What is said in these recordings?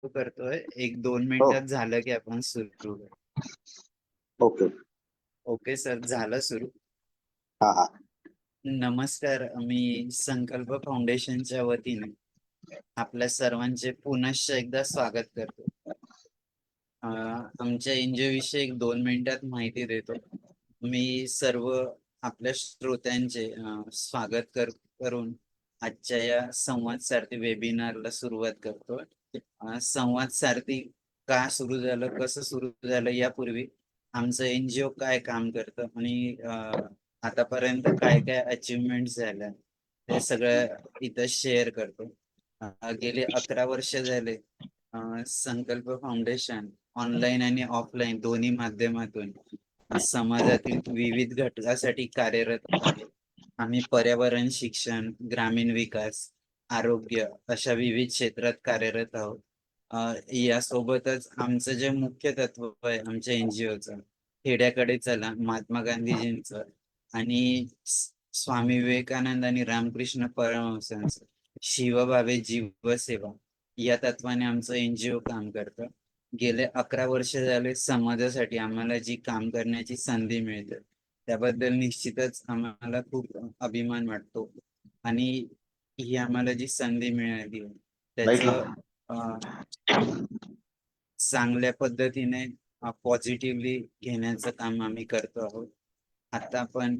करतोय. 1-2 हो. मिनिटात झालं की आपण सुरू करू. ओके. ओके सर, झालं सुरू. हां, हां. नमस्कार. मी संकल्प फाउंडेशनच्या वतीने आपल्या सर्वांचे पुनश्च एकदा स्वागत करतो. आमच्या एनजीओ विषयी 1-2 मिनिटात माहिती देतो. मी सर्व आपल्या श्रोत्यांचे स्वागत करून आजच्या या संवाद सारथी वेबिनारला सुरुवात करतो. संवाद सारथी का सुरू झालं, कसं सुरू झालं यापूर्वी आमचं एनजीओ काय काम करतं आणि आतापर्यंत काय काय अचीव्हमेंट झाल्या ते सगळं इथं शेअर करतो. गेली 11 वर्ष झाले संकल्प फाउंडेशन ऑनलाईन आणि ऑफलाईन दोन्ही माध्यमातून समाजातील विविध घटकासाठी कार्यरत आहे. आम्ही पर्यावरण, शिक्षण, ग्रामीण विकास, आरोग्य अशा विविध क्षेत्रात कार्यरत आहोत. यासोबतच आमचं जे मुख्य तत्व आहे आमच्या एनजीओचं, खेड्याकडे चला महात्मा गांधीजींचं आणि स्वामी विवेकानंद आणि रामकृष्ण परमहंसांचं शिवभावे जीवसेवा या तत्वाने आमचं एनजीओ काम करतं. गेले 11 वर्ष झाले समाजासाठी आम्हाला जी काम करण्याची संधी मिळते, त्याबद्दल निश्चितच आम्हाला खूप अभिमान वाटतो आणि ही आम्हाला जी संधी मिळाली आहे, लाईटला. त्याचं चांगल्या पद्धतीने पॉझिटिव्हली घेण्याचं काम आम्ही करतो आहोत. आता आपण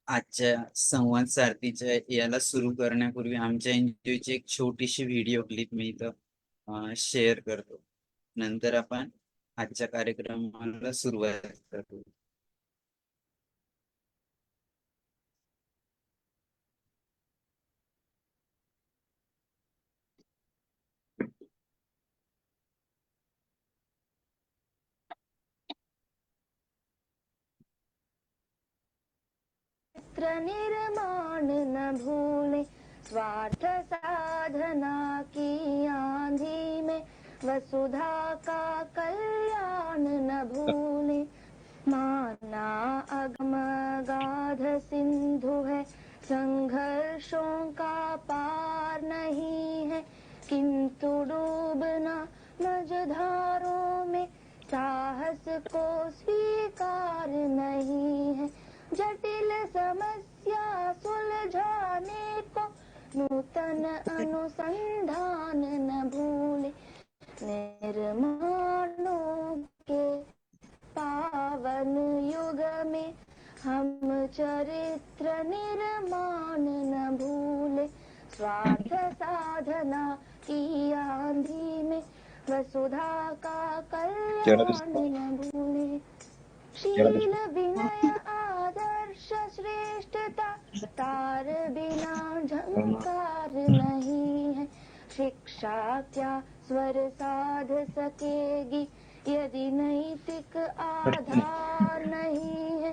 आजच्या संवाद सारथीच्या याला सुरू करण्यापूर्वी आमच्या एनजीओची एक छोटीशी व्हिडिओ क्लिप मी इथं शेअर करतो. नंतर आपण आजच्या कार्यक्रमाला सुरुवात करू. चित्र निर्माण न भूले, स्वार्थ साधना की आंधी में वसुधा का कल्याण न भूले। माना अगम गाध सिंधु है, संघर्षों का पार नहीं है, किंतु डूबना मझधारों में साहस को स्वीकार नहीं है। जटिल समस्या सुलझाने को नूतन अनुसंधान न भूले, निर्माणों के पावन युग में हम चरित्र निर्माण न भूले, स्वार्थ साधना की आंधी में वसुधा का कल्याण न भूले। शील विनय आदर्श श्रेष्ठता, तार बिना झंकार नहीं है। शिक्षा क्या स्वर साध सकेगी यदि नैतिक आधार नहीं है।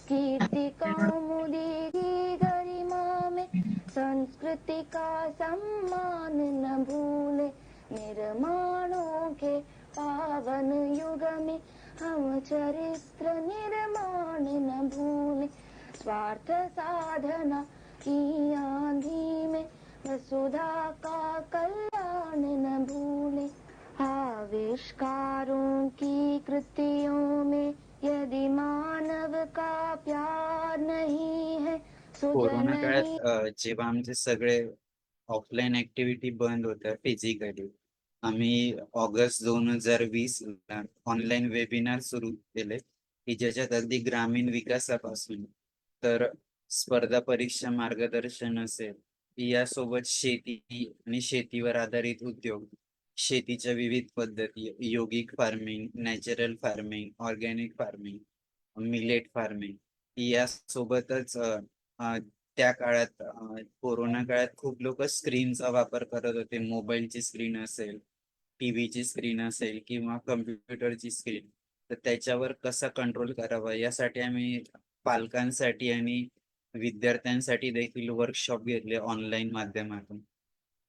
कीर्ति कौमुदी की गरिमा में संस्कृति का सम्मान न भूले, निर्माणों के पावन युग में हम चरित्र निर्माण न भूले, स्वार्थ साधना की आंधी में वसुधा का कल्याण न भूले। आविष्कारों की कृतियों में यदि मानव का प्यार नहीं है, सुज कोरोना नहीं। काळात जेव्हा आमचे सगळे ऑफलाईन ऍक्टिव्हिटी बंद होत्या फिजिकली, आम्ही ऑगस्ट 2020 ला ऑनलाईन वेबिनार सुरू केले, की ज्याच्यात अगदी ग्रामीण विकासापासून तर स्पर्धा परीक्षा मार्गदर्शन असेल, यासोबत शेती आणि शेतीवर आधारित उद्योग, शेतीच्या विविध पद्धती, योगिक farming, natural farming, organic farming, millet farming यासोबतच अ, त्या काळात कोरोना काळात खूप लोक स्क्रीनचा वापर करत होते. मोबाईलची स्क्रीन असेल, टीव्हीची स्क्रीन असेल किंवा कम्प्युटरची स्क्रीन. तर त्याच्यावर कसा कंट्रोल करावा यासाठी आम्ही पालकांसाठी आणि विद्यार्थ्यांसाठी देखील वर्कशॉप घेतले ऑनलाईन माध्यमातून.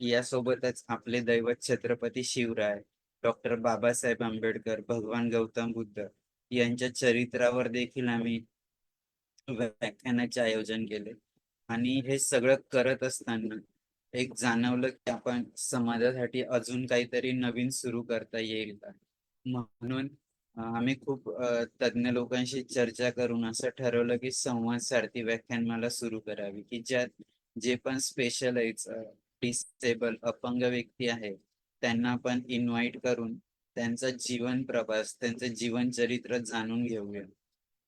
यासोबतच आपले दैवत छत्रपती शिवराय, डॉक्टर बाबासाहेब आंबेडकर, भगवान गौतम बुद्ध यांच्या चरित्रावर देखील आम्ही व्याख्यानाचे आयोजन केले आणि हे सगळं करत असताना एक जाणवलं की आपण समाजासाठी अजून काहीतरी नवीन सुरू करता येईल का. म्हणून आम्ही खूप तज्ञ लोकांशी चर्चा करून असं ठरवलं की संवाद सारथी व्याख्यानमाला सुरू करावी, की ज्यात जे पण स्पेशलाइज डिसेबल अपंग व्यक्ती आहे त्यांना आपण इन्व्हाइट करून त्यांचा जीवन प्रवास, त्यांचं जीवन चरित्र जाणून घेऊया.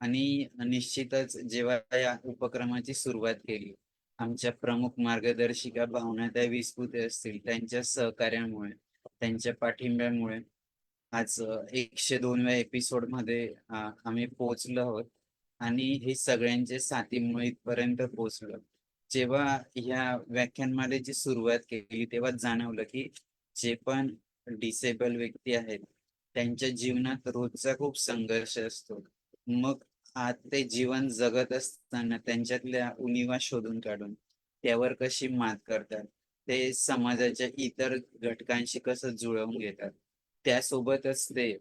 आणि निश्चितच जेव्हा या उपक्रमाची सुरुवात केली, आमच्या प्रमुख मार्गदर्शिका भावनाताई विस्पुते असतील, त्यांच्या सहकार्यामुळे, त्यांच्या पाठिंब्यामुळे आज 102व्या एपिसोडमध्ये आम्ही पोहोचलो आहोत आणि हे सगळ्यांचे साथीमुळे इथपर्यंत पोहोचलो. जेव्हा ह्या व्याख्यानमालेची सुरुवात केली तेव्हा जाणवलं की जे पण डिसेबल व्यक्ती आहेत त्यांच्या जीवनात रोजचा खूप संघर्ष असतो. मग आज ते जीवन जगत असताना त्यांच्यातल्या उणिवा शोधून काढून त्यावर कशी मात करतात, ते समाजाच्या इतर घटकांशी कसं जुळवून घेतात, त्यासोबतच ते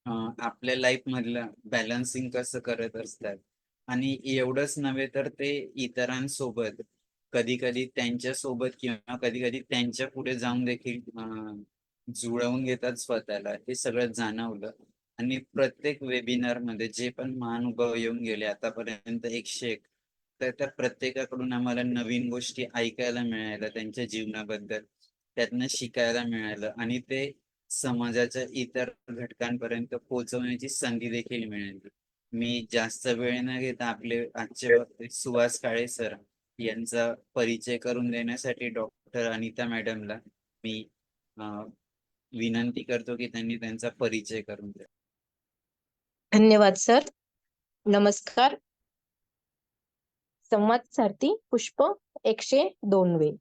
आपल्या लाईफ मधलं बॅलन्सिंग कसं करत असतात. आणि एवढंच नव्हे तर ते इतरांसोबत कधी कधी त्यांच्या सोबत किंवा कधी कधी त्यांच्या पुढे जाऊन देखील जुळवून घेतात स्वतःला. हे सगळं जाणवलं. आणि प्रत्येक वेबिनार मध्ये जे पण महानुभाव येऊन गेले आतापर्यंत 101, तर त्या प्रत्येकाकडून आम्हाला नवीन गोष्टी ऐकायला मिळाल्या त्यांच्या जीवनाबद्दल, त्यातनं शिकायला मिळालं आणि ते समाजाच्या इतर घटकांपर्यंत पोहोचवण्याची संधी देखील मिळाली. मी जास्त वेळ न घेता आपले आजचे वक्ते सुहास काळे सर यांचा परिचय करून देण्यासाठी डॉक्टर अनिता मॅडमला मी विनंती करतो की त्यांनी त्यांचा परिचय करून द्या. धन्यवाद सर. नमस्कार. संवाद सारथी पुष्प 102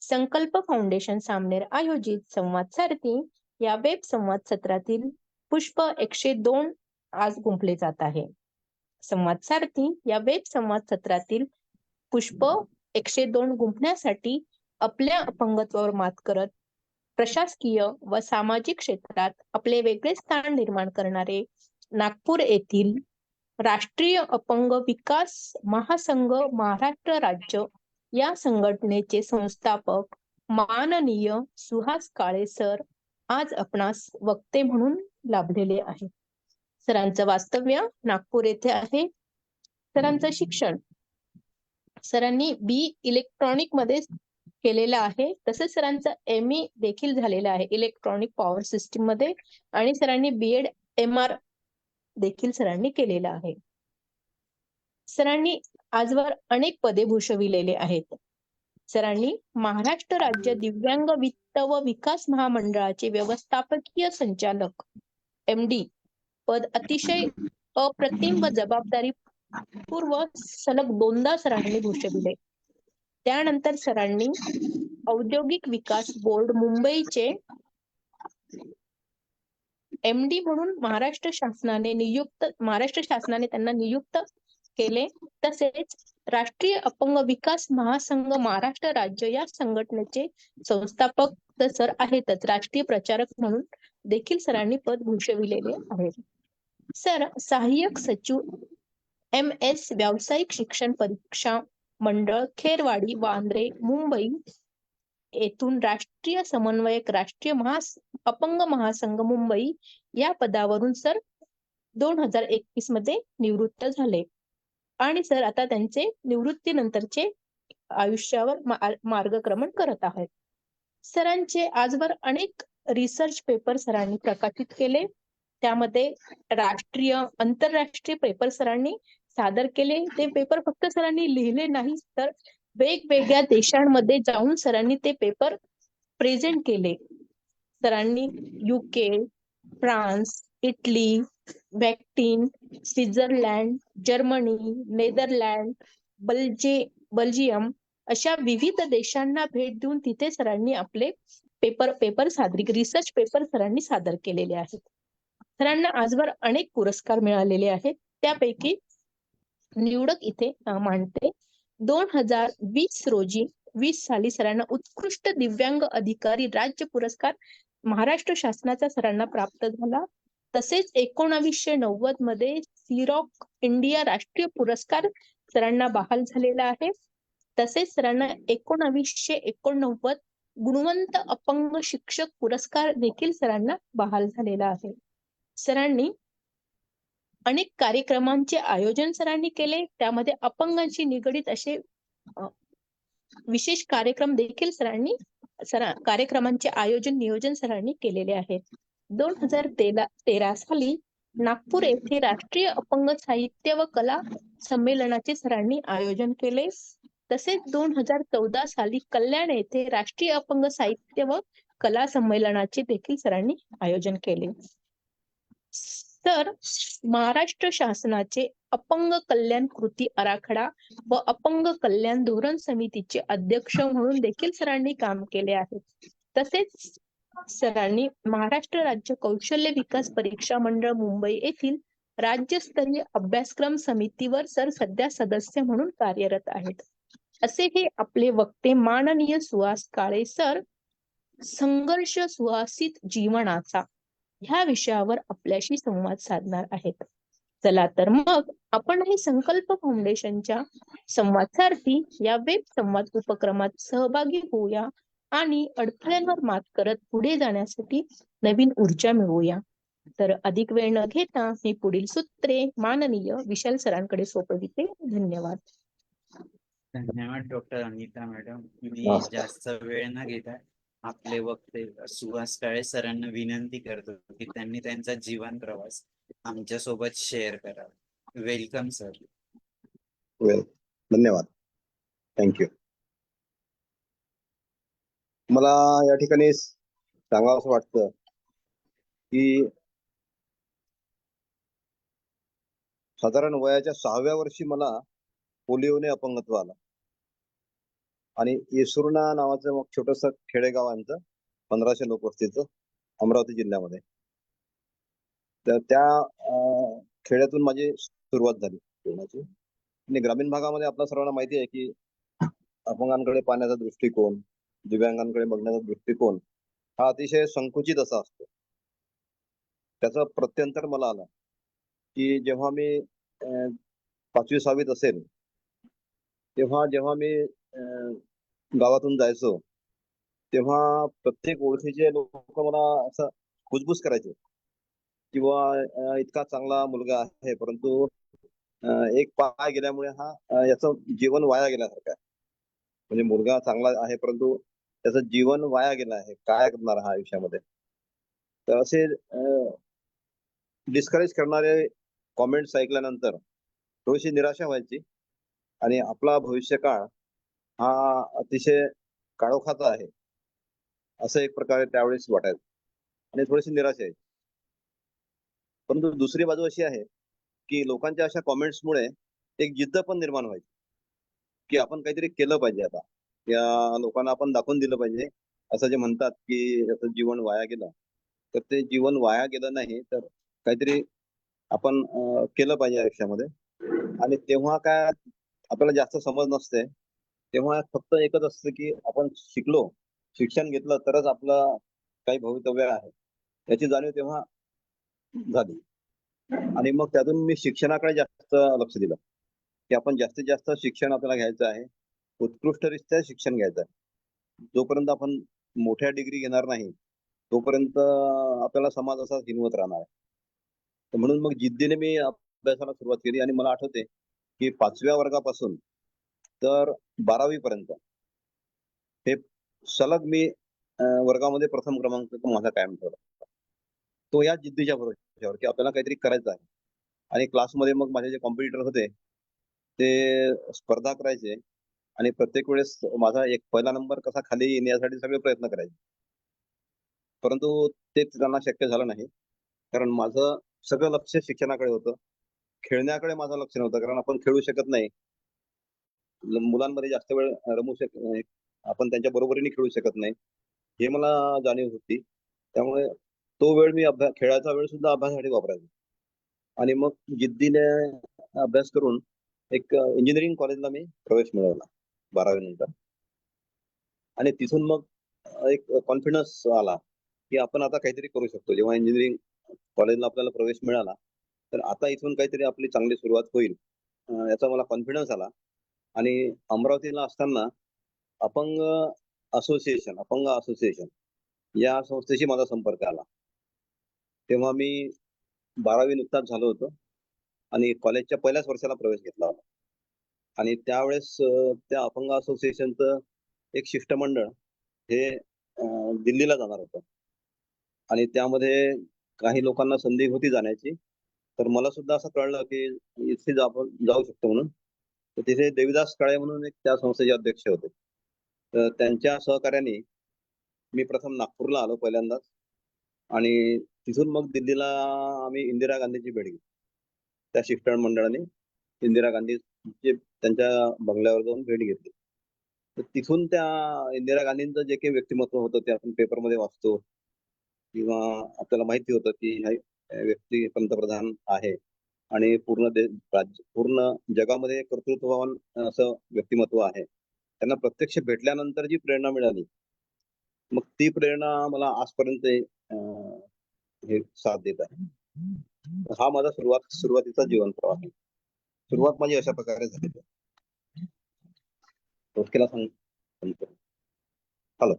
संकल्प फाउंडेशन सामनेर आयोजित संवाद सारथी या वेब संवाद सत्रातील पुष्प 102 आज गुंफले जात आहे. संवाद सारथी या वेब संवाद सत्रातील पुष्प 102 गुंफण्यासाठी आपल्या अपंगत्वावर मात करत प्रशासकीय व सामाजिक क्षेत्रात आपले वेगळे स्थान निर्माण करणारे नागपूर येथील राष्ट्रीय अपंग विकास महासंघ महाराष्ट्र राज्य या संघटनेचे संस्थापक माननीय सुहास काळे सर आज आपणास वक्ते म्हणून लाभलेले आहे. सरांचं वास्तव्य नागपूर येथे आहे. सरांचं शिक्षण सरांनी बी इलेक्ट्रॉनिक मध्ये केलेलं आहे. तसेच सरांचा ME देखील झालेला आहे इलेक्ट्रॉनिक पॉवर सिस्टीम मध्ये आणि सरांनी BEd MR देखील सरांनी केलेला आहे. सरांनी आजवर अनेक पदे भूषविलेले आहेत. सरांनी महाराष्ट्र राज्य दिव्यांग वित्त व विकास महामंडळाचे व्यवस्थापकीय संचालक MD पद अतिशय अप्रतिम व जबाबदारी पूर्व सलग 2दा सरांनी भूषविले. त्यानंतर सरांनी औद्योगिक विकास बोर्ड मुंबईचे MD म्हणून महाराष्ट्र शासनाने त्यांना नियुक्त केले. तसेच राष्ट्रीय अपंग विकास महासंघ महाराष्ट्र राज्य या संघटनेचे संस्थापक तर सर आहेतच, राष्ट्रीय प्रचारक म्हणून देखील सरांनी पद भूषविलेले आहे. सर सहाय्यक सचिव MS व्यावसायिक शिक्षण परीक्षा मंडळ खेरवाडी वांद्रे मुंबई येथून राष्ट्रीय समन्वयक राष्ट्रीय अपंग महासंघ मुंबई या पदावरून सर 2021 मध्ये निवृत्त झाले आणि सर आता त्यांचे निवृत्तीनंतरचे आयुष्यावर मार्गक्रमण करत आहेत. सरांचे आजवर अनेक रिसर्च पेपर सरांनी प्रकाशित केले. त्यामध्ये राष्ट्रीय आंतरराष्ट्रीय पेपर सरांनी सादर केले. ते पेपर फक्त सरांनी लिहिले नाही तर वेगवेगळ्या देशांमध्ये जाऊन सरांनी ते पेपर प्रेझेंट केले. सरांनी UK, France, Italy, Vatican, Switzerland, Germany, Netherland, Belgium अशा विविध देशांना भेट देऊन तिथे सरांनी आपले रिसर्च पेपर सरांनी सादर केलेले आहेत. सरांना आजवर अनेक पुरस्कार मिळालेले आहेत. त्यापैकी निवडक इथे मांडते. 2020 साली सरांना उत्कृष्ट दिव्यांग अधिकारी राज्य पुरस्कार महाराष्ट्र शासनाचा सरांना प्राप्त झाला. तसेच 1990 मध्ये सीरॉक इंडिया राष्ट्रीय पुरस्कार सरांना बहाल झालेला आहे. तसेच सरांना 1989 गुणवंत अपंग शिक्षक पुरस्कार देखील सरांना बहाल झालेला आहे. सरांनी अनेक कार्यक्रमांचे आयोजन सरांनी केले, त्यामध्ये अपंगांशी निगडित असे विशेष कार्यक्रम देखील कार्यक्रमांचे आयोजन नियोजन सरांनी केलेले आहेत. 2013 साली नागपूर येथे राष्ट्रीय अपंग साहित्य व कला संमेलनाचे सरांनी आयोजन केले. तसेच 2014 साली कल्याण येथे राष्ट्रीय अपंग साहित्य व कला संमेलनाचे देखील सरांनी आयोजन केले. तर महाराष्ट्र शासनाचे अपंग कल्याण कृती आराखडा व अपंग कल्याण धोरण समितीचे अध्यक्ष म्हणून देखील सरांनी काम केले आहे. तसेच सरांनी महाराष्ट्र राज्य कौशल्य विकास परीक्षा मंडळ मुंबई येथील राज्यस्तरीय अभ्यासक्रम समितीवर सर सध्या सदस्य म्हणून कार्यरत आहेत. असे हे आपले वक्ते माननीय सुहास काळे सर संघर्ष सुहासित जीवनाचा ह्या विषयावर आपल्याशी संवाद साधणार आहेत. चला तर मग आपणही संकल्प फाउंडेशनच्या संवाद सारथी या वेब संवाद उपक्रमात सहभागी होऊया आणि अडथळ्यांवर मात करत पुढे जाण्यासाठी नवीन ऊर्जा मिळवूया. तर अधिक वेळ न घेता मी पुढील सूत्रे माननीय विशाल सरांकडे सोपविते. धन्यवाद. धन्यवाद डॉक्टर अनिता मॅडम. मी नमस्कार. जास्त वेळ न घेता आपले वक्ते सुहास काळे सरांना विनंती करतो की त्यांनी त्यांचा जीवन प्रवास आमच्या सोबत शेअर करावा. Welcome sir. वेल, धन्यवाद. थँक्यू. मला या ठिकाणी सांगावं असं वाटतं की साधारण वयाच्या 6व्या वर्षी मला पोलिओने अपंगत्व आलं आणि येसुर्णा नावाचं मग छोटंसं खेडेगाव आमचं 1500 लोकवस्तीचं अमरावती जिल्ह्यामध्ये. तर त्या खेड्यातून माझी सुरुवात झाली जीवनाची. आणि ग्रामीण भागामध्ये आपल्या सर्वांना माहिती आहे की अपंगांकडे पाहण्याचा दृष्टिकोन, दिव्यांगांकडे बघण्याचा दृष्टिकोन हा अतिशय संकुचित असा असतो. त्याचं प्रत्यंतर मला आलं की जेव्हा मी 5वी 6वीत असेल जेव्हा मी गावातून जायचो तेव्हा प्रत्येक ओळखीचे लोक मला असं कुजबूज करायचे किंवा इतका चांगला मुलगा आहे परंतु एक पाय गेल्यामुळे याचं जीवन वाया गेल्यासारखं आहे. म्हणजे मुलगा चांगला आहे परंतु त्याचं जीवन वाया गेलं आहे, काय करणार हा आयुष्यामध्ये. तर असे डिस्करेज करणारे कॉमेंट्स ऐकल्यानंतर थोडीशी निराशा व्हायची आणि आपला भविष्यकाळ हा अतिशय काळोखाचा आहे असं एक प्रकारे त्यावेळेस वाटायचं आणि थोडीशी निराशा यायची. परंतु दुसरी बाजू अशी आहे की लोकांच्या अशा कॉमेंट्समुळे एक जिद्द पण निर्माण व्हायची की आपण काहीतरी केलं पाहिजे. आता या लोकांना आपण दाखवून दिलं पाहिजे. असं जे म्हणतात की याचं जीवन वाया गेलं, तर ते जीवन वाया गेलं नाही तर काहीतरी आपण केलं पाहिजे आयुष्यामध्ये. आणि तेव्हा काय आपल्याला जास्त समज नसते, तेव्हा फक्त एकच असतं की आपण शिकलो, शिक्षण घेतलं तरच आपलं काही भवितव्य आहे याची जाणीव तेव्हा झाली. आणि मग त्यातून मी शिक्षणाकडे जास्त लक्ष दिलं की आपण जास्तीत जास्त शिक्षण आपल्याला घ्यायचं आहे, उत्कृष्टरित्या शिक्षण घ्यायचं आहे. जोपर्यंत आपण मोठ्या डिग्री घेणार नाही तोपर्यंत आपल्याला समाज असाच हिनवत राहणार आहे. तर म्हणून मग जिद्दीने मी अभ्यासाला सुरुवात केली आणि मला आठवते की 5व्या वर्गापासून तर 12वी पर्यंत हे सलग मी वर्गामध्ये प्रथम क्रमांक माझा कायम ठेवला. तो या जिद्दीच्या भरोश्यावर की आपल्याला काहीतरी करायचं आहे. आणि क्लासमध्ये मग माझे जे कॉम्पिटिटर होते ते स्पर्धा करायचे आणि प्रत्येक वेळेस माझा एक पहिला नंबर कसा खाली येण्यासाठी सगळे प्रयत्न करायचे. परंतु ते त्यांना शक्य झालं नाही कारण माझं सगळं लक्ष शिक्षणाकडे होतं. खेळण्याकडे माझं लक्ष नव्हतं कारण आपण खेळू शकत नाही. मुलांमध्ये जास्त वेळ रमू आपण त्यांच्या बरोबरीने खेळू शकत नाही हे मला जाणीव होती. त्यामुळे तो वेळ मी खेळाचा वेळ सुद्धा अभ्यासासाठी वापरायचो. आणि मग जिद्दीने अभ्यास करून एक इंजिनिअरिंग कॉलेजला मी प्रवेश मिळवला 12वी नंतर. आणि तिथून मग एक कॉन्फिडन्स आला की आपण आता काहीतरी करू शकतो. जेव्हा इंजिनिअरिंग कॉलेजला आपल्याला प्रवेश मिळाला तर आता इथून काहीतरी आपली चांगली सुरुवात होईल याचा मला कॉन्फिडन्स आला. आणि अमरावतीला असताना अपंग असोसिएशन या संस्थेशी माझा संपर्क आला. तेव्हा मी 12वी नुकताच झालो होतो आणि कॉलेजच्या पहिल्याच वर्षाला प्रवेश घेतला होता. आणि त्यावेळेस त्या अपंग असोसिएशनचं एक शिष्टमंडळ हे दिल्लीला जाणार होतं आणि त्यामध्ये काही लोकांना संधी होती जाण्याची. तर मला सुद्धा असं कळलं की इथे आपण जाऊ शकतो म्हणून. तर तिथे देविदास काळे म्हणून एक त्या संस्थेचे अध्यक्ष होते. तर त्यांच्या सहकार्याने मी प्रथम नागपूरला आलो पहिल्यांदाच आणि तिथून मग दिल्लीला आम्ही इंदिरा गांधीची भेट घेतली. त्या शिष्टमंडळाने इंदिरा गांधीची त्यांच्या बंगल्यावर जाऊन भेट घेतली. तर तिथून त्या इंदिरा गांधींचं जे काही व्यक्तिमत्व होतं ते आपण पेपरमध्ये वाचतो किंवा आपल्याला माहिती होतं की हा व्यक्ती पंतप्रधान आहे आणि पूर्ण जगामध्ये कर्तृत्ववान असं व्यक्तिमत्व आहे. त्यांना प्रत्यक्ष भेटल्यानंतर जी प्रेरणा मिळाली, मग ती प्रेरणा मला आजपर्यंत हे साथ देत आहे. हा माझा सुरुवातीचा जीवन प्रवास आहे. सुरुवात माझी अशा प्रकारे झाली. केला सांगतो. हॅलो.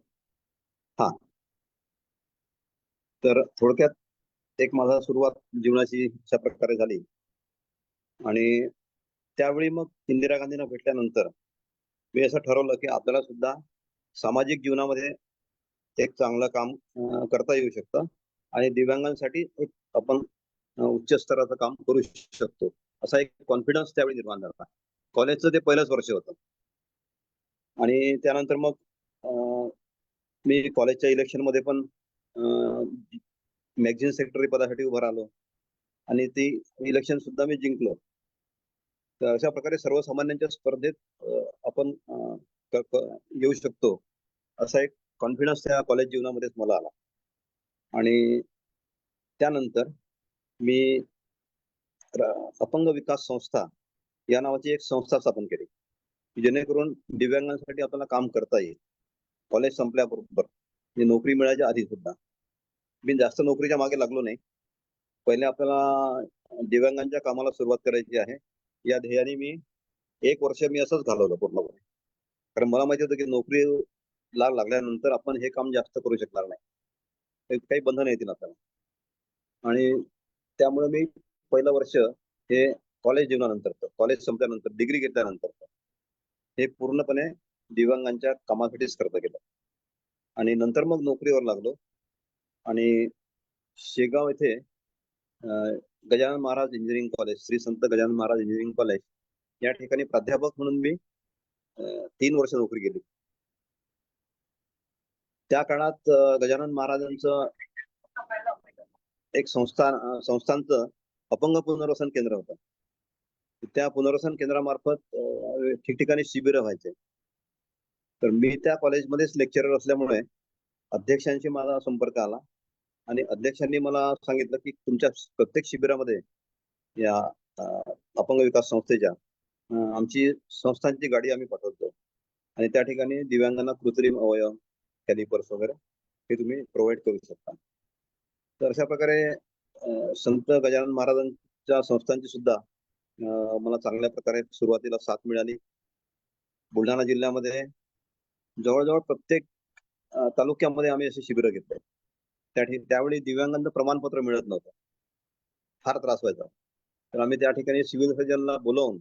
हा. तर थोडक्यात एक माझा सुरुवात जीवनाची अशा प्रकारे झाली आणि त्यावेळी मग इंदिरा गांधींना भेटल्यानंतर मी असं ठरवलं की आपल्याला सुद्धा सामाजिक जीवनामध्ये एक चांगलं काम करता येऊ शकतं आणि दिव्यांगांसाठी एक आपण उच्च स्तराचं काम करू शकतो, असा एक कॉन्फिडन्स त्यावेळी निर्माण झाला. कॉलेजचं ते पहिलंच वर्ष होतं आणि त्यानंतर मग मी कॉलेजच्या इलेक्शनमध्ये पण मॅगझिन सेक्रेटरी पदासाठी उभं राहिलो आणि ती इलेक्शन सुद्धा मी जिंकलो. तर अशा प्रकारे सर्वसामान्यांच्या स्पर्धेत आपण येऊ शकतो असा एक कॉन्फिडन्स त्या कॉलेज जीवनामध्येच मला आला. आणि त्यानंतर मी अपंग विकास संस्था या नावाची एक संस्था स्थापन केली, जेणेकरून दिव्यांगांसाठी आपल्याला काम करता येईल. कॉलेज संपल्याबरोबर नोकरी मिळायच्या आधी सुद्धा मी जास्त नोकरीच्या मागे लागलो नाही. पहिले आपल्याला दिव्यांगांच्या कामाला सुरुवात करायची आहे या ध्येयाने मी 1 वर्ष मी असंच घालवलं पूर्णपणे. कारण मला माहिती होतं की नोकरीला लागल्यानंतर आपण हे काम जास्त करू शकणार नाही, काही बंधन येतील आपल्याला. आणि त्यामुळे मी पहिलं वर्ष हे कॉलेज जीवनानंतर, कॉलेज संपल्यानंतर, डिग्री घेतल्यानंतर हे पूर्णपणे दिव्यांगांच्या कामासाठीच खर्च केलं. आणि नंतर मग नोकरीवर लागलो आणि शेगाव येथे गजानन महाराज इंजिनिअरिंग कॉलेज, श्री संत गजानन महाराज इंजिनिअरिंग कॉलेज या ठिकाणी प्राध्यापक म्हणून मी 3 वर्ष नोकरी केली. त्या काळात गजानन महाराजांचं एक संस्थांचं अपंग पुनर्वसन केंद्र होतं. त्या पुनर्वसन केंद्रामार्फत ठिकठिकाणी शिबिरं व्हायचे. तर मी त्या कॉलेजमध्येच लेक्चरर असल्यामुळे अध्यक्षांशी माझा संपर्क आला आणि अध्यक्षांनी मला सांगितलं की तुमच्या प्रत्येक शिबिरामध्ये या अपंग विकास संस्थेच्या आमची संस्थांची गाडी आम्ही पाठवतो आणि त्या ठिकाणी दिव्यांगांना कृत्रिम अवयव, कॅलिपर्स वगैरे हे तुम्ही प्रोव्हाइड करू शकता. तर अशा प्रकारे संत गजानन महाराजांच्या संस्थांची सुद्धा मला चांगल्या प्रकारे सुरुवातीला साथ मिळाली. बुलढाणा जिल्ह्यामध्ये जवळजवळ प्रत्येक तालुक्यामध्ये आम्ही असे शिबिरं घेतले. त्यावेळी दिव्यांगांचं प्रमाणपत्र मिळत नव्हतं, फार त्रास व्हायचा. तर आम्ही त्या ठिकाणी सिव्हिल सर्जनला बोलवून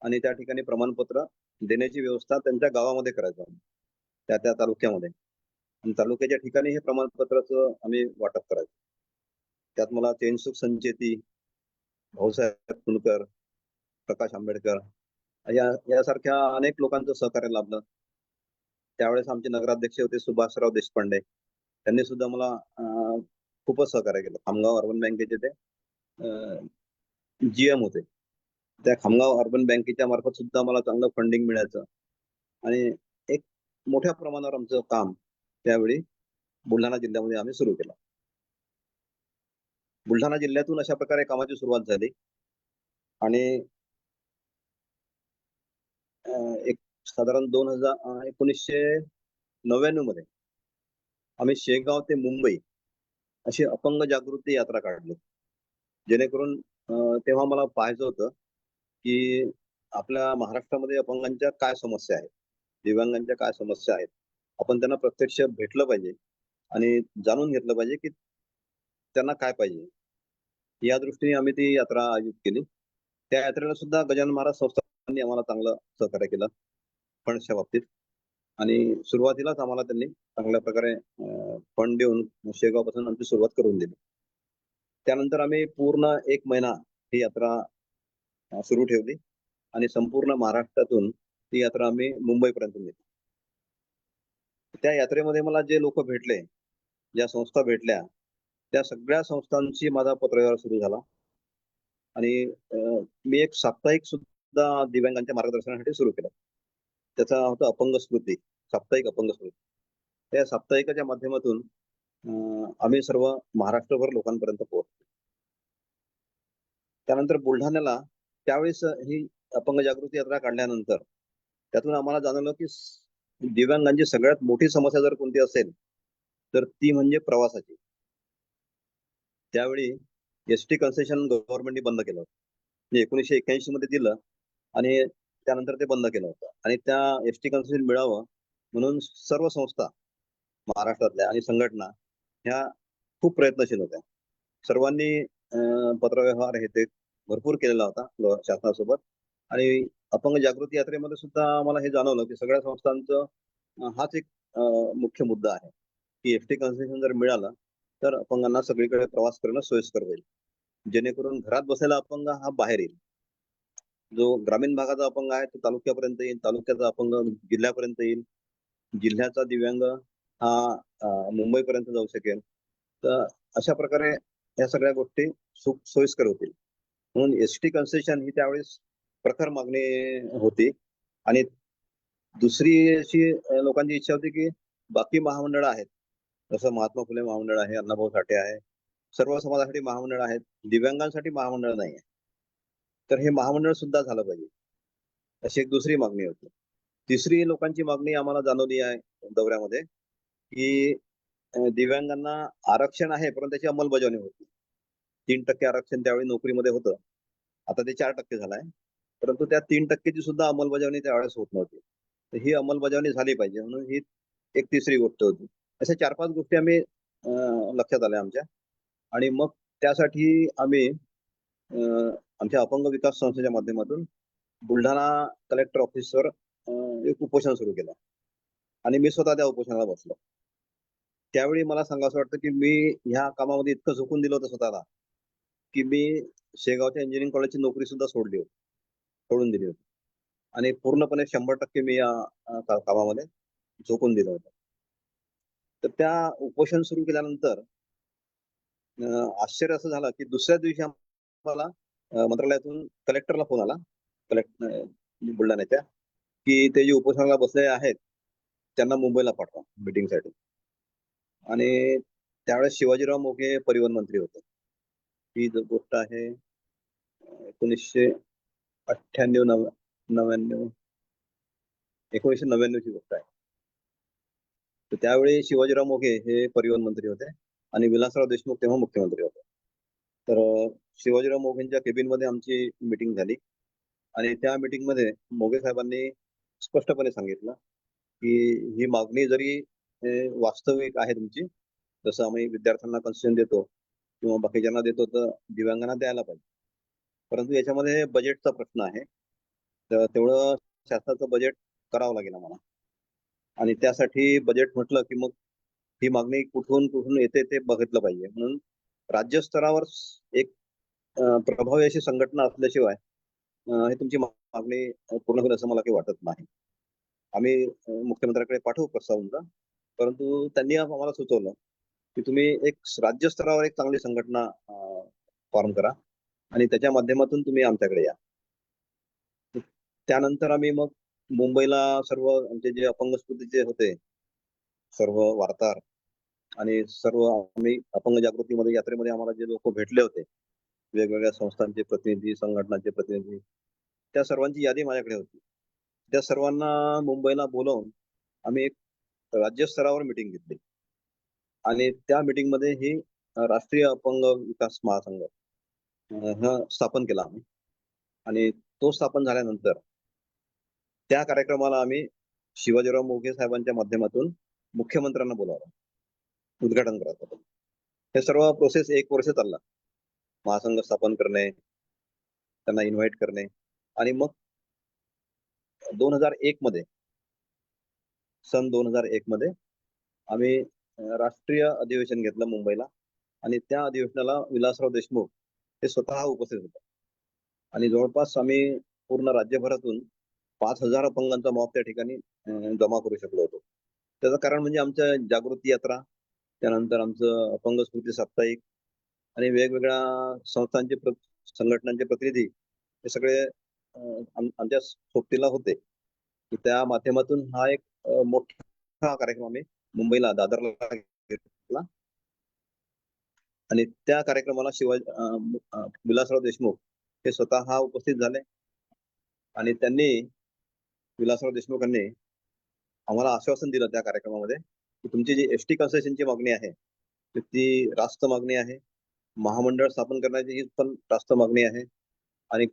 आणि त्या ठिकाणी प्रमाणपत्र देण्याची व्यवस्था त्यांच्या गावामध्ये करायचो, त्या तालुक्यामध्ये. आणि तालुक्याच्या ठिकाणी हे प्रमाणपत्राचं आम्ही वाटप करायचो. त्यात मला चैनसुख संचेती, भाऊसाहेब कुणकर, प्रकाश आंबेडकर यासारख्या अनेक लोकांचं सहकार्य लाभलं. त्यावेळेस आमचे नगराध्यक्ष होते सुभाषराव देशपांडे, त्यांनी सुद्धा मला खूपच सहकार्य केलं. खामगाव अर्बन बँकेचे ते GM होते. त्या खामगाव अर्बन बँकेच्या मार्फत सुद्धा मला चांगलं फंडिंग मिळायचं आणि एक मोठ्या प्रमाणावर आमचं काम त्यावेळी बुलढाणा जिल्ह्यामध्ये आम्ही सुरू केलं. बुलढाणा जिल्ह्यातून अशा प्रकारे कामाची सुरुवात झाली आणि एक साधारण 1999 मध्ये आम्ही शेगाव ते मुंबई अशी अपंग जागृती यात्रा काढली, जेणेकरून तेव्हा मला पाहायचं होतं की आपल्या महाराष्ट्रामध्ये अपंगांच्या काय समस्या आहेत, दिव्यांगांच्या काय समस्या आहेत, आपण त्यांना प्रत्यक्ष भेटलं पाहिजे आणि जाणून घेतलं पाहिजे की त्यांना काय पाहिजे. या दृष्टीने आम्ही ती यात्रा आयोजित केली. त्या यात्रेला सुद्धा गजानन महाराज संस्थानांनी आम्हाला चांगलं सहकार्य केलं फंड्सच्या बाबतीत. आणि सुरुवातीलाच आम्हाला त्यांनी चांगल्या प्रकारे फंड देऊन शेगावपासून आमची सुरुवात करून दिली. त्यानंतर आम्ही पूर्ण 1 महिना ही यात्रा सुरू ठेवली आणि संपूर्ण महाराष्ट्रातून ती यात्रा आम्ही मुंबईपर्यंत नेली. त्या यात्रेमध्ये मला जे लोक भेटले, ज्या संस्था भेटल्या, त्या सगळ्या संस्थांची माझा पत्रव्यवहार सुरू झाला. आणि मी एक साप्ताहिक सुद्धा दिव्यांगांच्या मार्गदर्शनासाठी सुरू केलं. त्याचा होता अपंग स्मृती, साप्ताहिक अपंग स्मृती. त्या साप्ताहिकाच्या माध्यमातून आम्ही सर्व महाराष्ट्रभर लोकांपर्यंत पोहोचलो. त्यानंतर बुलढाण्याला त्यावेळेस ही अपंग जागृती यात्रा काढल्यानंतर त्यातून आम्हाला जाणवलं की दिव्यांगांची सगळ्यात मोठी समस्या जर कोणती असेल तर ती म्हणजे प्रवासाची. त्यावेळी एसटी कन्सेशन गव्हर्नमेंटने बंद केलं होतं. 1981 मध्ये दिलं आणि त्यानंतर ते बंद केलं होतं. आणि त्या एसटी कन्सेशन मिळावं म्हणून सर्व संस्था महाराष्ट्रातल्या आणि संघटना ह्या खूप प्रयत्नशील होत्या. सर्वांनी पत्रव्यवहार हे ते भरपूर केलेला होता शासनासोबत. आणि अपंग जागृती यात्रेमध्ये सुद्धा मला हे जाणवलं की सगळ्या संस्थांचं हाच एक मुख्य मुद्दा आहे की एसटी कन्सेशन जर मिळालं तर अपंगांना सगळीकडे प्रवास करणं सोयीस्कर होईल, जेणेकरून घरात बसलेला अपंग हा बाहेर येईल. जो ग्रामीण भागाचा अपंग आहे तो तालुक्यापर्यंत येईल, तालुक्याचा अपंग जिल्ह्यापर्यंत येईल, जिल्ह्याचा दिव्यांग हा मुंबईपर्यंत जाऊ शकेल. तर अशा प्रकारे या सगळ्या गोष्टी सोयीस्कर होतील. म्हणून एसटी कन्सेशन ही त्यावेळेस प्रखर मागणी होती. आणि दुसरी अशी लोकांची इच्छा होती की बाकी महामंडळ आहेत, जसं महात्मा फुले महामंडळ आहे, अण्णाभाऊ साठे आहे, सर्व समाजासाठी महामंडळ आहेत, दिव्यांगांसाठी महामंडळ नाही आहे. तर हे महामंडळ सुद्धा झालं पाहिजे, अशी एक दुसरी मागणी होती. तिसरी लोकांची मागणी आम्हाला जाणवली आहे दौऱ्यामध्ये की दिव्यांगांना आरक्षण आहे परंतु त्याची अंमलबजावणी होती. 3% आरक्षण त्यावेळी नोकरीमध्ये होतं, आता ते 4% झालं आहे. परंतु त्या 3%ची सुद्धा अंमलबजावणी त्यावेळेस होत नव्हती. तर ही अंमलबजावणी झाली पाहिजे म्हणून ही एक तिसरी गोष्ट होती. अशा 4-5 गोष्टी आम्ही लक्षात आल्या आमच्या. आणि मग त्यासाठी आम्ही आमच्या अपंग विकास संस्थेच्या माध्यमातून बुलढाणा कलेक्टर ऑफिसवर एक उपोषण सुरू केलं आणि मी स्वतः त्या उपोषणाला बसलो. त्यावेळी मला सांगावं वाटतं की मी ह्या कामामध्ये इतकं झोकून दिलं होतं स्वतःला की मी शेगावच्या इंजिनिअरिंग कॉलेजची नोकरी सुद्धा सोडून दिली होती आणि पूर्णपणे 100% मी या कामामध्ये झोकून दिलं होतं. तर त्या उपोषण सुरू केल्यानंतर आश्चर्य असं झालं की दुसऱ्या दिवशी आम्हाला मंत्रालयातून कलेक्टरला फोन आला, कलेक्टर बुलढाण्याच्या, की ते जे उपोषणाला बसले आहेत त्यांना मुंबईला पाठवा मीटिंगसाठी. आणि त्यावेळेस शिवाजीराव मोघे परिवहन मंत्री होते. ही जो गोष्ट आहे 1998-99 ची गोष्ट आहे. तर त्यावेळी शिवाजीराव मोघे हे परिवहन मंत्री होते आणि विलासराव देशमुख तेव्हा मुख्यमंत्री होते. तर शिवाजीराव मोघेंच्या केबिनमध्ये आमची मीटिंग झाली आणि त्या मीटिंगमध्ये मोघे साहेबांनी स्पष्टपणे सांगितलं की ही मागणी जरी वास्तविक आहे तुमची, जसं आम्ही विद्यार्थ्यांना कन्सेशन देतो किंवा बाकीच्यांना देतो तर दिव्यांगांना द्यायला पाहिजे, परंतु याच्यामध्ये बजेटचा प्रश्न आहे. तर तेवढं शासनाचं बजेट करावं लागेल आम्हाला. आणि त्यासाठी बजेट म्हटलं की मग ही मागणी कुठून येते ते बघितलं पाहिजे. म्हणून राज्यस्तरावर एक प्रभावी अशी संघटना असल्याशिवाय ही तुमची मागणी पूर्ण होईल असं मला काही वाटत नाही. आम्ही मुख्यमंत्र्यांकडे पाठवू प्रस्तावना, परंतु त्यांनी आम्हाला सुचवलं की तुम्ही एक राज्यस्तरावर एक चांगली संघटना फॉर्म करा आणि त्याच्या माध्यमातून तुम्ही आमच्याकडे या. त्यानंतर आम्ही मग मुंबईला सर्व आमचे जे अपंग स्मृतीचे होते सर्व वार्ताहर आणि सर्व आम्ही अपंग जागृतीमध्ये यात्रेमध्ये आम्हाला जे लोक भेटले होते, वेगवेगळ्या संस्थांचे प्रतिनिधी, संघटनांचे प्रतिनिधी, त्या सर्वांची यादी माझ्याकडे होती. त्या सर्वांना मुंबईला बोलावून आम्ही एक राज्यस्तरावर मीटिंग घेतली आणि त्या मीटिंगमध्ये ही राष्ट्रीय अपंग विकास महासंघ हा स्थापन केला आम्ही. आणि तो स्थापन झाल्यानंतर त्या कार्यक्रमाला आम्ही शिवाजीराव मोघे साहेबांच्या माध्यमातून मुख्यमंत्र्यांना बोलावलं, उद्घाटन करायचं. हे सर्व प्रोसेस 1 वर्ष चालला. महासंघ स्थापन करणे, त्यांना इन्व्हाइट करणे आणि मग 2001 मध्ये सन 2001 मध्ये आम्ही राष्ट्रीय अधिवेशन घेतलं मुंबईला आणि त्या अधिवेशनाला विलासराव देशमुख हे स्वतः उपस्थित होते आणि जवळपास आम्ही पूर्ण राज्यभरातून 5,000 अपंगांचा मॉब त्या ठिकाणी जमा करू शकलो होतो. त्याचं कारण म्हणजे आमचं जागृती यात्रा, त्यानंतर आमचं अपंग स्मृती साप्ताहिक आणि वेगवेगळ्या संस्थांचे संघटनांचे प्रतिनिधी हे सगळे आमच्या सोबतीला होते. त्या माध्यमातून हा एक मोठा कार्यक्रम आम्ही मुंबईला दादरला घेतला आणि त्या कार्यक्रमाला विलासराव देशमुख हे स्वतः उपस्थित झाले आणि त्यांनी विलासराव देशमुखांनी आम्हाला आश्वासन दिलं त्या कार्यक्रमामध्ये की तुमची जी एसटी कन्सेशनची मागणी आहे ती रास्त मागणी आहे, महामंडळ स्थापन करण्याची ही पण रास्त मागणी आहे आणि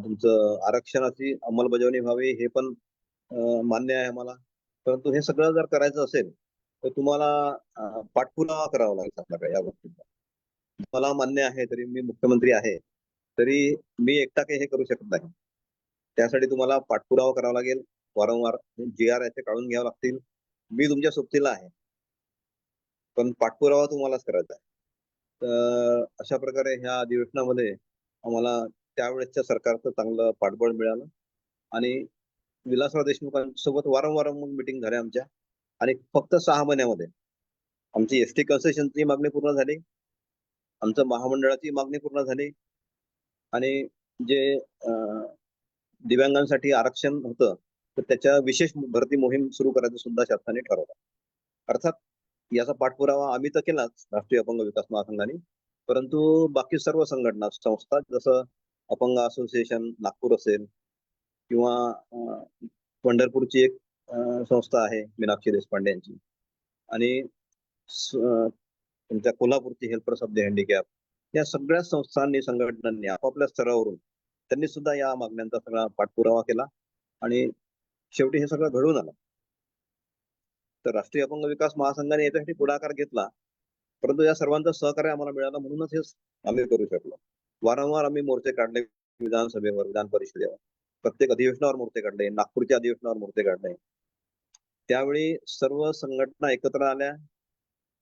तुमचं आरक्षणाची अंमलबजावणी व्हावी हे पण मान्य आहे आम्हाला. परंतु हे सगळं जर करायचं असेल तर तुम्हाला पाठपुरावा करावा लागेल आपल्याकडे या गोष्टीचा. मला मान्य आहे, तरी मी मुख्यमंत्री आहे, तरी मी एकटा काही हे करू शकत नाही. त्यासाठी तुम्हाला पाठपुरावा करावा लागेल, वारंवार GR याचे काढून घ्यावे लागतील. मी तुमच्या सोबतीला आहे, पण पाठपुरावा तुम्हालाच करायचा आहे. तर अशा प्रकारे ह्या अधिवेशनामध्ये आम्हाला त्यावेळेसच्या सरकारचं चांगलं पाठबळ मिळालं आणि विलासराव देशमुखांसोबत वारंवार मग मिटिंग झाल्या आमच्या आणि फक्त 6 महिन्यामध्ये आमची एसटी कन्सेशनची मागणी पूर्ण झाली, आमचं महामंडळाची मागणी पूर्ण झाली आणि जे दिव्यांगांसाठी आरक्षण होतं तर त्याच्या विशेष भरती मोहीम सुरू करायचं सुद्धा शासनाने ठरवलं. अर्थात याचा पाठपुरावा आम्ही तर केलाच राष्ट्रीय अपंग विकास महासंघाने, परंतु बाकी सर्व संघटना संस्था जसं अपंग असोसिएशन नागपूर असेल किंवा पंढरपूरची एक संस्था आहे मीनाक्षी देशपांडे यांची आणि तुमच्या कोल्हापूरची हेल्पर्स ऑफ द हँडिकॅप, या सगळ्या संस्थांनी संघटनांनी आपापल्या स्तरावरून त्यांनी सुद्धा या मागण्यांचा सगळा पाठपुरावा केला आणि शेवटी हे सगळं घडून आलं. तर राष्ट्रीय अपंग विकास महासंघाने याच्यासाठी पुढाकार घेतला, परंतु या सर्वांचं सहकार्य आम्हाला मिळालं म्हणूनच हे आम्ही करू शकलो. वारंवार आम्ही मोर्चे काढले विधानसभेवर, विधान परिषदेवर, प्रत्येक अधिवेशनावर मोर्चे काढले, नागपूरच्या अधिवेशनावर मोर्चे काढले. त्यावेळी सर्व संघटना एकत्र आल्या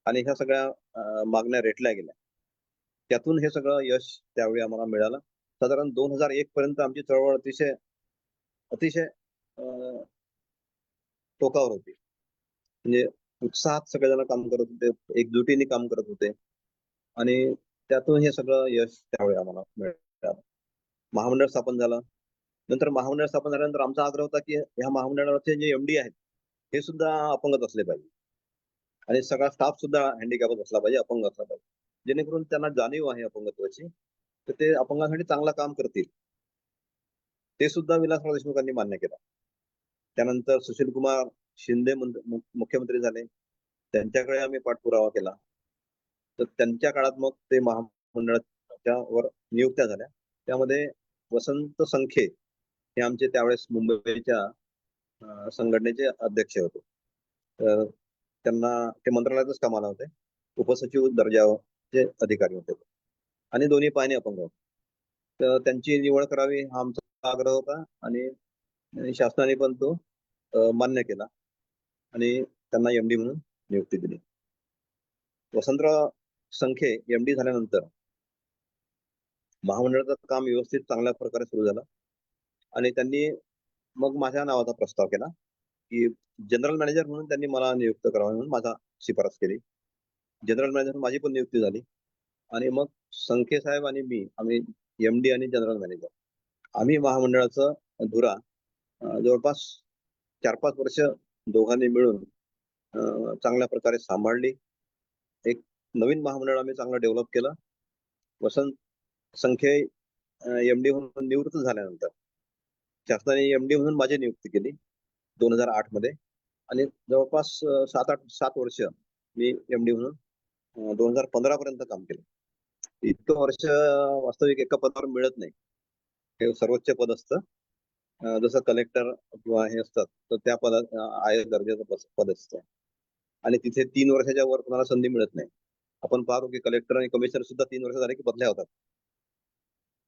आणि ह्या सगळ्या मागण्या रेटल्या गेल्या. त्यातून हे सगळं यश त्यावेळी आम्हाला मिळालं. साधारण 2001 पर्यंत आमची चळवळ अतिशय टोकावर होती. म्हणजे उत्साहात सगळेजण काम करत होते, एकजुटीने काम करत होते आणि त्यातून हे सगळं यश त्यावेळी आम्हाला मिळालं. महामंडळ स्थापन झालं. नंतर महामंडळ स्थापन झाल्यानंतर आमचा आग्रह होता की ह्या महामंडळाचे जे MD आहेत हे सुद्धा अपंगच असले पाहिजे आणि सगळा स्टाफ सुद्धा हँडिकॅपच असला पाहिजे, अपंग असला पाहिजे, जेणेकरून त्यांना जाणीव आहे अपंगत्वाची, तर ते अपंगांसाठी चांगलं काम करतील. ते सुद्धा विलासराव देशमुखांनी मान्य केलं. त्यानंतर सुशीलकुमार शिंदे मुख्यमंत्री झाले, त्यांच्याकडे आम्ही पाठपुरावा केला. तर त्यांच्या काळात मग ते महामंडळाच्या वर नियुक्त्या झाल्या. त्यामध्ये वसंत संखे हे आमचे त्यावेळेस मुंबईच्या संघटनेचे अध्यक्ष होते. तर त्यांना ते मंत्रालयातच कामाला होते, उपसचिव दर्जाचे अधिकारी होते आणि दोन्ही पायाने अपंग होते. तर त्यांची निवड करावी हा आमचा आग्रह होता आणि शासनाने पण तो मान्य केला आणि त्यांना MD म्हणून नियुक्ती दिली. वसंतराव संखे MD झाल्यानंतर महामंडळाचं काम व्यवस्थित चांगल्या प्रकारे सुरू झालं आणि त्यांनी मग माझ्या नावाचा प्रस्ताव केला की जनरल मॅनेजर म्हणून त्यांनी मला नियुक्त करावं म्हणून माझा शिफारस केली. जनरल मॅनेजर माझी पण नियुक्ती झाली आणि मग संखे साहेब आणि मी आम्ही MD आणि जनरल मॅनेजर आम्ही महामंडळाचं धुरा जवळपास 4-5 वर्ष दोघांनी मिळून चांगल्या प्रकारे सांभाळली. एक नवीन महामंडळ आम्ही चांगलं डेव्हलप केलं. वसंत संखे MD म्हणून निवृत्त झाल्यानंतर शासनाने MD म्हणून माझी नियुक्ती केली 2008 मध्ये आणि जवळपास 7 वर्ष मी MD म्हणून 2015 पर्यंत काम केलं. इतकं वर्ष वास्तविक एका पदावर मिळत नाही. हे सर्वोच्च पद असतं. जसं कलेक्टर किंवा हे असतात तर त्या पदात आय दर्जाचं पद असतं आणि तिथे 3 वर्षाच्या वर कोणाला संधी मिळत नाही. आपण पाहतो की कलेक्टर आणि कमिशनर सुद्धा 3 वर्ष झाले की बदल्या होतात.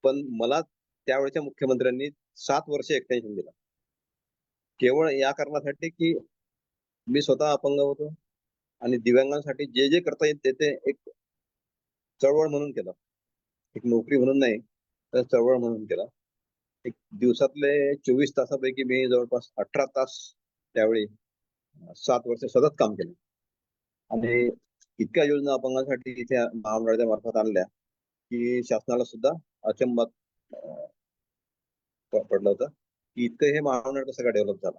पण मला त्यावेळेच्या मुख्यमंत्र्यांनी 7 वर्ष एक्सटेन्शन दिलं. केवळ या कारणासाठी की मी स्वतः अपंग होतो आणि दिव्यांगांसाठी जे जे करता येईल ते एक चळवळ म्हणून केलं. एक नोकरी म्हणून नाही, तर चळवळ म्हणून केलं. एक दिवसातले 24 तासापैकी मी जवळपास 18 तास त्यावेळी 7 वर्ष सतत काम केलं आणि इतक्या योजना अपंगांसाठी इथे महामंडळाच्या मार्फत आणल्या की शासनाला सुद्धा अचंबात पडलं होतं की इतकं हे महामंडळ कसं काय डेव्हलप झालं.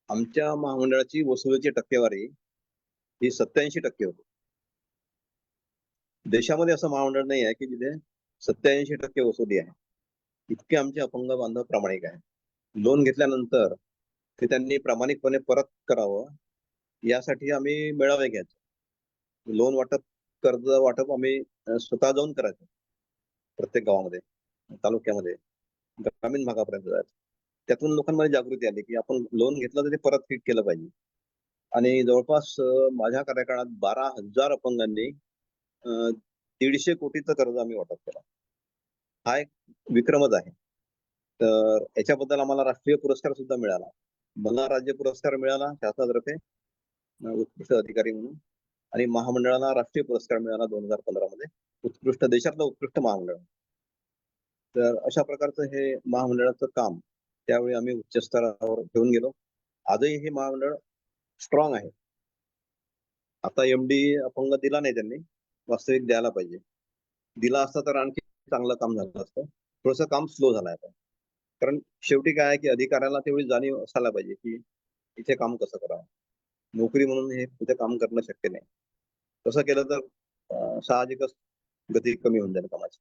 आमच्या महामंडळाची वसुलीची टक्केवारी ही 87% होती. देशामध्ये असं महामंडळ नाही आहे की जिथे 87% वसुली आहे. इतके आमचे अपंग बांधव प्रामाणिक आहे. लोन घेतल्यानंतर ते त्यांनी प्रामाणिकपणे परत करावं यासाठी आम्ही मेळावे घ्यायचो. लोन वाटप, कर्ज वाटप आम्ही स्वतः जाऊन करायचो. प्रत्येक गावामध्ये, तालुक्यामध्ये, ग्रामीण भागापर्यंत जायचं. त्यातून लोकांमध्ये जागृती आली की आपण लोन घेतलं तर ते परतफेड केलं पाहिजे. आणि जवळपास माझ्या कार्यकाळात 12,000 अपंगांनी 150 कोटीचं कर्ज आम्ही वाटप केलं. हा एक विक्रमच आहे. तर याच्याबद्दल आम्हाला राष्ट्रीय पुरस्कार सुद्धा मिळाला. मला राज्य पुरस्कार मिळाला शासनातर्फे उत्कृष्ट अधिकारी म्हणून आणि महामंडळाला राष्ट्रीय पुरस्कार मिळाला 2015 मध्ये उत्कृष्ट, देशातलं उत्कृष्ट महामंडळ. तर अशा प्रकारचं हे महामंडळाचं काम त्यावेळी आम्ही उच्च स्तरावर घेऊन गेलो. आजही हे महामंडळ स्ट्रॉंग आहे. आता MD अपंग दिला नाही त्यांनी, वास्तविक द्यायला पाहिजे. दिला असता तर आणखी चांगलं काम झालं असतं. थोडंसं काम स्लो झालंय आता. कारण शेवटी काय आहे की अधिकाऱ्याला तेवढी जाणीव असायला पाहिजे की इथे काम कसं करावं. नोकरी म्हणून हे तिथे काम करणं शक्य नाही. तसं केलं तर साहजिकच गती कमी होऊन जाईल कामाची.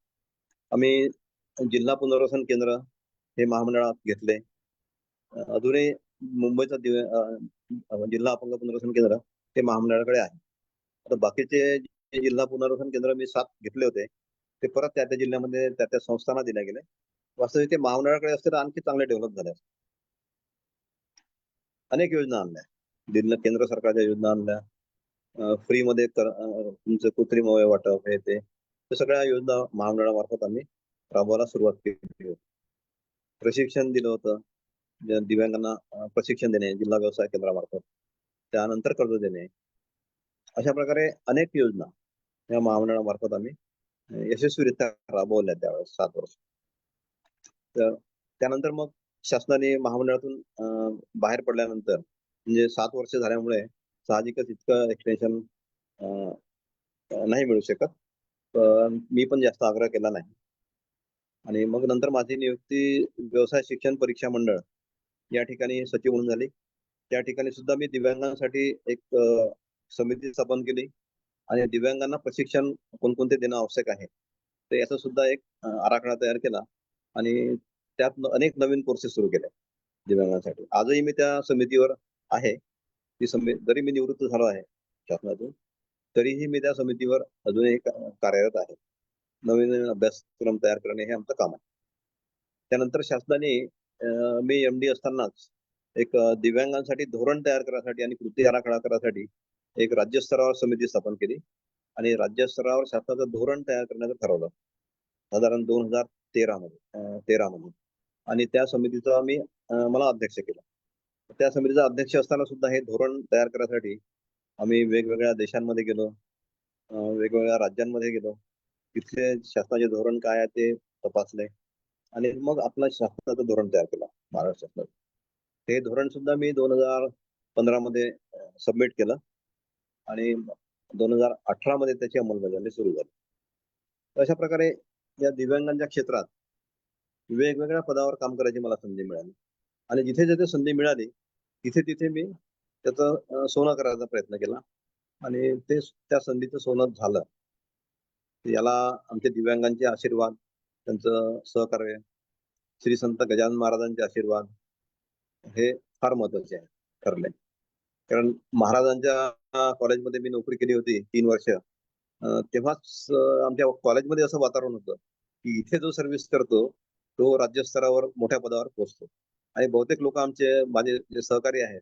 आम्ही जिल्हा पुनर्वसन केंद्र हे महामंडळात घेतले. अजूनही मुंबईचा जिल्हा अपंग पुनर्वसन केंद्र हे महामंडळाकडे आहे. आता बाकीचे जे जिल्हा पुनर्वसन केंद्र मी 7 घेतले होते ते परत त्या त्या जिल्ह्यामध्ये त्या त्या संस्थांना दिले गेले. वास्तविक ते महामंडळाकडे असते तर आणखी चांगले डेव्हलप झाले असते. अनेक योजना आणल्या, जिल्हा केंद्र सरकारच्या योजना आणल्या. फ्रीमध्ये तुमचं कृत्रिम अवयव वाटप हे ते सगळ्या योजना महामंडळामार्फत आम्ही राबवायला सुरुवात केली होती. प्रशिक्षण दिलं होतं दिव्यांगांना, प्रशिक्षण देणे जिल्हा व्यवसाय केंद्रामार्फत, त्यानंतर कर्ज देणे. अशा प्रकारे अनेक योजना या महामंडळामार्फत आम्ही यशस्वीरित्या राबवल्या त्यावेळेस 7 वर्ष. तर त्यानंतर मग शासनाने महामंडळातून बाहेर पडल्यानंतर म्हणजे 7 वर्ष झाल्यामुळे साहजिकच इतकं एक्सटेन्शन नाही मिळू शकत. पण मी पण जास्त आग्रह केला नाही आणि मग नंतर माझी नियुक्ती व्यवसाय शिक्षण परीक्षा मंडळ या ठिकाणी सचिव म्हणून झाली. त्या ठिकाणी सुद्धा मी दिव्यांगांसाठी एक समिती स्थापन केली आणि दिव्यांगांना प्रशिक्षण कोणकोणते देणं आवश्यक आहे तर याचा सुद्धा एक आराखडा तयार केला आणि त्यात अनेक नवीन कोर्सेस सुरू केले दिव्यांगांसाठी. आजही मी त्या समितीवर आहे. ती समिती, जरी मी निवृत्त झालो आहे शासनातून तरीही मी त्या समितीवर अजूनही कार्यरत आहे. नवीन अभ्यासक्रम तयार करणे हे आमचं काम आहे. त्यानंतर शासनाने मी MD असतानाच एक दिव्यांगांसाठी धोरण तयार करण्यासाठी आणि कृती आराखडा करण्यासाठी एक राज्यस्तरावर समिती स्थापन केली आणि राज्यस्तरावर शासनाचं धोरण तयार करण्याचं ठरवलं साधारण 2013 मध्ये आणि त्या समितीचा मला अध्यक्ष केलं. त्या समितीचा अध्यक्ष असताना सुद्धा हे धोरण तयार करण्यासाठी आम्ही वेगवेगळ्या देशांमध्ये गेलो, वेगवेगळ्या राज्यांमध्ये गेलो. तिथले शासनाचे धोरण काय आहे ते तपासले आणि मग आपलं शासनाचं धोरण तयार केलं महाराष्ट्र शासनाचं. हे धोरण सुद्धा मी 2015 मध्ये सबमिट केलं आणि 2018 मध्ये त्याची अंमलबजावणी सुरू झाली. अशा प्रकारे या दिव्यांगांच्या क्षेत्रात वेगवेगळ्या पदावर काम करायची मला संधी मिळाली आणि जिथे जिथे संधी मिळाली तिथे तिथे मी त्याचं सोनं करायचा प्रयत्न केला आणि ते त्या संधीचं सोनं झालं. याला आमचे दिव्यांगांचे आशीर्वाद, त्यांचं सहकार्य, श्री संत गजानन महाराजांचे आशीर्वाद हे फार महत्वाचे आहे ठरले. कारण महाराजांच्या कॉलेजमध्ये मी नोकरी केली होती 3 वर्ष. तेव्हाच आमच्या कॉलेजमध्ये असं वातावरण होतं की इथे जो सर्व्हिस करतो तो राज्यस्तरावर मोठ्या पदावर पोहोचतो. आणि बहुतेक लोक आमचे माझे जे सहकारी आहेत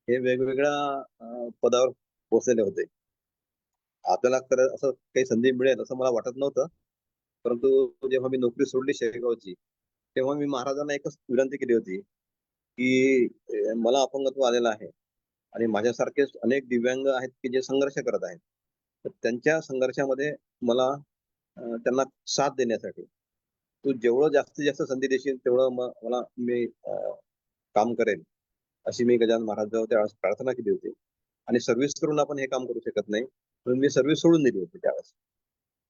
हे वेगवेगळ्या पदावर पोहोचलेले होते. आपल्याला तर असं काही संधी मिळेल असं मला वाटत नव्हतं. परंतु जेव्हा मी नोकरी सोडली शेगावची, तेव्हा मी महाराजांना एकच विनंती केली होती, की मला अपंगत्व आलेलं आहे आणि माझ्यासारखेच अनेक दिव्यांग आहेत की जे संघर्ष करत आहेत. तर त्यांच्या संघर्षामध्ये मला त्यांना साथ देण्यासाठी तू जेवढं जास्तीत जास्त संधी देशील तेवढं मला मी काम करेल, अशी मी गजानन महाराजांजवळ त्यावेळेस प्रार्थना केली होती. आणि सर्व्हिस करून आपण हे काम करू शकत नाही, म्हणून मी सर्व्हिस सोडून दिली होती त्यावेळेस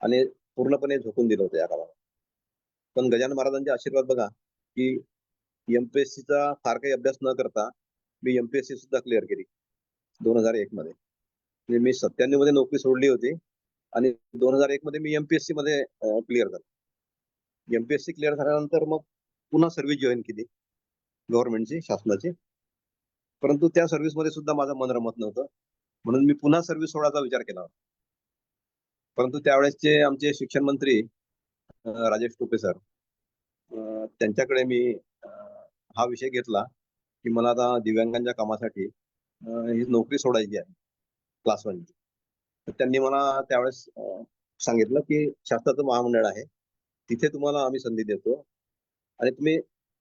आणि पूर्णपणे झोकून दिलं होतं या कामाला. पण गजानन महाराजांचे आशीर्वाद बघा, की एमपीएससीचा फार काही अभ्यास न करता मी एमपीएससी सुद्धा क्लिअर केली 2001 मध्ये. म्हणजे मी 97 मध्ये नोकरी सोडली होती आणि 2001 मध्ये मी एमपीएससी मध्ये क्लिअर झालो. एमपीएससी क्लिअर झाल्यानंतर मग पुन्हा सर्व्हिस जॉईन केली गव्हर्नमेंटची, शासनाची. परंतु त्या सर्व्हिसमध्ये सुद्धा माझं मन रमत नव्हतं, म्हणून मी पुन्हा सर्व्हिस सोडायचा विचार केला. परंतु त्यावेळेसचे आमचे शिक्षण मंत्री राजेश टोपे सर, त्यांच्याकडे मी हा विषय घेतला की मला आता दिव्यांगांच्या कामासाठी ही नोकरी सोडायची आहे क्लास 1ची. तर त्यांनी मला त्यावेळेस सांगितलं की शासनाचं महामंडळ आहे, तिथे तुम्हाला आम्ही संधी देतो आणि तुम्ही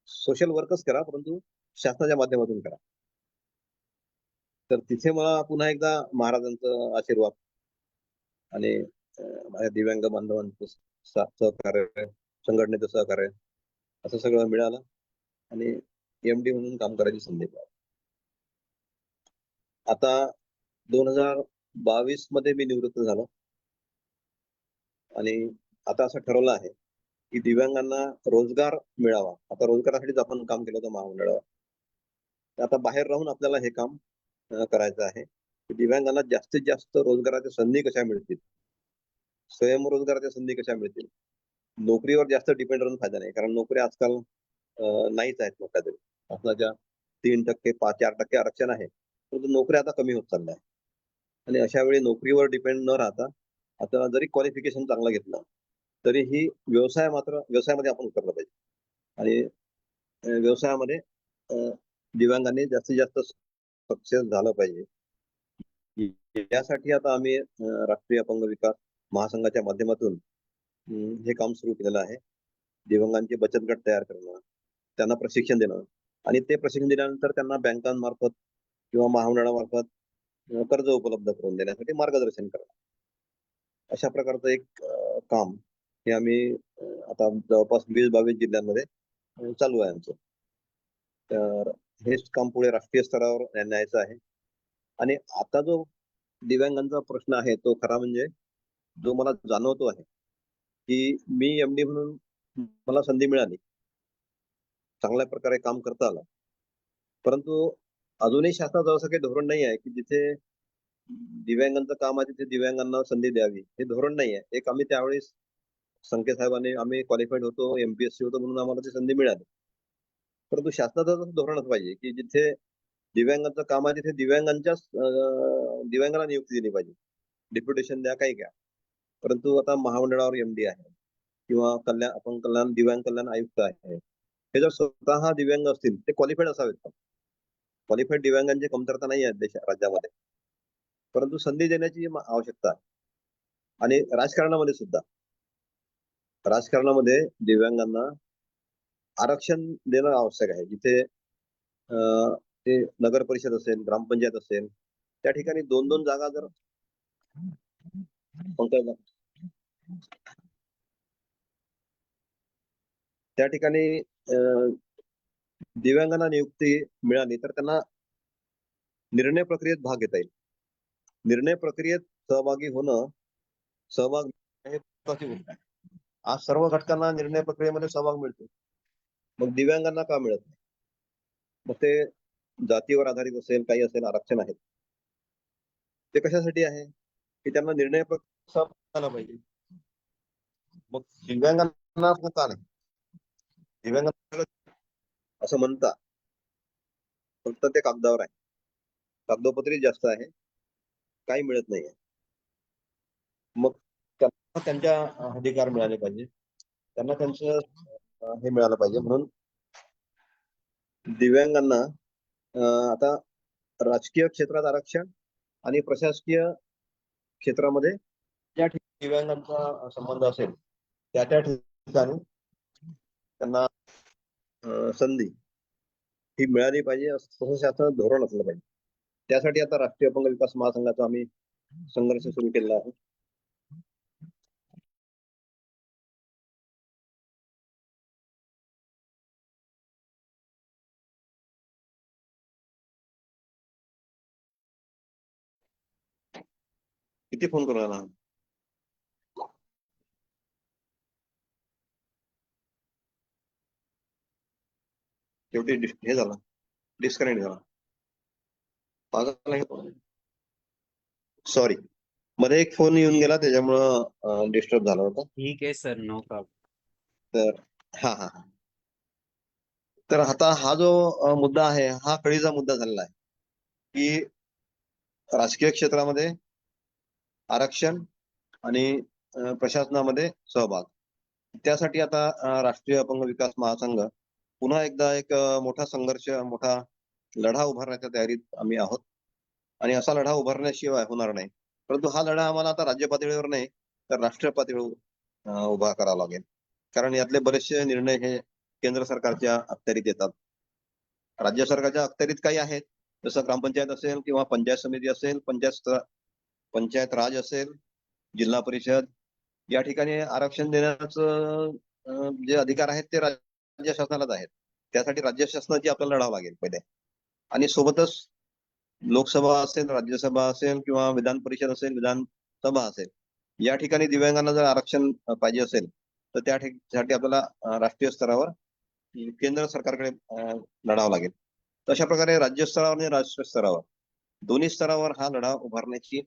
सोशल वर्कच करा, परंतु शासनाच्या माध्यमातून करा. तर तिथे मला पुन्हा एकदा महाराजांचं आशीर्वाद आणि माझ्या दिव्यांग बांधवांचं सहकार्य, संघटनेचं सहकार्य असं सगळं मिळालं आणि एमडी म्हणून काम करायची संधी मिळाली. आता 2022 मध्ये मी निवृत्त झालो आणि आता असं ठरवलं आहे की दिव्यांगांना रोजगार मिळावा. आता रोजगारासाठीच आपण काम केलं होतं महामंडळावर. आता बाहेर राहून आपल्याला हे काम करायचं आहे की दिव्यांगांना जास्तीत जास्त रोजगाराच्या संधी कशा मिळतील, स्वयंरोजगाराच्या संधी कशा मिळतील. नोकरीवर जास्त डिपेंड राहून फायदा नाही, कारण नोकरी आजकाल नाहीच आहेत मोठ्या तरी. आपल्या 3%, 4% आरक्षण आहे, परंतु नोकऱ्या आता कमी होत चालल्या आहेत. आणि अशा वेळी नोकरीवर डिपेंड न राहता आता जरी क्वालिफिकेशन चांगलं घेतलं तरीही व्यवसायामध्ये आपण उतरलं पाहिजे. आणि व्यवसायामध्ये दिव्यांगांनी जास्तीत जास्त सक्सेस झालं पाहिजे. यासाठी आता आम्ही राष्ट्रीय अपंग विकास महासंघाच्या माध्यमातून हे काम सुरू केलेलं आहे. दिव्यांगांचे बचत गट तयार करणं, त्यांना प्रशिक्षण देणं आणि ते प्रशिक्षण दिल्यानंतर त्यांना बँकांमार्फत किंवा महामंडळामार्फत कर्ज उपलब्ध करून देण्यासाठी मार्गदर्शन करणं. अशा प्रकारचं एक काम हे आम्ही आता जवळपास 20-22 जिल्ह्यांमध्ये चालू आहे आमचं. तर हेच काम पुढे राष्ट्रीय स्तरावर न्यायचं आहे. आणि आता जो दिव्यांगांचा प्रश्न आहे तो खरा म्हणजे जो मला जाणवतो आहे की मी एमडी म्हणून मला संधी मिळाली, चांगल्या प्रकारे काम करता आलं, परंतु अजूनही शासनाचं असं काही धोरण नाही आहे की जिथे दिव्यांगांचं काम आहे तिथे दिव्यांगांना संधी द्यावी, हे धोरण नाही आहे. एक आम्ही त्यावेळेस संके साहेबांनी आम्ही क्वालिफाईड होतो, एमपीएससी होतो म्हणून आम्हाला ती संधी मिळाली. परंतु शासनाचं धोरणच पाहिजे की जिथे दिव्यांगांचं काम आहे तिथे दिव्यांगाला नियुक्ती दिली पाहिजे. डेप्युटेशन द्या, काही घ्या. परंतु आता महामंडळावर एमडी आहे किंवा कल्याण दिव्यांग कल्याण आयुक्त आहे, हे जर स्वतः दिव्यांग असतील ते क्वालिफाईड असावेत. क्वालिफाईड दिव्यांगांची कमतरता नाही आहे राज्यामध्ये, परंतु संधी देण्याची आवश्यकता आहे. आणि राजकारणामध्ये दिव्यांगांना आरक्षण देणं आवश्यक आहे. जिथे ते नगर परिषद असेल, ग्रामपंचायत असेल, त्या ठिकाणी 2-2 जागा जर त्या ठिकाणी दिव्यांगांना नियुक्ती मिळाली तर त्यांना निर्णय प्रक्रियेत भाग घेता येईल. निर्णय प्रक्रियेत सहभाग हे महत्त्वाची गोष्ट आहे. आज सर्व घटकांना निर्णय प्रक्रियेमध्ये सहभाग मिळतो, मग दिव्यांगांना का मिळत नाही? मग ते जातीवर आधारित असेल, काही असेल, आरक्षण आहेत, ते कशासाठी आहे की त्यांना निर्णय झाला पाहिजे. मग दिव्यांगांना का नाही? दिव्यांगांना असं म्हणता, फक्त ते कागदावर आहे, कागदोपत्री जास्त आहे, काही मिळत नाहीये. मग त्यांना त्यांच्या अधिकार मिळाले पाहिजे. त्यांना त्यांचं हे मिळालं पाहिजे. म्हणून दिव्यांगांना आता राजकीय क्षेत्रात आरक्षण आणि प्रशासकीय क्षेत्रामध्ये ज्या ठिकाणी दिव्यांगांचा संबंध असेल त्या ठिकाणी त्यांना संधी ही मिळाली पाहिजे, असं शासनाचं धोरण असलं पाहिजे. त्यासाठी आता राष्ट्रीय अपंग विकास महासंघाचा आम्ही संघर्ष सुरू केलेला आहे. किती फोन करू राहिला? शेवटी हे झाला, डिस्कनेक्ट झाला. सॉरी, मध्ये एक फोन येऊन गेला त्याच्यामुळं डिस्टर्ब झाला होता. ठीक आहे सर, नो प्रॉब्लेम. तर हा हा हा तर आता हा जो मुद्दा आहे हा कळीचा मुद्दा झालेला आहे की राजकीय क्षेत्रामध्ये आरक्षण आणि प्रशासनामध्ये सहभाग. त्यासाठी आता राष्ट्रीय अपंग विकास महासंघ पुन्हा एकदा एक मोठा संघर्ष, मोठा लढा उभारण्याच्या तयारीत आम्ही आहोत. आणि असा लढा उभारण्याशिवाय होणार नाही. परंतु हा लढा आम्हाला आता राज्य पातळीवर नाही तर राष्ट्रीय पातळीवर उभा करावा लागेल. कारण यातले बरेचसे निर्णय हे केंद्र सरकारच्या अखत्यारीत येतात. राज्य सरकारच्या अखत्यारीत काही आहेत, जसं ग्रामपंचायत असेल किंवा पंचायत समिती असेल, पंचायत राज असेल, जिल्हा परिषद, या ठिकाणी आरक्षण देण्याचं जे अधिकार आहेत ते राज्य शासनालाच आहेत. त्यासाठी राज्य शासनाची आपल्याला लढावं लागेल पहिले. आणि सोबतच लोकसभा असेल, राज्यसभा असेल किंवा विधान परिषद असेल, विधानसभा असेल, या ठिकाणी दिव्यांगांना जर आरक्षण पाहिजे असेल तर त्यासाठी आपल्याला राष्ट्रीय स्तरावर केंद्र सरकारकडे लढावं लागेल. तशा प्रकारे राज्य स्तरावर आणि राष्ट्रीय स्तरावर दोन्ही स्तरावर हा लढा उभारण्याची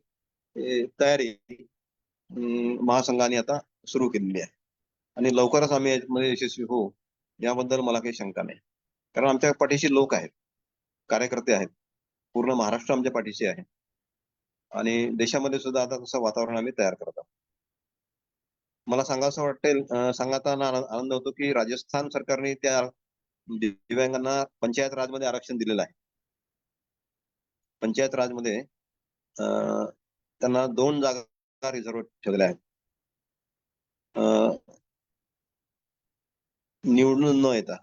तयारी महासंघाने आता सुरू केलेली आहे. आणि लवकरच आम्ही यामध्ये यशस्वी होऊ याबद्दल मला काही शंका नाही. कारण आमच्या पाठीशी लोक आहेत, कार्यकर्ते आहेत, पूर्ण महाराष्ट्र आमच्या पाठीशी आहे. आणि देशामध्ये सुद्धा आता तसं वातावरण आम्ही तयार करत आहोत. मला सांगावं वाटेल, सांगताना आनंद होतो की राजस्थान सरकारने त्या दिव्यांगांना पंचायत राजमध्ये आरक्षण दिलेलं आहे. पंचायत राजमध्ये त्यांना 2 जागा रिझर्व ठेवलेल्या आहेत. निवडून न येता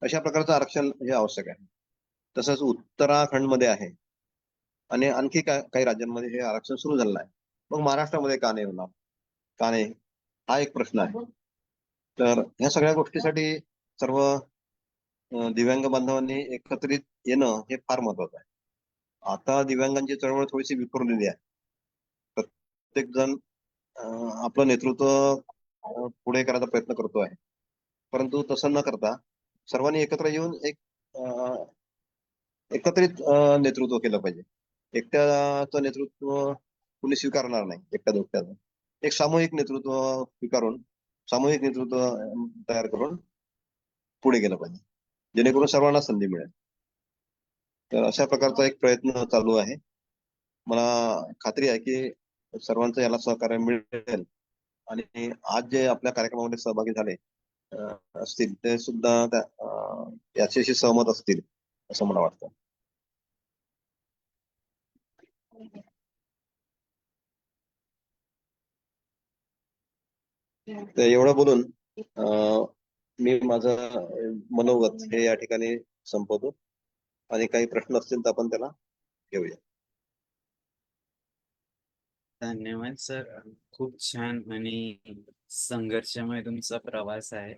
अशा प्रकारचं आरक्षण हे आवश्यक आहे. तसंच उत्तराखंडमध्ये आहे आणि आणखी काही राज्यांमध्ये हे आरक्षण सुरू झालेलं आहे. मग महाराष्ट्रामध्ये का नाही होणार, का नाही, हा एक प्रश्न आहे. तर ह्या सगळ्या गोष्टीसाठी सर्व दिव्यांग बांधवांनी एकत्रित येणं हे फार महत्वाचं आहे. आता दिव्यांगांची चळवळ थोडीशी विखुरलेली आहे. प्रत्येक जण आपलं नेतृत्व पुढे करायचा प्रयत्न करतो आहे. परंतु तसं न करता सर्वांनी एकत्र येऊन एक एकत्रित नेतृत्व केलं पाहिजे. एकट्याचं नेतृत्व कुणी स्वीकारणार नाही, एकट्या दोघट्याचं. एक सामूहिक नेतृत्व स्वीकारून सामूहिक नेतृत्व तयार करून पुढे गेलं पाहिजे, जेणेकरून सर्वांना संधी मिळेल. तर अशा प्रकारचा एक प्रयत्न चालू आहे. मला खात्री आहे की सर्वांचं याला सहकार्य मिळेल. आणि आज जे आपल्या कार्यक्रमामध्ये सहभागी झाले असतील ते सुद्धा याच्याशी सहमत असतील असं मला वाटतं. तर एवढं बोलून मी माझं मनोगत हे या ठिकाणी संपवतो. आणि काही प्रश्न असतील तर आपण त्याला घेऊया. धन्यवाद सर, खूप छान आणि संघर्षमय तुमचा प्रवास आहे.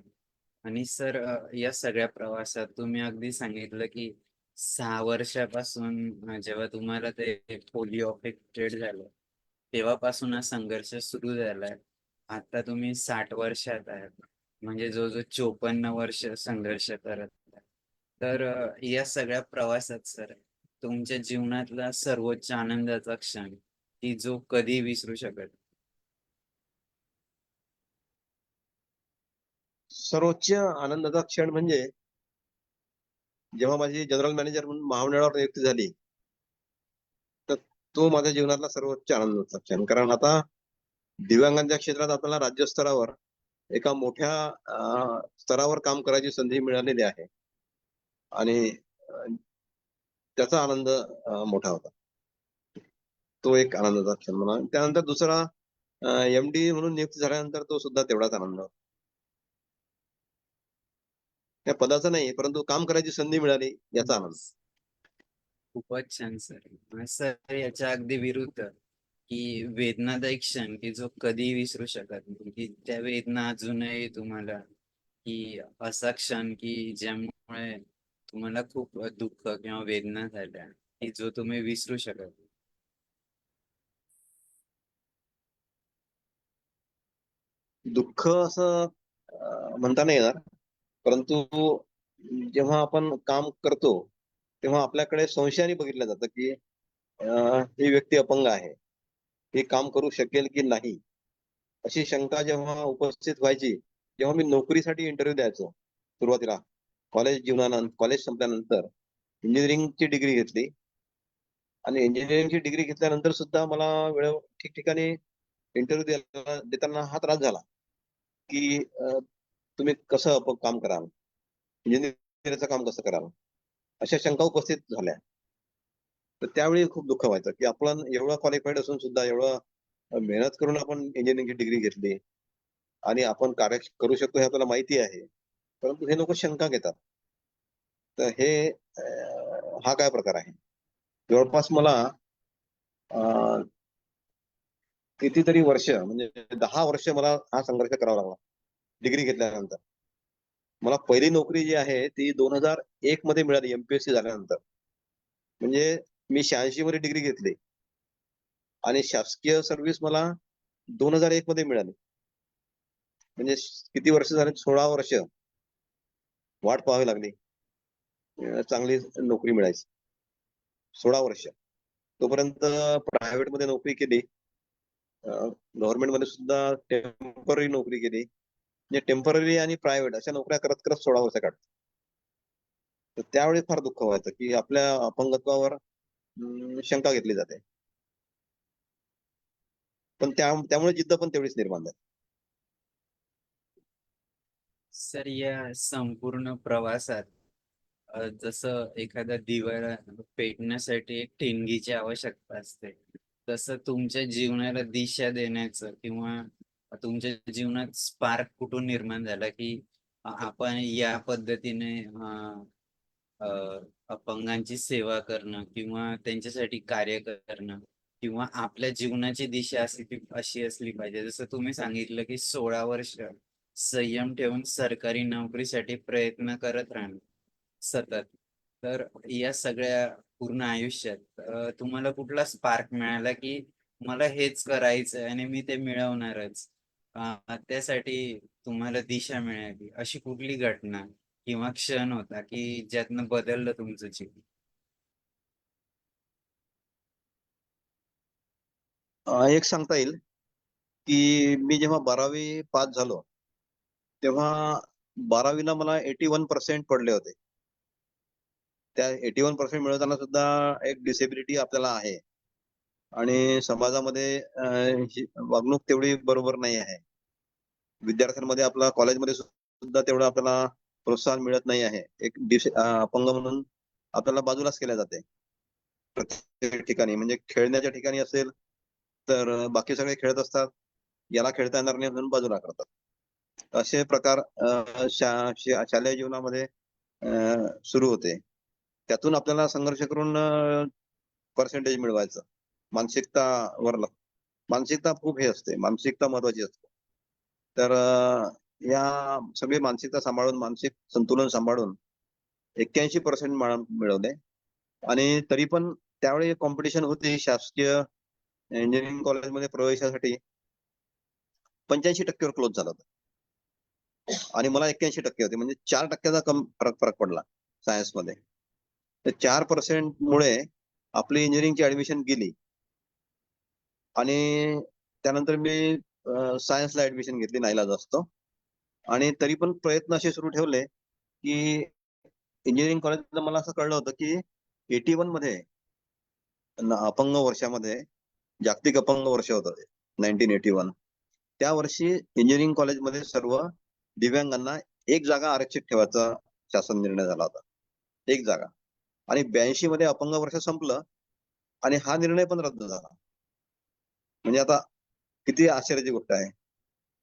आणि सर, या सगळ्या प्रवासात तुम्ही अगदी सांगितलं की 6 वर्षापासून जेव्हा तुम्हाला ते पोलिओ अफेक्टेड झालं तेव्हापासून हा संघर्ष सुरू झालाय. आता तुम्ही 60 वर्षात आहात, म्हणजे जो 54 वर्ष संघर्ष करत आहे. तर या सगळ्या प्रवासात सर तुमच्या जीवनातला सर्वोच्च आनंदाचा क्षण की जो कधी विसरू शकत? सर्वोच्च आनंदाचा क्षण म्हणजे जेव्हा माझी जनरल मॅनेजर म्हणून महामंडळावर नियुक्ती झाली तर तो माझ्या जीवनातला सर्वोच्च आनंदाचा क्षण. कारण आता दिव्यांगांच्या क्षेत्रात आपल्याला राज्य स्तरावर एका मोठ्या स्तरावर काम करायची संधी मिळालेली आहे आणि त्याचा आनंद मोठा होता. तो एक आनंदाचा क्षण म्हणा. त्यानंतर दुसरा MD म्हणून नियुक्ती झाल्यानंतर तो सुद्धा तेवढाच आनंद होता. त्या पदाचा नाही, परंतु काम करायची संधी मिळाली याचा आनंद. खूपच छान सर. सर याच्या अगदी विरुद्ध की वेदनादायक क्षण की जो कधी विसरू शकत नाही, की त्या वेदना अजूनही तुम्हाला, की असा क्षण की ज्यामुळे तुम्हाला खूप दुःख किंवा वेदना झाल्या की जो तुम्ही विसरू शकत नाही. दुःख असं म्हणता नाही येणार, परंतु जेव्हा आपण काम करतो तेव्हा आपल्याकडे संशयाने बघितलं जातं की ही व्यक्ती अपंग आहे, हे काम करू शकेल की नाही, अशी शंका जेव्हा उपस्थित व्हायची, जेव्हा मी नोकरीसाठी इंटरव्ह्यू द्यायचो सुरुवातीला, कॉलेज संपल्यानंतर इंजिनिअरिंगची डिग्री घेतली आणि इंजिनिअरिंगची डिग्री घेतल्यानंतर सुद्धा मला ठिकठिकाणी इंटरव्ह्यू देताना हा त्रास झाला की तुम्ही कसं काम कराल, इंजिनिअरिंगचं काम कसं कराल, अशा शंका उपस्थित झाल्या. तर त्यावेळी खूप दुःख व्हायचं की आपण एवढं क्वालिफाईड असून सुद्धा एवढं मेहनत करून आपण इंजिनिअरिंगची डिग्री घेतली आणि आपण कार्य करू शकतो हे आपल्याला माहिती आहे, परंतु हे लोक शंका घेतात. तर हे हा काय प्रकार आहे. जवळपास मला कितीतरी वर्ष म्हणजे 10 वर्ष मला हा संघर्ष करावा लागला डिग्री घेतल्यानंतर. मला पहिली नोकरी जी आहे ती 2001 मध्ये मिळाली MPSC झाल्यानंतर. म्हणजे मी 86 मध्ये डिग्री घेतली आणि शासकीय सर्व्हिस मला 2001 मध्ये मिळाली. म्हणजे किती वर्ष झाले, 16 वर्ष वाट पाहावी लागली चांगली नोकरी मिळायची. 16 वर्ष तोपर्यंत प्रायव्हेट मध्ये नोकरी केली, गव्हर्नमेंट मध्ये सुद्धा टेम्पररी नोकरी केली. म्हणजे टेम्पररी आणि प्रायव्हेट अशा नोकऱ्या करत करत 16 वर्ष काढली. तर त्यावेळी फार दुःख व्हायचं की आपल्या अपंगत्वावर शंका घेतली जाते. पण त्यामुळे जिद्द पण तेवढीच निर्माण झाली. सर या संपूर्ण प्रवासात जसं एखादा दिवा पेटण्यासाठी एक ठिणगीची आवश्यकता असते, तसं तुमच्या जीवनाला दिशा देण्याचं किंवा तुमच्या जीवनात स्पार्क कुठून निर्माण झाला की आपण या पद्धतीने अ, अपंगांची सेवा करणं किंवा त्यांच्यासाठी कार्य करणं किंवा आपल्या जीवनाची दिशा अशी असली पाहिजे. जसं तुम्ही सांगितलं की 16 वर्ष संयम ठेवून सरकारी नोकरीसाठी प्रयत्न करत राहणं सतत. तर या सगळ्या पूर्ण आयुष्यात तुम्हाला कुठला स्पार्क मिळाला की मला हेच करायचंय आणि मी ते मिळवणारच. त्यासाठी तुम्हाला दिशा मिळाली. अशी कुठली घटना किंवा क्षण होता की ज्यातनं बदललं तुमचं जीवन? एक सांगता येईल की मी जेव्हा 12वी पास झालो तेव्हा 12वीला मला 81% पडले होते. त्या 81% मिळवताना सुद्धा एक डिसेबिलिटी आपल्याला आहे आणि समाजामध्ये ही वागणूक तेवढी बरोबर नाही आहे. विद्यार्थ्यांमध्ये आपला कॉलेजमध्ये सुद्धा तेवढं आपल्याला प्रोत्साहन मिळत नाही आहे. एक अपंग म्हणून आपल्याला बाजूलाच केल्या जाते प्रत्येक ठिकाणी. म्हणजे खेळण्याच्या ठिकाणी असेल तर बाकी सगळे खेळत असतात, याला खेळता येणार नाही म्हणून बाजूला करतात. असे प्रकार शालेय जीवनामध्ये सुरू होते. त्यातून आपल्याला संघर्ष करून पर्सेंटेज मिळवायचं. मानसिकतावर मानसिकता खूप हे असते, मानसिकता महत्वाची असते. तर या सगळी मानसिकता सांभाळून, मानसिक संतुलन सांभाळून 81% मिळवले आणि तरी पण त्यावेळी कॉम्पिटिशन होती शासकीय इंजिनिअरिंग कॉलेजमध्ये प्रवेशासाठी. 85% वर क्लोज झाला होता आणि मला 81% होते. म्हणजे 4% कम फरक पडला सायन्समध्ये. तर 4% मुळे आपली इंजिनिअरिंगची ऍडमिशन गेली आणि त्यानंतर मी सायन्सला ऍडमिशन घेतली नाईलाज असतो. आणि तरी पण प्रयत्न असे सुरू ठेवले की इंजिनिअरिंग कॉलेजला मला असं कळलं होतं की 81 मध्ये अपंग वर्षामध्ये जागतिक अपंग वर्ष होतं 1981. त्या वर्षी इंजिनिअरिंग कॉलेजमध्ये सर्व दिव्यांगांना एक जागा आरक्षित ठेवायचा शासन निर्णय झाला होता, एक जागा. आणि 82 मध्ये अपंग वर्ष संपलं आणि हा निर्णय पण रद्द झाला. म्हणजे आता किती आश्चर्याची गोष्ट आहे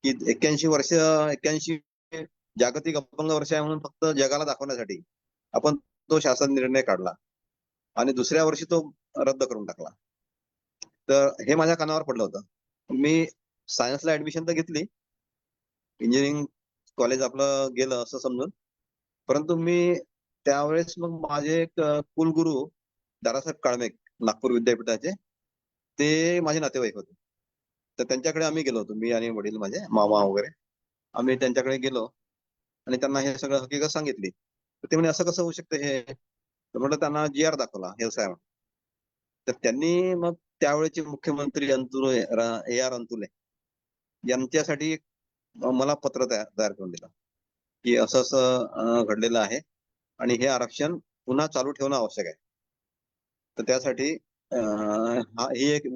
की 81 जागतिक अपंग वर्ष आहे म्हणून फक्त जगाला दाखवण्यासाठी आपण तो शासन निर्णय काढला आणि दुसऱ्या वर्षी तो रद्द करून टाकला. तर हे माझ्या कानावर पडलं होतं. मी सायन्सला ऍडमिशन तर घेतली, इंजिनिअरिंग कॉलेज आपलं गेलं असं समजून, परंतु मी त्यावेळेस मग माझे एक कुलगुरू दादासाहेब काळमेक नागपूर विद्यापीठाचे, ते माझे नातेवाईक होते. तर त्यांच्याकडे आम्ही गेलो होतो, मी आणि वडील माझे मामा वगैरे. आम्ही त्यांच्याकडे गेलो आणि त्यांना हे सगळं हकीकत सांगितली. तर ते म्हणे असं कसं होऊ शकतं हे. तर म्हटलं त्यांना GR दाखवला हेल्थ साहेब. तर त्यांनी मग त्यावेळेचे मुख्यमंत्री AR अंतुले यांच्यासाठी मला पत्र तयार करून दिलं की असं असं घडलेलं आहे आणि हे आरक्षण पुन्हा चालू ठेवणं आवश्यक आहे. तर त्यासाठी ही एक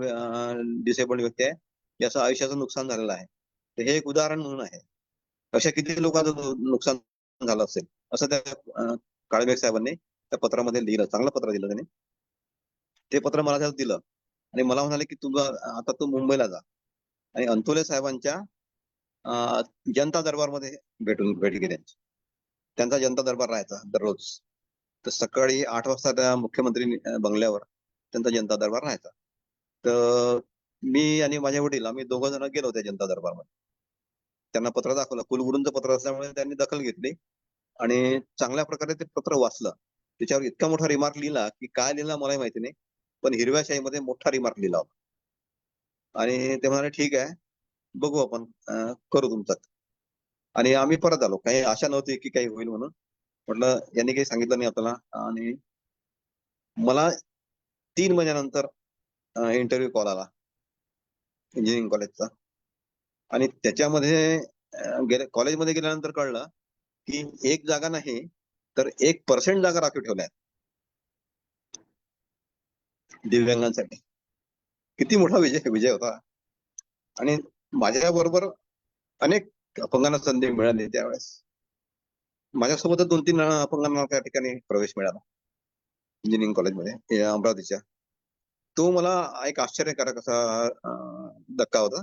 डिसेबल्ड व्यक्ती आहे, याचं आयुष्याचं नुकसान झालेलं आहे. तर हे एक उदाहरण म्हणून आहे. अशा किती लोकांचं नुकसान झालं असेल असं त्या काळेबेग साहेबांनी त्या पत्रामध्ये लिहिलं. चांगलं पत्र दिलं त्यांनी. ते पत्र मला त्यात दिलं आणि मला म्हणाले की आता तू मुंबईला जा आणि अंतुले साहेबांच्या जनता दरबारमध्ये भेट गेली त्यांची. त्यांचा जनता दरबार राहायचा दररोज. तर सकाळी 8 वाजता त्या मुख्यमंत्री बंगल्यावर त्यांचा जनता दरबार राहायचा. तर मी आणि माझे वडील आम्ही दोघं जण गेलो त्या जनता दरबारमध्ये. त्यांना पत्र दाखवलं. कुलगुरूंचं पत्र असल्यामुळे त्यांनी दखल घेतली आणि चांगल्या प्रकारे ते पत्र वाचलं. त्याच्यावर इतका मोठा रिमार्क लिहिला की काय लिहिला मलाही माहिती नाही, पण हिरव्या शाईमध्ये मोठा रिमार्क लिहिला होता. आणि ते म्हणाले ठीक आहे, बघू आपण, करू तुमचं. आणि आम्ही परत आलो. काही आशा नव्हती की काही होईल म्हणून. म्हटलं यांनी काही सांगितलं नाही आपल्याला. आणि मला 3 महिन्यानंतर इंटरव्ह्यू कॉल आला इंजिनिअरिंग कॉलेजचा. आणि त्याच्यामध्ये कॉलेजमध्ये गेल्यानंतर कळलं की एक जागा नाही तर 1% जागा राखीव ठेवल्या दिव्यांगांसाठी. किती मोठा विजय होता. आणि माझ्या बरोबर अनेक अपंगांना संधी मिळाली त्यावेळेस. माझ्यासोबतच 2-3 अपंगांना त्या ठिकाणी प्रवेश मिळाला इंजिनिअरिंग कॉलेजमध्ये अमरावतीच्या. तो मला एक आश्चर्यकारक असा धक्का होता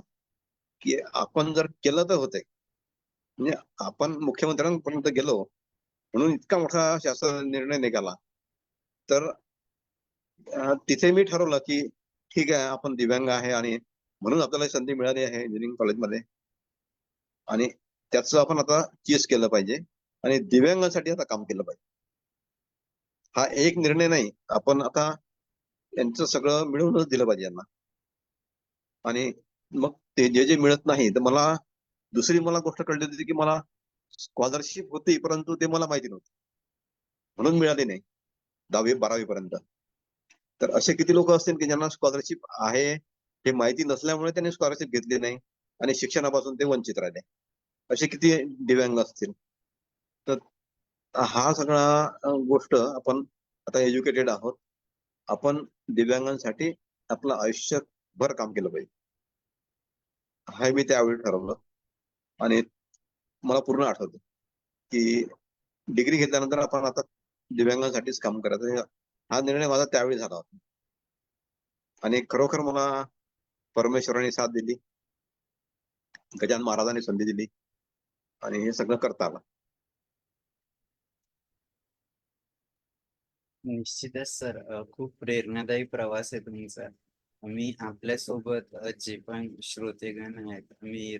की आपण जर केलं तर होते. म्हणजे आपण मुख्यमंत्र्यांपर्यंत गेलो म्हणून इतका मोठा शासन निर्णय निघाला. तर तिथे मी ठरवलं की ठीक आहे, आपण दिव्यांग आहे आणि म्हणून आपल्याला संधी मिळाली आहे इंजिनिअरिंग कॉलेजमध्ये आणि त्याचं आपण आता चीज केलं पाहिजे आणि दिव्यांगांसाठी आता काम केलं पाहिजे. हा एक निर्णय नाही, आपण आता यांचं सगळं मिळवूनच दिलं पाहिजे यांना. आणि मग ते जे मिळत नाही, तर मला दुसरी गोष्ट कळली होती की मला स्कॉलरशिप होती, परंतु ते मला माहिती नव्हतं म्हणून मिळाली नाही 10वी-12वी पर्यंत. तर असे किती लोक असतील की ज्यांना स्कॉलरशिप आहे हे माहिती नसल्यामुळे त्यांनी स्कॉलरशिप घेतली नाही आणि शिक्षणापासून ते वंचित राहिले. असे किती दिव्यांग असतील. तर हा सगळा गोष्ट आपण आता एज्युकेटेड आहोत. आपण दिव्यांगांसाठी आपलं आयुष्यभर काम केलं पाहिजे. हे मी त्यावेळी ठरवलं आणि मला पूर्ण आठवतं की डिग्री घेतल्यानंतर आपण आता दिव्यांगांसाठीच काम करायचं. हा निर्णय माझा त्यावेळी झाला होता आणि खरोखर मला परमेश्वराने साथ दिली, गजानन महाराजांनी संधी दिली आणि हे सगळं करता आलं. निश्चितच सर, खूप प्रेरणादायी प्रवास आहे तुमचा. मी आपल्यासोबत जे पण श्रोतेगण आहेत, मी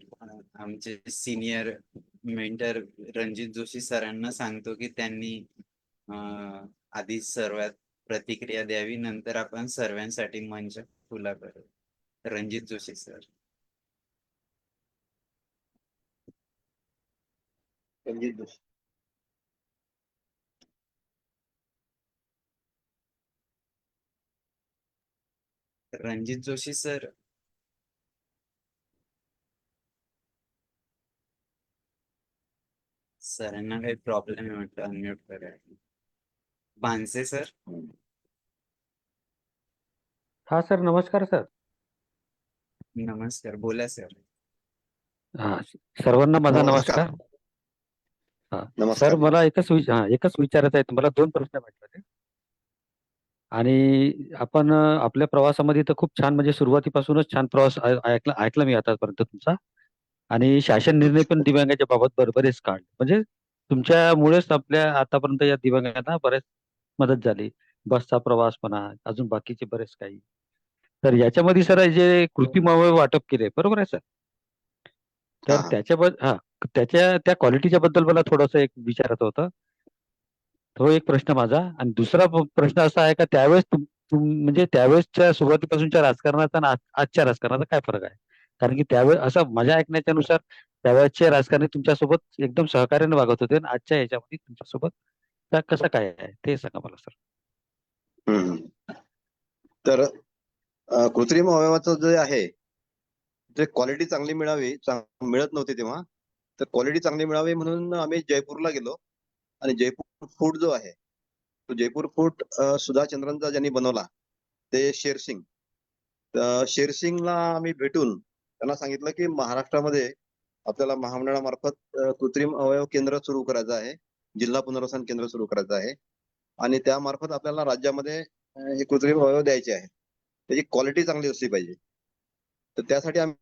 आमचे सिनियर मेंटर रणजित जोशी सरांना सांगतो की त्यांनी आधी सर्वात प्रतिक्रिया द्यावी, नंतर आपण सर्वांसाठी मंच खुला करू. रणजित जोशी सर. रणजित जोशी. रणजित जोशी सर. सरांना काही प्रॉब्लेम आहे म्हटलं, अनम्यूट करा. भानसे सर. हा सर, नमस्कार सर. नमस्कार, बोला सर. हा, सर्वांना माझा नमस्कार. नमस्कार. हा, नमस्कार सर मला एकच विचारायचं आहे. मला 2 प्रश्न वाटले होते. आणि आपण आपल्या प्रवासामध्ये तर खूप छान म्हणजे सुरुवातीपासूनच छान प्रवास ऐकला ऐकला मी आतापर्यंत तुमचा. आणि शासन निर्णय पण दिव्यांगाच्या बाबत बरेच काढले. म्हणजे तुमच्यामुळेच आपल्या आतापर्यंत या दिव्यांगांना बऱ्याच मदत झाली. बसचा प्रवास म्हणा, अजून बाकीचे बरेच काही. तर याच्यामध्ये सर जे कृत्रिम अवयव वाटप केले, बरोबर आहे सर? हा तर त्याच्या त्या क्वालिटीच्या बद्दल मला थोडंसं एक विचारायचं होतं. तो एक प्रश्न माझा. आणि दुसरा प्रश्न असा आहे का त्यावेळेस म्हणजे त्यावेळेसच्या सुरुवातीपासूनच्या राजकारणाचा आणि आजच्या राजकारणाचा काय फरक आहे? कारण की त्यावेळेस असं माझ्या ऐकण्याच्यानुसार त्यावेळेसचे राजकारणी तुमच्यासोबत एकदम सहकार्याने वागत होते आणि आजच्या ह्याच्यामध्ये तुमच्यासोबत कसं काय आहे? ते सांगा मला सर. हम्म. तर कृत्रिम अवयवाचं जे आहे ते क्वालिटी चांगली मिळावी, मिळत नव्हती तेव्हा. तर क्वालिटी चांगली मिळावी म्हणून आम्ही जयपूरला गेलो. आणि जयपूर फूड जो आहे तो जयपूर फूड सुधा चंद्रनचा ज्यांनी बनवला ते शेरसिंग. तर शेरसिंगला आम्ही भेटून त्यांना सांगितलं की महाराष्ट्रामध्ये आपल्याला महामंडळामार्फत कृत्रिम अवयव केंद्र सुरू करायचं आहे, जिल्हा पुनर्वसन केंद्र सुरू करायचं आहे. आणि त्यामार्फत आपल्याला राज्यामध्ये हे कृत्रिम अवयव द्यायचे आहे. त्याची क्वालिटी चांगली असली पाहिजे. तर त्यासाठी आम्ही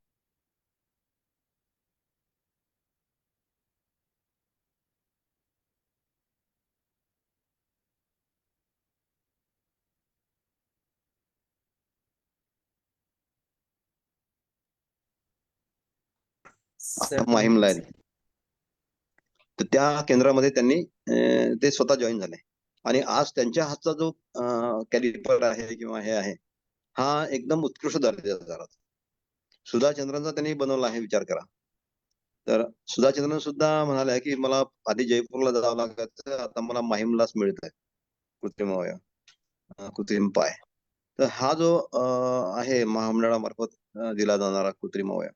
सर माहीमला आहे. तर त्या केंद्रामध्ये त्यांनी ते स्वतः जॉईन झाले. आणि आज त्यांच्या हातचा जो कॅलिपर आहे किंवा हे आहे हा एकदम उत्कृष्ट दर्जाचा झाला. सुधा चंद्रनचा त्यांनी बनवला आहे, विचार करा. तर सुधा चंद्रन सुद्धा म्हणाले की मला आधी जयपूरला जावं लागायचं, आता मला माहीमलाच मिळत आहे कृत्रिम अवयव, कृत्रिम पाय. तर हा जो आहे महामंडळामार्फत दिला जाणारा कृत्रिम अवयव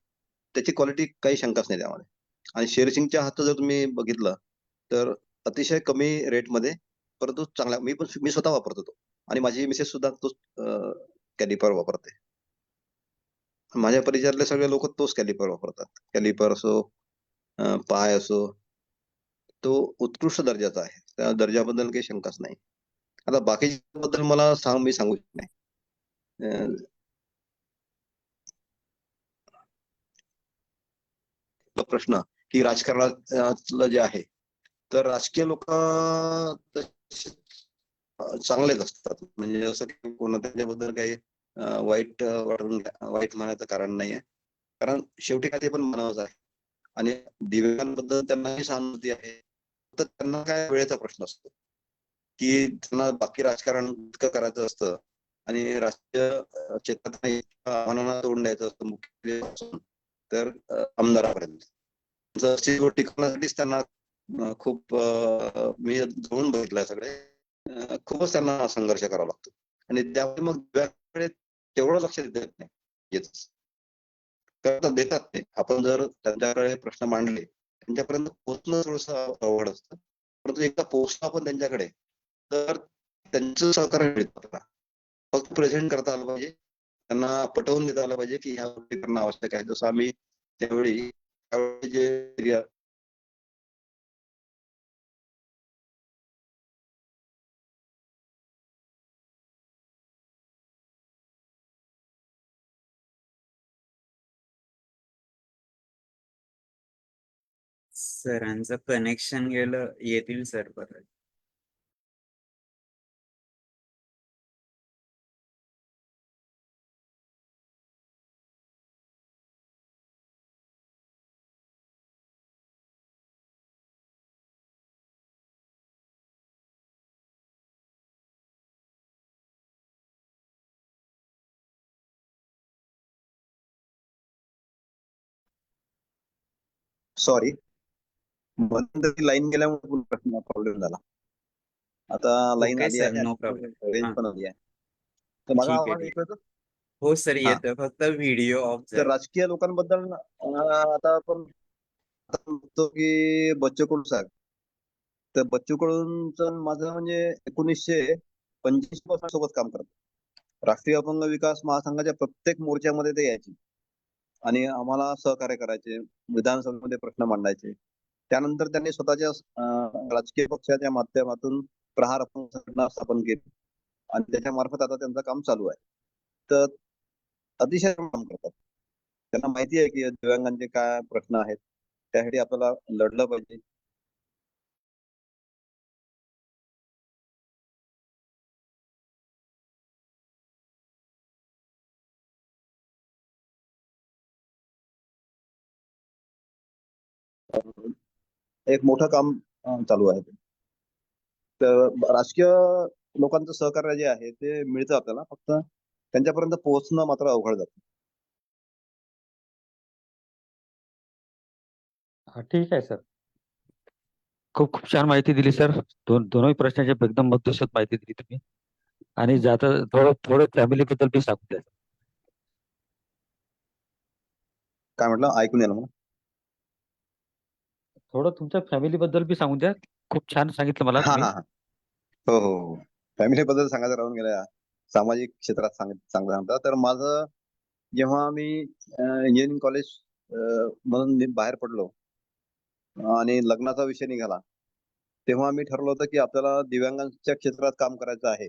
त्याची क्वालिटी काही शंकाच नाही त्यामध्ये. आणि शेरसिंगच्या हातचं जर तुम्ही बघितलं तर अतिशय कमी रेटमध्ये, परंतु चांगला. मी स्वतः वापरतो तो. आणि माझी मिसेस सुद्धा तोच कॅलिपर वापरते. माझ्या परिचयातले सगळे लोक तोच कॅलिपर वापरतात. कॅलिपर असो, पाय असो, तो उत्कृष्ट दर्जाचा आहे. त्या दर्जाबद्दल काही शंकाच नाही. आता बाकीच्या बद्दल मी सांगू शकत नाही. प्रश्न की राजकारणातलं जे आहे, तर राजकीय लोक चांगलेच असतात. म्हणजे असं की कोणा त्याच्याबद्दल काही वाईट म्हणायचं कारण नाहीये. कारण शेवटी काय ते पण मानवच आहे. आणि दिव्यांगांबद्दल त्यांनाही सहानुभूती आहे. तर त्यांना काय वेळेचा प्रश्न असतो की त्यांना बाकी राजकारण इतकं करायचं असतं आणि राष्ट्रीय चेतना आव्हानांना तोंड द्यायचं असतं, मुख्य तर आमदारापर्यंत. जर टिकवण्यासाठीच त्यांना खूप मी जवळून बघितलंय सगळे, खूपच त्यांना संघर्ष करावा लागतो. आणि त्यामुळे मग दिव्यांगाकडे तेवढं लक्ष देत नाही येतच. देतात ते. आपण जर त्यांच्याकडे प्रश्न मांडले, त्यांच्यापर्यंत पोहोचणं थोडंसं अवघड असतं. परंतु एकदा पोहोचलो आपण त्यांच्याकडे तर त्यांचं सहकार्य मिळतं आपल्याला. फक्त प्रेझेंट करता आलं पाहिजे, त्यांना पटवून देता आलं पाहिजे की ह्या गोष्टी करणं आवश्यक आहे. जसं आम्ही त्यावेळी जे सरांचं कनेक्शन गेलं, येतील सर परत. सॉरी, मध्यंतरी लाईन गेल्यामुळे प्रॉब्लेम झाला. आता लाईन ओके आली सर, आहे नो आणि प्रॉब्लेम. रेंज हा, पण आली आहे. तर माझा ठीक आहे, आवाज ठीक. येतोय तर? हो सर, हा. येतं, फक्त व्हिडिओ ऑफ तर झाला. राजकीय लोकांबद्दल आता आपण बघतो की बच्चू कडू साहेब. तर बच्चू कडूंचं माझं म्हणजे 1985 पासून सोबत काम करतो. राष्ट्रीय अपंग विकास महासंघाच्या प्रत्येक मोर्चामध्ये ते यायचे. आणि आम्हाला सहकार्य करायचे, विधानसभेमध्ये प्रश्न मांडायचे. त्यानंतर त्यांनी स्वतःच्या राजकीय पक्षाच्या माध्यमातून प्रहार अपंग संघटना स्थापन केली आणि त्याच्या मार्फत आता त्यांचं काम चालू आहे. तर अतिशय काम करतात. त्यांना माहिती आहे की दिव्यांगांचे काय प्रश्न आहेत, त्यासाठी आपल्याला लढलं पाहिजे. एक मोठं काम चालू आहे. तर राजकीय लोकांचं सहकार्य जे आहे ते मिळतं आपल्याला, फक्त त्यांच्यापर्यंत पोहोचणं मात्र अवघड जातं. ठीक आहे सर. खूप खूप छान माहिती दिली सर. दोनही प्रश्नाची एकदम मधुसूद माहिती दिली तुम्ही. आणि जाता थोडं थोडं फॅमिली बद्दल बी सांगू द्या. काय म्हटलं, ऐकून येईल मला. थोडं तुमच्या फॅमिली बद्दल बी सांगू द्या. खूप छान सांगितलं मला हा तुम्ही. हा हा. हो हो हो. फॅमिली बद्दल सांगायचं राहून गेल्या. सामाजिक क्षेत्रात चांगलं सांगता तर माझं जेव्हा मी इंजिनिअरिंग कॉलेज मधून बाहेर पडलो आणि लग्नाचा विषय निघाला, तेव्हा मी ठरवलं होतं की आपल्याला दिव्यांगांच्या क्षेत्रात काम करायचं आहे,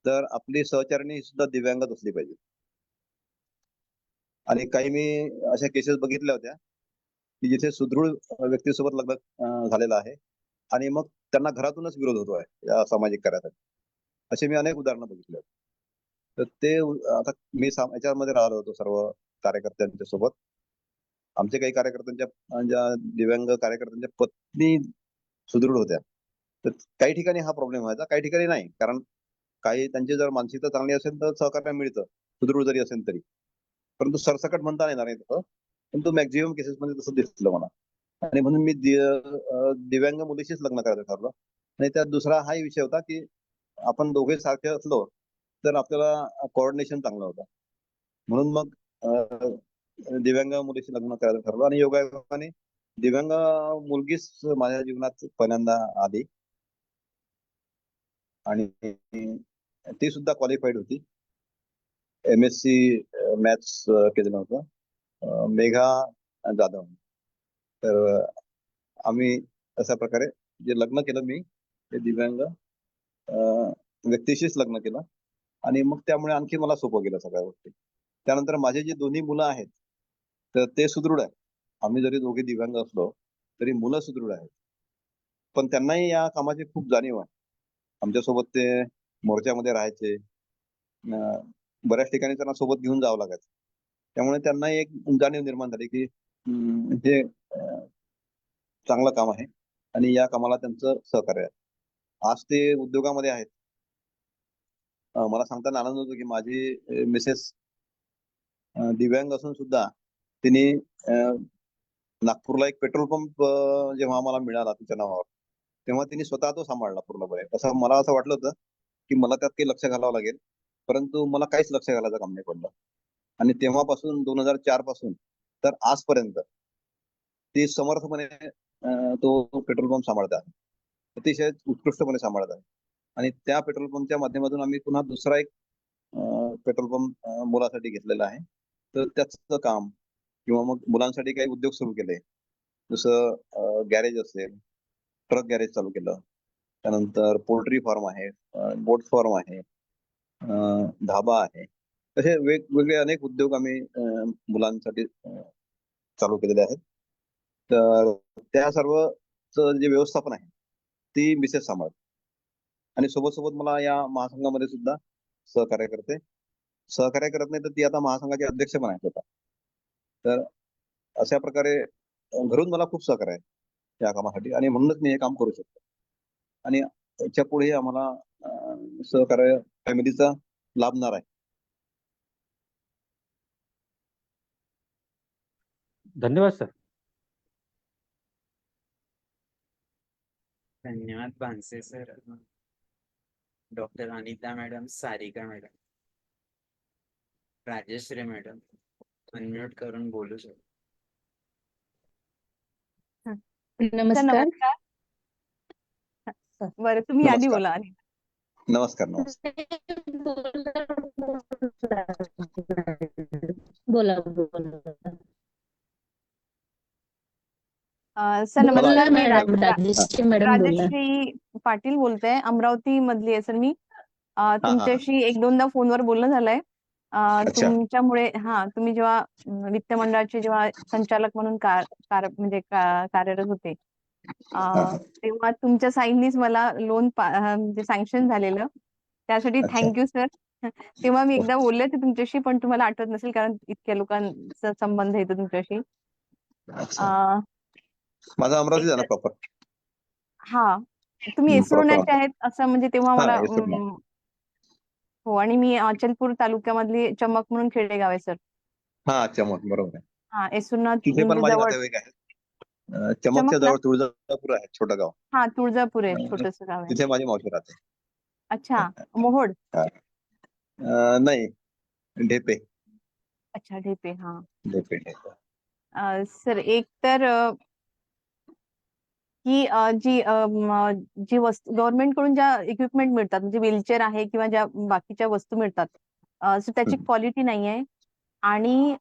तर आपली सहचारिणी सुद्धा दिव्यांगच असली पाहिजे. आणि काही मी अशा केसेस बघितल्या होत्या की जिथे सुदृढ व्यक्तीसोबत लग्न झालेलं आहे आणि मग त्यांना घरातूनच विरोध होतो आहे या सामाजिक कार्यासाठी. असे मी अनेक उदाहरणं बघितली आहेत. तर ते आता मी याच्यामध्ये राहिलो होतो सर्व कार्यकर्त्यांच्या सोबत. आमचे काही कार्यकर्त्यांच्या ज्या दिव्यांग कार्यकर्त्यांच्या पत्नी सुदृढ होत्या. तर काही ठिकाणी हा प्रॉब्लेम व्हायचा, काही ठिकाणी नाही. कारण काही त्यांची जर मानसिकता चांगली असेल तर सहकार्य मिळतं, सुदृढ जरी असेल तरी. परंतु सरसकट म्हणता येणार नाही तसं. परंतु मॅक्झिमम केसेसमध्ये तसं दिसलं मला. आणि म्हणून मी दिव्यांग मुलीशीच लग्न करायचं ठरलं. आणि त्यात दुसरा हाही विषय होता की आपण दोघे सारखे असलो तर आपल्याला कोऑर्डिनेशन चांगलं होतं. म्हणून मग दिव्यांग मुलीशी लग्न करायचं ठरलं आणि योगायोगाने दिव्यांग मुलगीच माझ्या जीवनात पहिल्यांदा आली आणि ती सुद्धा क्वालिफाईड होती. MSc मॅथ्स केलेलं होतं. मेघा जाधव. तर आम्ही अशा प्रकारे जे लग्न केलं मी ते दिव्यांग व्यक्तीशीच लग्न केलं आणि मग त्यामुळे आणखी मला सोपं गेलं सगळ्या गोष्टी. त्यानंतर माझे जे दोन्ही मुलं आहेत तर ते सुदृढ आहेत. आम्ही जरी दोघे दिव्यांग असलो तरी मुलं सुदृढ आहेत. पण त्यांनाही या कामाची खूप जाणीव आहे. आमच्यासोबत ते मोर्चामध्ये राहायचे. बऱ्याच ठिकाणी त्यांना सोबत घेऊन जावं लागायचं. त्यामुळे त्यांना एक जाणीव निर्माण झाली की हे चांगलं काम आहे आणि या कामाला त्यांचं सहकार्य आहे. आज ते उद्योगामध्ये आहेत. मला सांगताना आनंद होतो की माझी मिसेस दिव्यांग असून सुद्धा तिने नागपूरला एक पेट्रोल पंप जेव्हा आम्हाला मिळाला तिच्या नावावर, तेव्हा तिने स्वतः तो सांभाळला पूर्णपणे. मला असं वाटलं होतं की मला त्यात काही लक्ष घालावं लागेल, परंतु मला काहीच लक्ष घालायचं काम नाही पडलं. आणि तेव्हापासून 2004 पासून तर आजपर्यंत ती समर्थपणे तो पेट्रोल पंप सांभाळत आहे. अतिशय उत्कृष्टपणे सांभाळत आहे. आणि त्या पेट्रोल पंपच्या माध्यमातून आम्ही पुन्हा दुसरा एक पेट्रोल पंप मुलासाठी घेतलेला आहे. तर त्याचं काम किंवा मग मुलांसाठी काही उद्योग सुरू केले. जसं गॅरेज असेल, ट्रक गॅरेज चालू केलं. त्यानंतर पोल्ट्री फार्म आहे, गोट फार्म आहे, धाबा आहे. तसे वेगवेगळे अनेक उद्योग आम्ही मुलांसाठी चालू केलेले आहेत. तर त्या सर्वचं जे व्यवस्थापन आहे ती मिसेस सांभाळते. आणि सोबत सोबत मला या महासंघामध्ये सुद्धा सहकार्य करते. सहकार्य करत नाही तर ती आता महासंघाचे अध्यक्ष पण आहेत आता. तर अशा प्रकारे घरून मला खूप सहकार्य आहे या कामासाठी आणि म्हणूनच मी हे काम करू शकतो. आणि याच्या पुढे आम्हाला सहकार्य फॅमिलीचा लाभणार आहे. धन्यवाद सर. धन्यवाद Bhanse sir. Doctor Anita madam, Sarika madam, Rajeshri madam unmute करून बोलू शकतो. नमस्कार. बरं, तुम्ही आधी नमस्कार. बोला आणि नमस्कार. बोला बोला. सर बोला नमस्कार, मी मॅडम, राजश्री मॅडम बोला. राजश्री पाटील बोलते, अमरावती मधली आहे सर मी. हा. तुमच्याशी एक दोनदा फोनवर बोलणं झालंय. अच्छा. तुमच्यामुळे तुम्ही जेव्हा वित्त मंडळाचे जेव्हा संचालक म्हणून कार्यरत होते, हा. तेव्हा तुमच्या साईननीच मला लोन म्हणजे सँक्शन झालेलं. त्यासाठी अच्छा. Thank you sir. तेव्हा मी एकदा बोलले होते तुमच्याशी, पण तुम्हाला आठवत नसेल कारण इतक्या लोकांचा संबंध येतो तुमच्याशी. अच्छा. अं, माझा अमरावती झाला एक प्रॉपर. हा तुम्ही प्रॉपर एसरोण्याचे आहेत असं म्हणजे तेव्हा हा मला येसुर्ला. हो, आणि मी अचलपूर तालुक्यामधली चमक म्हणून खेडेगाव आहे सर. हा चमक बरोबर आहे. एसरोना तिथे पण म्हणजे माझे जवळ नातेवाईक आहेत. चमकच्या चमकला. जवळ तुळजापूर आहे, छोटं गाव. तुळजापूर आहे, अं, छोटस गाव आहे. तिथे माझी मावशी राहते. अच्छा, मोहोड. हा. नाही, ढेपे. अच्छा, ढेपे. ढेपे ढेपे. सर एक तर की जी वस्तू गव्हर्नमेंट कडून ज्या इक्विपमेंट मिळतात म्हणजे व्हीलचेअर आहे किंवा ज्या बाकीच्या वस्तू मिळतात, सो त्याची हम्म. क्वालिटी नाही आहे. आणि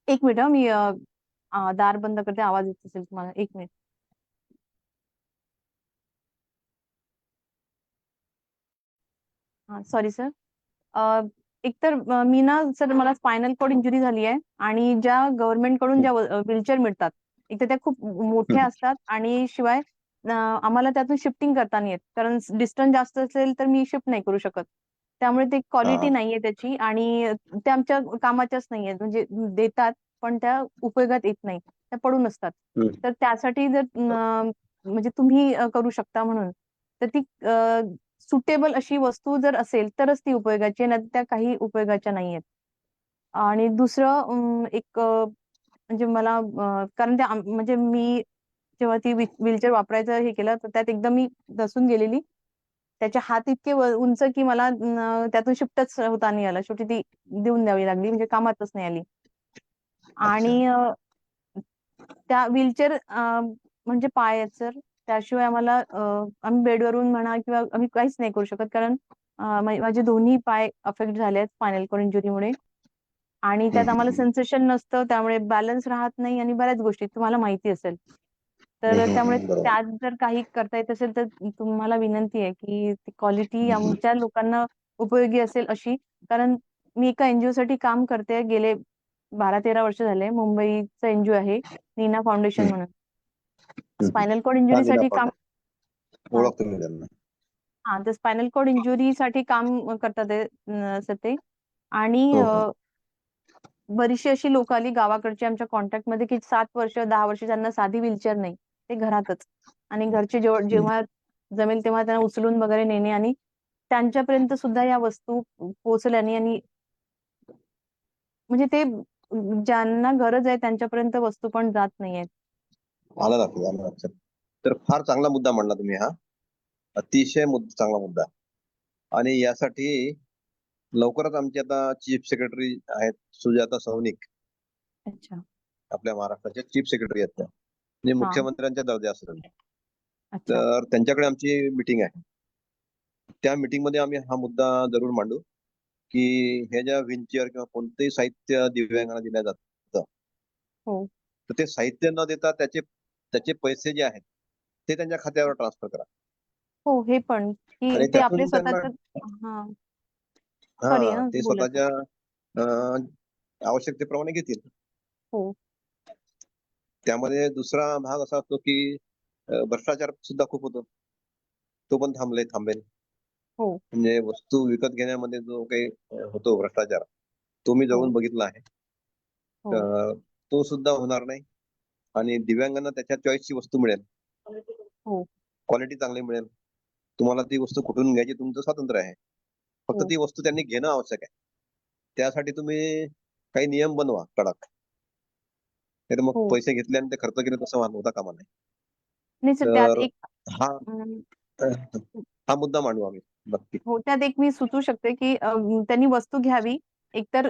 एक मिनिट मी दार बंद करते, आवाज येत असेल तुम्हाला, एक मिनिट. Sorry sir. एकतर मी ना सर मला स्पायनल कॉर्ड इंजुरी झाली आहे, आणि ज्या गव्हर्नमेंट कडून ज्या व्हीलचेअर मिळतात, एक तर त्या खूप मोठ्या असतात, आणि शिवाय आम्हाला त्यातून शिफ्टिंग करता नाही येत, कारण डिस्टन्स जास्त असेल तर मी शिफ्ट नाही करू शकत. त्यामुळे ते क्वालिटी हा. नाहीये त्याची, आणि त्या आमच्या कामाच्याच नाहीये, म्हणजे देतात पण त्या उपयोगात येत नाही, त्या पडून असतात. हम्म. तर त्यासाठी जर म्हणजे तुम्ही करू शकता म्हणून, तर ती सुटेबल अशी वस्तू जर असेल तरच ती उपयोगाची आहे, नाही त्या काही उपयोगाच्या नाहीयेत. आणि दुसरं म्हणजे मला कारण म्हणजे मी जेव्हा ती व्हीलचेअर वापरायचं हे केलं, तर त्यात एकदम मी दसून गेलेली. त्याचे हात इतके उंच की मला त्यातून शिफ्टच होता नाही आला. शेवटी ती देऊन द्यावी लागली, म्हणजे कामातच नाही आली. अच्छा. आणि त्या व्हीलचेअर म्हणजे पाय आहेत सर. त्याशिवाय आम्हाला आम्ही बेडवरून म्हणा किंवा आम्ही काहीच नाही करू शकत, कारण माझे दोन्ही पाय अफेक्ट झाले आहेत स्पायनल कॉर्ड इंजुरीमुळे. आणि त्यात आम्हाला सेन्सेशन नसतं, त्यामुळे बॅलन्स राहत नाही, आणि बऱ्याच गोष्टी तुम्हाला माहिती असेल. तर त्यामुळे बरोबर. त्यात जर काही करता येत असेल तर तुम्हाला विनंती आहे की ती क्वालिटी आमच्या लोकांना उपयोगी असेल अशी. कारण मी एका एनजीओ साठी काम करते, गेले 12-13 वर्ष झाले. मुंबईचं एनजीओ आहे, नीना फाउंडेशन म्हणून. स्पायनल कॉर्ड हा, नीना इंजुरीसाठी काम. पावडर ओळखतो मी त्यांना. तर स्पायनल कॉर्ड इंजुरीसाठी काम करतात असं ते. आणि हो. बरीचशी अशी लोक आली गावाकडची आमच्या कॉन्टॅक्ट मध्ये की 7 वर्ष 10 वर्ष त्यांना साधी व्हीलचेअर नाही, ते घरातच. आणि घरचे जेव्हा जमेल तेव्हा त्यांना उचलून वगैरे नेणे, आणि त्यांच्यापर्यंत सुद्धा या वस्तू पोहोचल्याने, आणि म्हणजे ते ज्यांना गरज आहे त्यांच्यापर्यंत वस्तू पण जात नाहीये. आलं लक्षात. तर फार चांगला मुद्दा मांडला तुम्ही हा. अतिशय चांगला मुद्दा. आणि यासाठी लवकरच आमचे आता चीफ सेक्रेटरी आहेत, सुजाता सौनिक, अच्छा. आपल्या महाराष्ट्राचे चीफ सेक्रेटरी आहेत त्या, म्हणजे हा. मुख्यमंत्र्यांच्या दर्जा असतात. अच्छा. तर त्यांच्याकडे आमची मिटिंग आहे. त्या मीटिंग मध्ये आम्ही हा मुद्दा जरूर मांडू की हे ज्या व्हीलचेअर किंवा कोणतेही साहित्य दिव्यांगांना दिलं जातं, हो. तर ते साहित्य न देता त्याचे त्याचे पैसे जे आहेत ते त्यांच्या खात्यावर ट्रान्सफर करा. हो, हे पण की आणि ते आपले त्यातून त्यांना स्वतःच. हा. सॉरी, ते बोला सर. स्वतःच्या आवश्यकतेप्रमाणे घेतील. हो. त्यामध्ये दुसरा भाग असा असतो की भ्रष्टाचार सुद्धा खूप होतो. तो पण थांबेल. हो. म्हणजे वस्तू विकत घेण्यामध्ये जो काही होतो भ्रष्टाचार, तो मी हो. जवळून बघितला आहे. हो. तर तो सुद्धा होणार नाही. आणि दिव्यांगांना त्याच्या चॉईसची वस्तू मिळेल, हो. क्वालिटी चांगली मिळेल. तुम्हाला ती वस्तू कुठून घ्यायची तुमचं स्वातंत्र्य आहे, फक्त हो. ती वस्तू त्यांनी घेणं आवश्यक आहे. त्यासाठी तुम्ही काही नियम बनवा कडक. नाही तर मग हो. पैसे घेतले आणि ते खर्च केले तसं होता कामा नये. नाही सर, त्यात तर एक हा अं, हा मुद्दा मांडू आम्ही नक्की. हो, त्यात एक मी सुचवू शकते की त्यांनी वस्तू घ्यावी, एकतर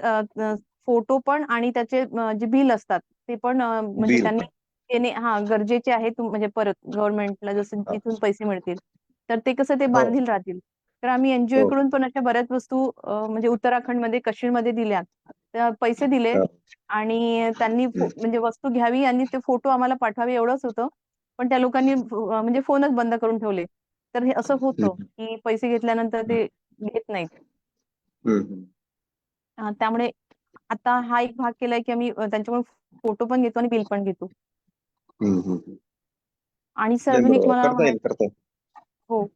फोटो पण, आणि त्याचे जे बिल असतात ते पण म्हणजे बिल. त्यांनी देणे गरजेचे आहे. म्हणजे परत गव्हर्नमेंटला जसं हा. जिथून पैसे मिळतील तर ते कसं ते हो. बांधील राहतील. तर आम्ही एनजीओ हो. कडून पण अशा बऱ्याच वस्तू म्हणजे उत्तराखंडमध्ये, काश्मीरमध्ये दिल्या, पैसे दिले हा. आणि त्यांनी म्हणजे वस्तू घ्यावी आणि ते फोटो आम्हाला पाठवावे एवढंच होतं. पण त्या लोकांनी म्हणजे फोनच बंद करून ठेवले. तर हे असं होतं की पैसे घेतल्यानंतर ते घेत नाहीत. हम्म. त्यामुळे आता हा एक भाग केलाय की आम्ही त्यांच्याकडून फोटो पण घेतो आणि बिल पण घेतो. हम्म. आणि सर नाही, अजून एक बरोबर, मला करता येईल, म्हणायचं करता येईल. हो.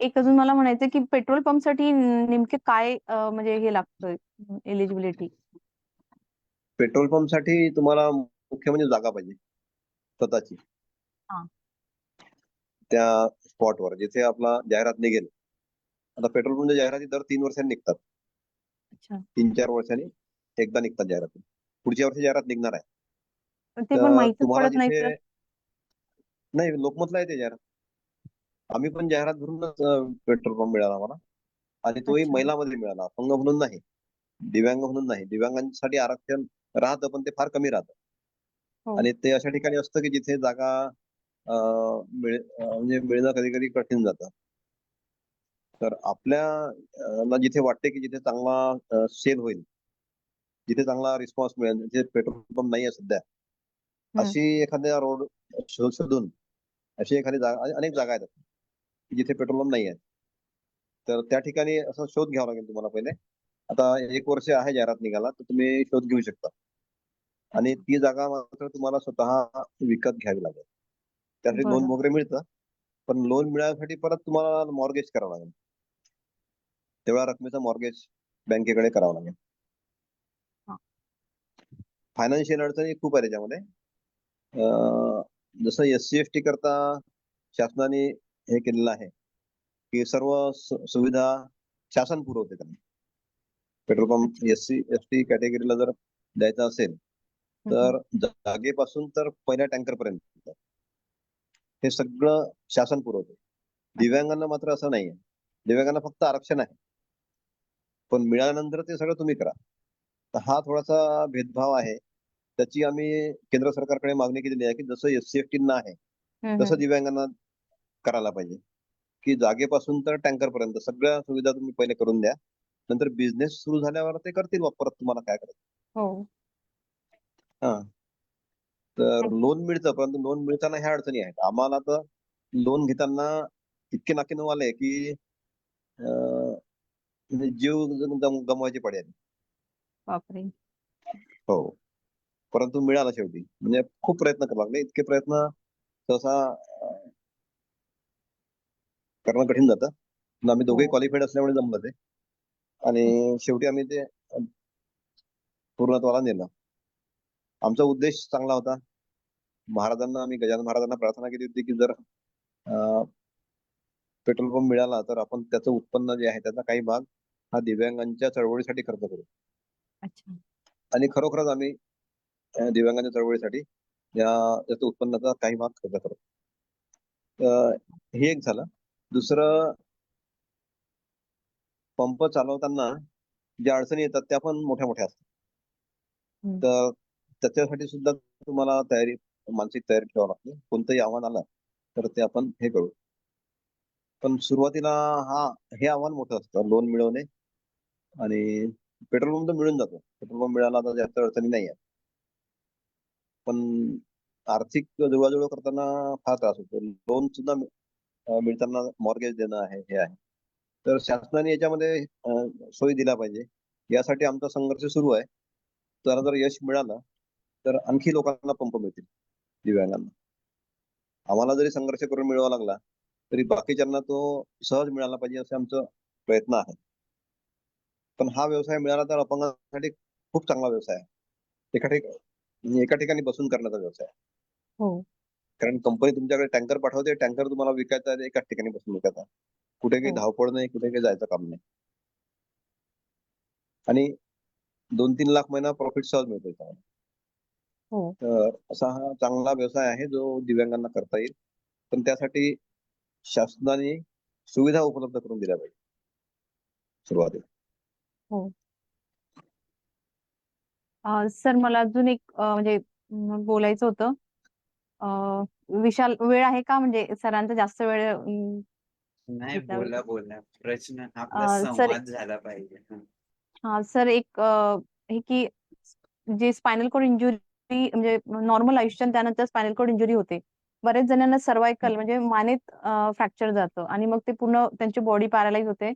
एक अजून मला म्हणायचं की पेट्रोल पंपसाठी नेमके काय म्हणजे हे लागतं एलिजिबिलिटी? पेट्रोल पंप साठी तुम्हाला मुख्य म्हणजे जागा पाहिजे स्वतःची, हा. त्या स्पॉटवर जिथे आपला जाहिरात निघेल. आता पेट्रोल पंपच्या जाहिराती दर 3 वर्षांनी निघतात. अच्छा. 3-4 वर्षांनी एकदा निघतात जाहिराती. पुढच्या वर्षी जाहिरात निघणार आहे. पण ते पण तर माहीतच तुम्हाला पडत नाही जिथे सर. नाही, लोकमतला येते जाहिरात. आम्ही पण जाहिरात भरूनच पेट्रोल पंप मिळाला आम्हाला, आणि तोही अच्छा. महिलामध्ये मिळाला, अपंग म्हणून नाही, दिव्यांग म्हणून नाही. दिव्यांगांसाठी आरक्षण राहतं, पण ते फार कमी राहतं. हो. आणि ते अशा ठिकाणी असतं की जिथे जागा म्हणजे मिळणं कधी कधी कठीण जातं. तर आपल्या ला जिथे वाटते की जिथे चांगला सेल होईल, जिथे चांगला रिस्पॉन्स मिळेल, जिथे पेट्रोल पंप नाही आहे सध्या, अशी एखाद्या रोड शोधून अशी एखादी जागा, अनेक जागा आहेत की जिथे पेट्रोल पंप नाही आहे. तर त्या ठिकाणी असं शोध घ्यावा लागेल तुम्हाला पहिले. आता 1 वर्ष आहे जाहिरात निघाला, तर तुम्ही शोध घेऊ शकता. आणि ती जागा मात्र तुम्हाला स्वतः विकत घ्यावी लागेल. त्यासाठी लोन बरं. वगैरे मिळतं, पण लोन मिळण्यासाठी परत तुम्हाला मॉर्गेज करावं लागेल. तेवढ्या रकमेचं मॉर्गेज बँकेकडे करावं लागेल. हा. फायनान्शियल अडचणी खूप आहे त्याच्यामध्ये. जसं SC ST करता शासनाने हे केलेलं आहे की सर्व सुविधा शासन पुरवते त्यांना. पेट्रोल पंप SC ST कॅटेगरीला जर द्यायचा असेल, तर जागेपासून तर पहिल्या टँकर पर्यंत हे सगळं शासन पुरवते. दिव्यांगांना मात्र असं नाहीये. दिव्यांगांना फक्त आरक्षण आहे, पण मिळाल्यानंतर ते सगळं तुम्ही करा. तर हा थोडासा भेदभाव आहे. त्याची आम्ही केंद्र सरकारकडे मागणी केलेली आहे की जसं SC ST ना आहे, तसं दिव्यांगांना करायला पाहिजे. की जागेपासून तर टँकर पर्यंत सगळ्या सुविधा तुम्ही पहिले करून द्या. नंतर बिझनेस सुरू झाल्यावर ते करतील मग परत तुम्हाला काय करायचं. हो. हा. तर लोन मिळतं, परंतु लोन मिळताना ह्या अडचणी आहेत. आम्हाला तर लोन घेताना इतके नाकीनऊ आले की म्हणजे जीव गमवायची पाळी आली. बापरे. हो. परंतु मिळाला शेवटी. म्हणजे खूप प्रयत्न करावे लागले. इतके प्रयत्न सहसा करणं कठीण जातं. पण आम्ही दोघेही हो. क्वालिफाईड असल्यामुळे जमलं ते. आणि शेवटी आम्ही ते पूर्णत्वाला नेलं. आमचा उद्देश चांगला होता. महाराजांना आम्ही गजानन महाराजांना प्रार्थना केली होती की जर पेट्रोल पंप मिळाला तर आपण त्याचं उत्पन्न जे आहे त्याचा काही भाग हा दिव्यांगांच्या चळवळीसाठी खर्च करू. अच्छा. आणि खरोखरच आम्ही दिव्यांगांच्या चळवळीसाठी याच्या उत्पन्नाचा काही भाग खर्च करू. हे एक झालं. दुसरं, पंप चालवताना ज्या अडचणी येतात त्या पण मोठ्या मोठ्या असतात. तर त्याच्यासाठी सुद्धा तुम्हाला मानसिक तयारी ठेवावी लागते. कोणतंही आव्हान आलं तर ते आपण हे करू. पण सुरुवातीला हे आव्हान मोठं असतं, लोन मिळवणे. आणि पेट्रोल पंप तर मिळून जातो. पेट्रोल पंप मिळाला तर जास्त अडचणी नाही आहेत. पण आर्थिक जुळवाजुळव करताना फार त्रास होतो. लोन सुद्धा मिळताना मॉर्गेज देणं आहे, हे आहे. तर शासनाने याच्यामध्ये सोयी दिल्या पाहिजे. यासाठी आमचा संघर्ष सुरू आहे. त्याला जर यश मिळालं तर आणखी लोकांना पंप मिळतील, दिव्यांगांना. आम्हाला जरी संघर्ष करून मिळवावा लागला तरी बाकीच्यांना तो सहज मिळाला पाहिजे असे आमचं प्रयत्न आहे. पण हा व्यवसाय मिळाला तर अपंगांसाठी खूप चांगला व्यवसाय आहे. एका ठिकाणी बसून करण्याचा व्यवसाय आहे. हो. कारण कंपनी तुमच्याकडे टँकर पाठवते, टँकर तुम्हाला विकायचा आहे, एकाच ठिकाणी बसून विकायचा. कुठे काही हो. धावपळ नाही, कुठे काही जायचं काम नाही. आणि 2-3 लाख महिना प्रॉफिट सहज मिळतो त्याच्यामध्ये. हो. तर असा हा चांगला व्यवसाय आहे जो दिव्यांगांना करता येईल. पण त्यासाठी शासनाने सुविधा उपलब्ध करून दिल्या पाहिजे सुरुवातीला. हो. सर मला अजून एक म्हणजे बोलायचं होतं. विशाल वेळ आहे का? म्हणजे सरांचा जास्त वेळ नाही, घेतला बोला बोला. प्रश्न आपला सर संवाद झाला पाहिजे. हा सर एक हे की जे स्पायनल कॉर्ड इंजुरी म्हणजे नॉर्मल आयुष्य आणि त्यानंतर स्पायनल कॉर्ड इंजुरी होते. बरेच जणांना सर्व्हायकल म्हणजे मानेत फ्रॅक्चर जातं आणि मग ते पूर्ण त्यांची बॉडी पॅरालाइज होते.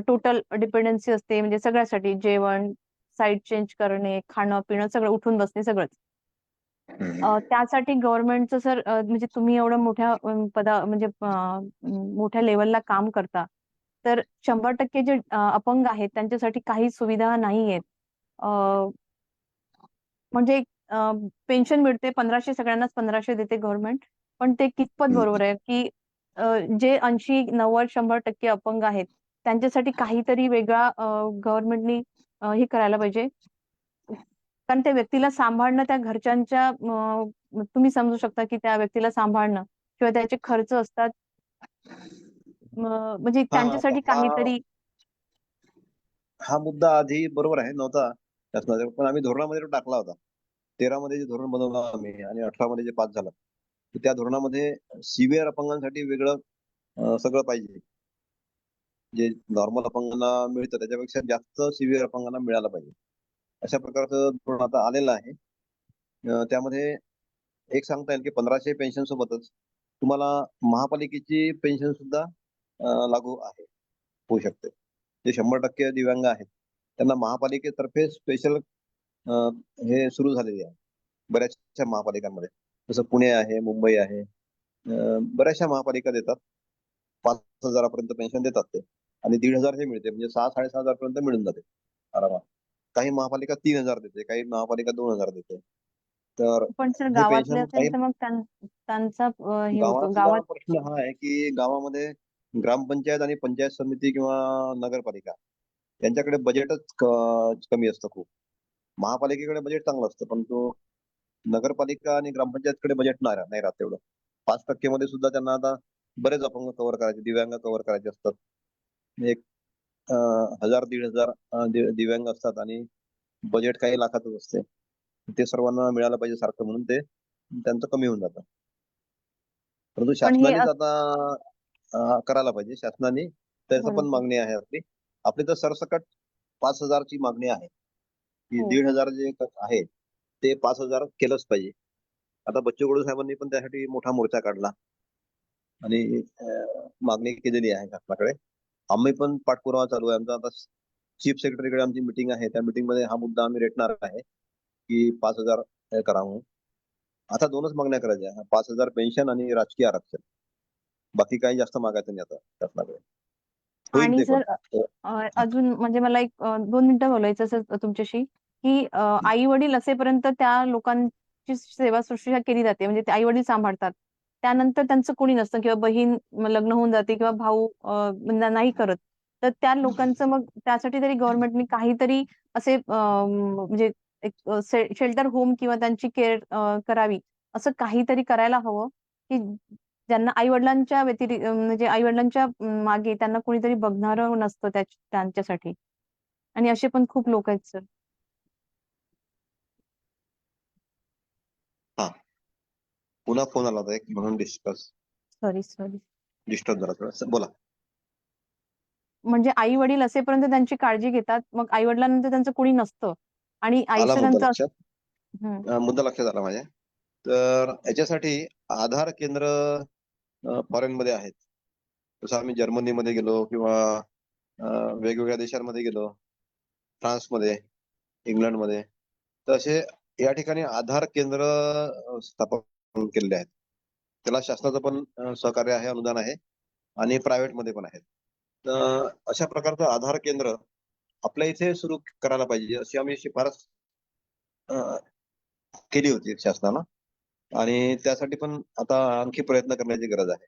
टोटल डिपेंडन्सी असते म्हणजे सगळ्यासाठी जेवण, साईड चेंज करणे, खाणं पिणं सगळं उठून बसणे सगळंच. त्यासाठी गव्हर्नमेंटचं सर म्हणजे तुम्ही एवढं मोठ्या म्हणजे मोठ्या लेवलला काम करता, तर 100% जे अपंग आहेत त्यांच्यासाठी काही सुविधा नाही आहेत. म्हणजे पेन्शन मिळते 1500 सगळ्यांनाच 1500 देते गव्हर्नमेंट. पण ते कितपत बरोबर आहे, की जे 80-90-100% अपंग आहेत, त्यांच्यासाठी काहीतरी वेगळा गव्हर्नमेंटनी हे करायला पाहिजे. कारण त्या व्यक्तीला सांभाळणं त्या घरच्यांच्या तुम्ही समजू शकता, की त्या व्यक्तीला सांभाळणं किंवा त्याचे खर्च असतात. म्हणजे हा त्यांच्यासाठी हा काहीतरी हा मुद्दा आधी बरोबर आहे नव्हता शासनाचा, पण आम्ही धोरणामध्ये तो टाकला होता. 13 मध्ये जे धोरण बनवलं आम्ही आणि 18 मध्ये जे पास झालं, तर त्या धोरणामध्ये सिव्हिअर अपंगांसाठी वेगळं सगळं पाहिजे. जे नॉर्मल अपंगांना मिळतं त्याच्यापेक्षा जास्त सिव्हिअर अपंगांना मिळालं पाहिजे. अशा प्रकारचं धोरण आता आलेलं आहे. त्यामध्ये एक सांगता येईल की 1500 पेन्शन सोबतच तुम्हाला महापालिकेची पेन्शन सुद्धा लागू आहे, होऊ शकते. जे 100% दिव्यांग आहेत त्यांना महापालिकेतर्फे स्पेशल हे सुरू झालेले आहे बऱ्याचशा महापालिकांमध्ये. जसं पुणे आहे, मुंबई आहे, बऱ्याचशा महापालिका देतात. 5,000 पर्यंत पेन्शन देतात ते आणि 1,500 हे मिळते, म्हणजे 6,000-6,500 पर्यंत मिळून जाते आरामात. काही महापालिका 3,000 देते, काही महापालिका 2,000 देते. तर पण सर हे गावातले पेन्शन असेल काही तर मग त्यांचा हे होतो गावातला गावात प्रश्न हा आहे की गावामध्ये ग्रामपंचायत आणि पंचायत समिती किंवा नगरपालिका यांच्याकडे बजेटच कमी असतं खूप. महापालिकेकडे बजेट चांगलं असतं, पण तो नगरपालिका आणि ग्रामपंचायतकडे बजेट नाही राहत तेवढं. 5% मध्ये सुद्धा त्यांना आता बरेच अपंग कव्हर करायचे, दिव्यांग कव्हर करायचे असतात. एक 1,000-1,500 दिव्यांग असतात आणि बजेट काही लाखातच असते. ते सर्वांना मिळालं पाहिजे सारखं, म्हणून ते त्यांचं कमी होऊन जातं. परंतु पण हे शासनानेच आता करायला पाहिजे. शासनाने त्याचं पण बरोबर मागणी आहे आपली. आपली तर सरसकट 5,000 ची मागणी आहे, की हो 1,500 जे आहे ते 5,000 केलंच पाहिजे. आता बच्चू कडू साहेबांनी पण त्यासाठी मोठा मोर्चा काढला आणि मागणी केलेली आहे शासनाकडे. आम्ही पण पाठपुरावा चालू आहे आमचा. आता चीफ सेक्रेटरीकडे आमची मिटिंग आहे. त्या मीटिंग मध्ये हा मुद्दा आम्ही रेटणार आहे की 5,000 करा म्हणून. आता 2च मागण्या करायच्या, 5,000 पेन्शन आणि राजकीय आरक्षण. बाकी काही जास्त मागायचं नाही आता शासनाकडे. होईल आणि ते पण. सर अजून म्हणजे मला एक 2 मिनिटं बोलायचं असं तुमच्याशी, की आई वडील असेपर्यंत त्या लोकांची सेवा शुश्रूषा केली जाते म्हणजे ते आई वडील सांभाळतात. त्यानंतर त्यांचं कोणी नसतं किंवा बहीण लग्न होऊन जाते किंवा भाऊ नाही करत. तर त्या लोकांचं मग त्यासाठी तरी गव्हर्नमेंटने काहीतरी असे म्हणजे एक शेल्टर होम किंवा त्यांची केअर करावी. असं काहीतरी करायला हवं, की ज्यांना आई-वडिलांच्या म्हणजे आई-वडिलांच्या मागे त्यांना कोणीतरी बघणारं नसतं त्यांच्यासाठी. आणि असे पण खूप लोक आहेत सर. हा, पुन्हा फोन आला होता एक, म्हणून सॉरी. डिस्टर्ब झाला थोडा. बोला. म्हणजे आई-वडील असेपर्यंत त्यांची काळजी घेतात. मग आई-वडिलांनंतर त्यांचं कोणी नसतं. आणि आला आईचं मुद्दा नंतर लक्षात. हं. मुद्दा लक्षात आला माझ्या. तर याच्यासाठी आधार केंद्र फॉरेन मध्ये आहेत. जसं आम्ही जर्मनीमध्ये गेलो किंवा वेगवेगळ्या देशांमध्ये गेलो, फ्रान्समध्ये, इंग्लंडमध्ये, तर असे या ठिकाणी आधार केंद्र स्थापन केलेले आहेत. त्याला शासनाचं पण सहकार्य आहे, अनुदान आहे आणि प्रायव्हेट मध्ये पण आहे. तर अशा प्रकारचं आधार केंद्र आपल्या इथे सुरू करायला पाहिजे अशी आम्ही शिफारस केली होती शासनाला. आणि त्यासाठी पण आता आणखी प्रयत्न करण्याची गरज आहे.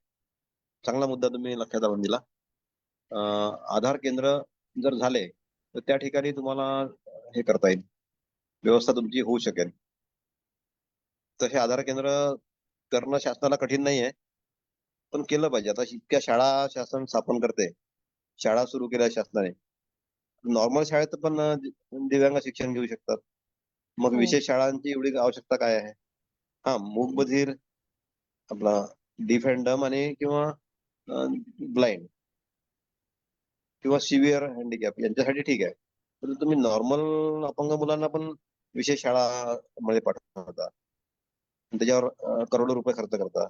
चांगला मुद्दा तुम्ही लक्षात आणून दिला. आधार केंद्र जर झाले तर त्या ठिकाणी तुम्हाला हे करता येईल, व्यवस्था तुमची होऊ शकेल. तसे आधार केंद्र करणं शासनाला कठीण नाही आहे, पण केलं पाहिजे. आता इतक्या शाळा शासन स्थापन करते, शाळा सुरू केल्या शासनाने. नॉर्मल शाळेत पण दिव्यांग शिक्षण घेऊ शकतात. मग हो. विशेष शाळांची एवढी आवश्यकता काय आहे? हा, मूकबधीर, आपला डीफ अँड डम आणि किंवा ब्लाइंड किंवा सिव्हिअर हँडिकॅप यांच्यासाठी ठीक आहे. तर तुम्ही नॉर्मल अपंग मुलांना पण विशेष शाळामध्ये पाठवता आणि त्याच्यावर करोडो रुपये खर्च करता.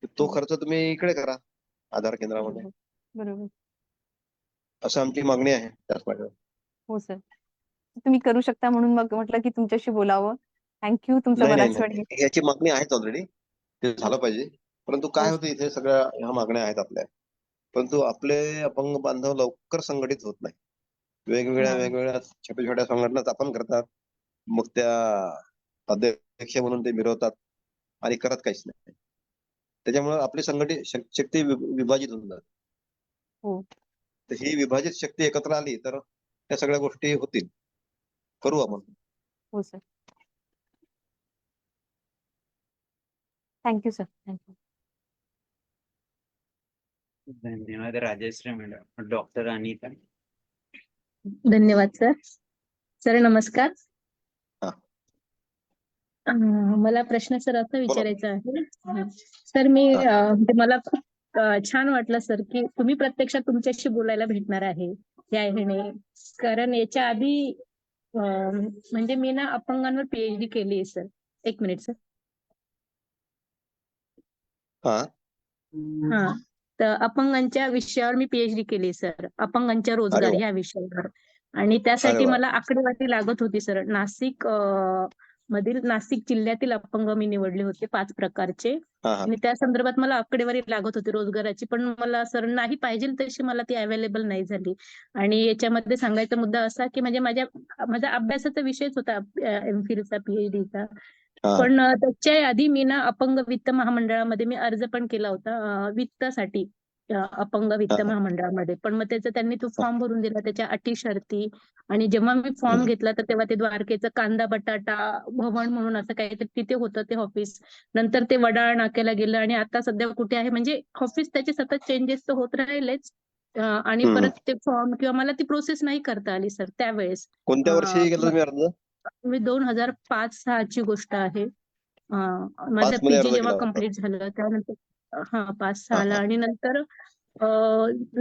तर तो हो. खर्च तुम्ही इकडे करा आधार केंद्रामध्ये, बरोबर बरोबर. असं आमची मागणी आहे त्याच पाठीवर. हो सर. तुम्ही करू शकता म्हणून मग म्हटलं की तुमच्याशी बोलावं. थँक्यू. तुमचा नाही नाही बराच वेळ नाही, याची मागणी आहेच ऑलरेडी, ते हो झालं पाहिजे. परंतु हो काय होतं इथे सगळ्या ह्या मागण्या आहेत आपल्या, परंतु आपले अपंग बांधव लवकर संघटित होत नाही. वेगवेगळ्या हो वेगवेगळ्या छोट्या छोट्या संघटना स्थापन करतात, मग त्या अध्यक्ष म्हणून ते मिरवतात आणि करत काहीच नाही. त्याच्यामुळे आपली संघटित शक्ती विभाजित होऊन जाते. हो तर ही विभाजित शक्ती एकत्र आली तर त्या सगळ्या गोष्टी होतील. करू आपण. हो सर. Thank you sir. थँक्यू. धन्यवाद राजश्री मॅडम. डॉक्टर अनिता. धन्यवाद सर. सर नमस्कार. हा. मला प्रश्न सर असा बोला. विचारायचा आहे. सर मी हा. म्हणजे मला खूप छान वाटलं सर की तुम्ही प्रत्यक्षात तुमच्याशी बोलायला भेटणार आहे या ह्याने. कारण याच्या आधी म्हणजे मी ना अपंगांवर पीएचडी केली आहे सर. एक मिनिट सर. हा. हा. तर अपंगांच्या विषयावर मी पीएचडी केली सर. अपंगांच्या अरे रोजगार वा. ह्या विषयावर. आणि अरे त्यासाठी वा. मला आकडेवारी लागत होती सर. नाशिक जिल्ह्यातील अपंग मी निवडले होते 5 प्रकारचे. हा हा आणि त्या संदर्भात मला आकडेवारी लागत होती रोजगाराची, पण मला सर नाही पाहिजे तशी मला ती अवेलेबल नाही झाली. आणि याच्यामध्ये सांगायचा मुद्दा असा की म्हणजे माझा अभ्यासाचा विषयच होता एमफिलचा पीएचडीचा. हा पण त्याच्या आधी मी ना अपंग वित्त महामंडळामध्ये मी अर्ज पण केला होता वित्तासाठी. अपंग वित्त हा महामंडळामध्ये. पण मग त्याचा त्यांनी तो हा. फॉर्म भरून दिला, त्याच्या अटी शर्ती. आणि जेव्हा मी फॉर्म घेतला तर तेव्हा ते द्वारकेचं कांदा बटाटा भवन म्हणून असं काहीतरी तिथे होतं ते ऑफिस. नंतर ते वडाळ नाक्याला गेलं आणि आता सध्या कुठे आहे म्हणजे ऑफिस त्याचे सतत चेंजेस तर होत राहिलेच. आणि परत ते फॉर्म किंवा मला ती प्रोसेस नाही करता आली सर त्यावेळेस. कोणत्या वर्षी गेला तुम्ही अर्ज? मी 2005-06 ची गोष्ट आहे. माझा 5 मध्ये पीजी अर्ज जेव्हा केला होता. कम्प्लीट झालं त्यानंतर 5-6 हा ला हा. आणि नंतर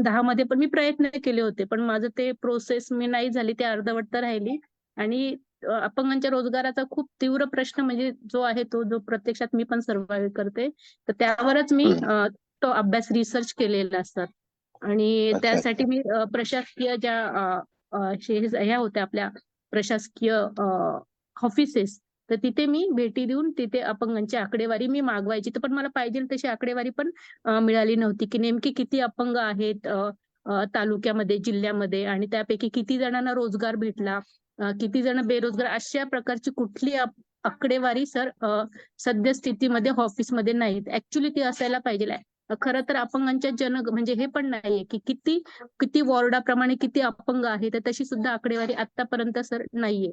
10 मध्ये पण मी प्रयत्न केले होते, पण माझं ते प्रोसेस मी नाही झाली, ते अर्धवट राहिली. आणि अपंगांच्या रोजगाराचा खूप तीव्र प्रश्न म्हणजे जो आहे तो जो प्रत्यक्षात मी पण सर्व्हाइव्ह करते, तर त्यावरच मी तो अभ्यास रिसर्च केलेला सर. आणि अच्छा त्यासाठी अच्छा. मी प्रशासकीय ज्या ह्या होत्या आपल्या प्रशासकीय ऑफिसेस, तर तिथे मी भेटी देऊन तिथे अपंगांची आकडेवारी मी मागवायची. तर पण मला पाहिजे तशी आकडेवारी पण मिळाली नव्हती की नेमकी किती अपंग आहेत तालुक्यामध्ये, जिल्ह्यामध्ये आणि त्यापैकी किती जणांना रोजगार भेटला, किती जण बेरोजगार, अशा प्रकारची कुठली आकडेवारी सर सद्यस्थितीमध्ये ऑफिसमध्ये नाहीत. ऍक्च्युली ती असायला पाहिजे. खरं तर अपंगांच्या म्हणजे हे पण नाहीये की किती वॉर्डाप्रमाणे किती अपंग आहे, तर तशी सुद्धा आकडेवारी आतापर्यंत सर नाहीये.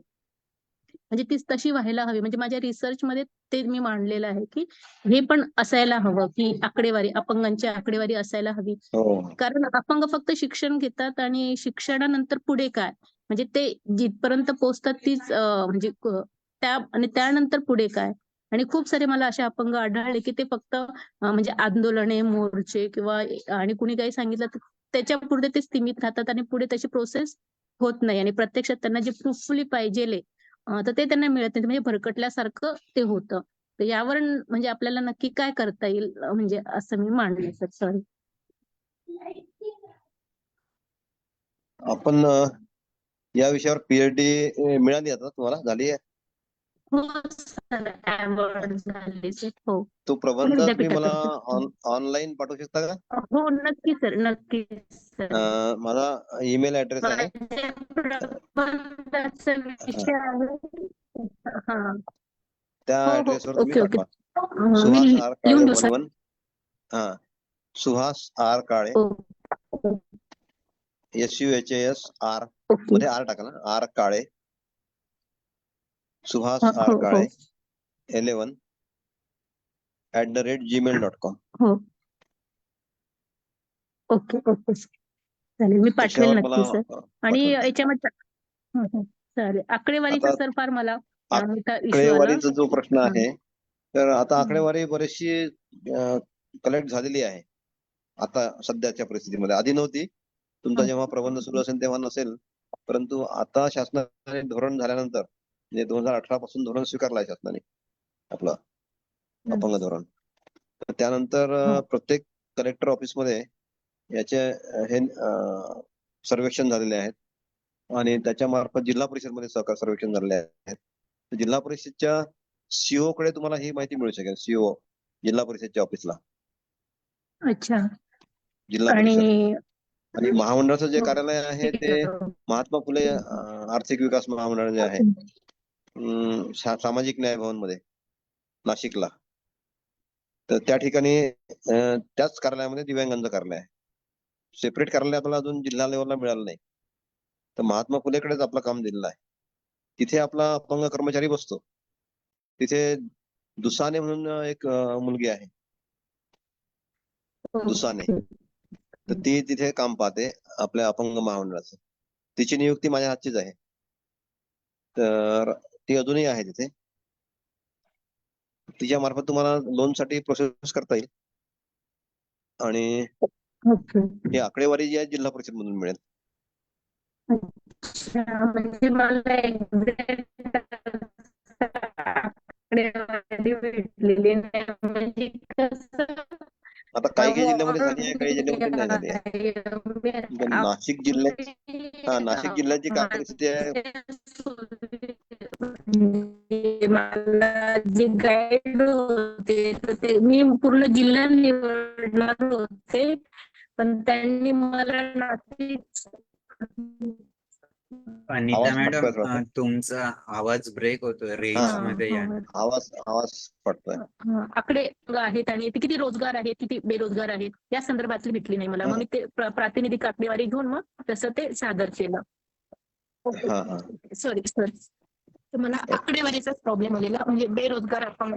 म्हणजे तीच तशी व्हायला हवी. म्हणजे माझ्या रिसर्चमध्ये ते मी मांडलेलं आहे की हे पण असायला हवं की आकडेवारी, अपंगांची आकडेवारी असायला हवी. हो. कारण अपंग फक्त शिक्षण घेतात आणि शिक्षणानंतर पुढे काय, म्हणजे ते जिथपर्यंत पोहोचतात तीच म्हणजे आणि त्यानंतर पुढे काय. आणि खूप सारे मला असे अपंग आढळले की ते फक्त म्हणजे आंदोलने, मोर्चे किंवा आणि कुणी काही सांगितलं तर त्याच्या पुढे ते सीमित राहतात आणि पुढे त्याची प्रोसेस होत नाही. आणि प्रत्यक्षात त्यांना जे प्रूफफुली पाहिजेले तर ते त्यांना मिळत नाही. म्हणजे भरकटल्यासारखं ते होतं. तर यावर म्हणजे आपल्याला नक्की काय करता येईल म्हणजे असं मी मांडलं सर. सॉरी. आपण या विषयावर पीएचडी मिळाली आता तुम्हाला, झाली आहे? हो सर. अवॉर्ड झाले सर. हो. तो पुणे प्रबंध तुम्ही मला विद्यापीठातून. ऑनलाईन पाठवू शकता का? हो नक्की सर. नक्की सर. माझा ईमेल ऍड्रेस आहे. माझ्या प्रबंधाचा हा. विषय आहे. हा. त्या हो हो. ऍड्रेसवर तुम्ही ओके ओके. पाठवा. मी सुहास आर काळे लिहून घेऊ सर. 11. हा. सुहास आर काळे, SUHASR ओके. मध्ये आर टाका ना, आर काळे, सुहास आर हो हो काळे 11@gmail.com. हो. Okay okay sir. चालेल, मी पाठवेल त्याच्यावर मला नक्की सर. आणि पाठवून द्या. याच्यामध्ये चालेल. आकडेवारीचा आता सर फार मला मोठा इश्यू आला. आकडेवारीचा जो प्रश्न हा. आहे, तर आता आकडेवारी बरीचशी कलेक्ट झालेली आहे आता सध्याच्या परिस्थितीमध्ये. आधी नव्हती. तुमचा जेव्हा प्रबंध सुरू असेल तेव्हा नसेल, परंतु आता शासनाने धोरण झाल्यानंतर म्हणजे 2018 पासून धोरण स्वीकारलं आहे शासनाने आपलं अपंग धोरण. तर त्यानंतर प्रत्येक कलेक्टर ऑफिसमध्ये याचे हे सर्वेक्षण झालेले आहेत आणि त्याच्या मार्फत जिल्हा परिषदमध्ये सहकार सर्वेक्षण झालेले आहेत. तर जिल्हा परिषदच्या सीओ कडे तुम्हाला ही माहिती मिळू शकेल. सीओ जिल्हा परिषदच्या ऑफिसला अच्छा. जिल्हा परिषद आणि आणि महामंडळाचं जे कार्यालय आहे ते महात्मा फुले आर्थिक विकास महामंडळ जे आहे सामाजिक न्याय भवन मध्ये नाशिकला. तर त्या ठिकाणी त्याच कार्यालयामध्ये दिव्यांगांचं कार्यालय आहे. सेपरेट कार्यालय आपल्याला अजून जिल्हा लेवलला मिळालं नाही. तर महात्मा फुलेकडेच आपलं काम दिलेलं आहे. तिथे आपला अपंग कर्मचारी बसतो. तिथे दुसाने म्हणून एक मुलगी आहे दुसाने. तर ती तिथे काम पाहते आपल्या अपंग महामंडळाचं. तिची नियुक्ती माझ्या हातचीच आहे. तर ती अजूनही आहे तिथे. तिच्या मार्फत तुम्हाला लोनसाठी प्रोसेस करता येईल आणि ही आकडेवारी जी आहे जिल्हा परिषद मधून मिळेल. म्हणजे मला आकडेवारी भेटलेली नाही. म्हणजे कसं आता काही काही जिल्ह्यामध्ये झाली आहे, काही जिल्ह्यामध्ये नाही झाली आहे. पण नाशिक जिल्ह्याची काय परिस्थिती आहे? मला जे गाईड होते तर ते मी पूर्ण जिल्हा निवडणार होते, पण त्यांनी मला नाशिक अनिता आवाज मॅडम, फटतोय थोडासा. तुमचा आवाज ब्रेक होतोय. रेंज मध्ये या. आवाज पडतोय. आकडे आहेत आणि ते किती रोजगार आहेत, किती बेरोजगार आहेत या संदर्भातली भेटली नाही मला. मग मी ते प्रातिनिधिक आकडेवारी घेऊन मग तसं ते सादर केलं. सॉरी. तर मला आकडेवारीचाच प्रॉब्लेम आलेला. म्हणजे बेरोजगार अपंग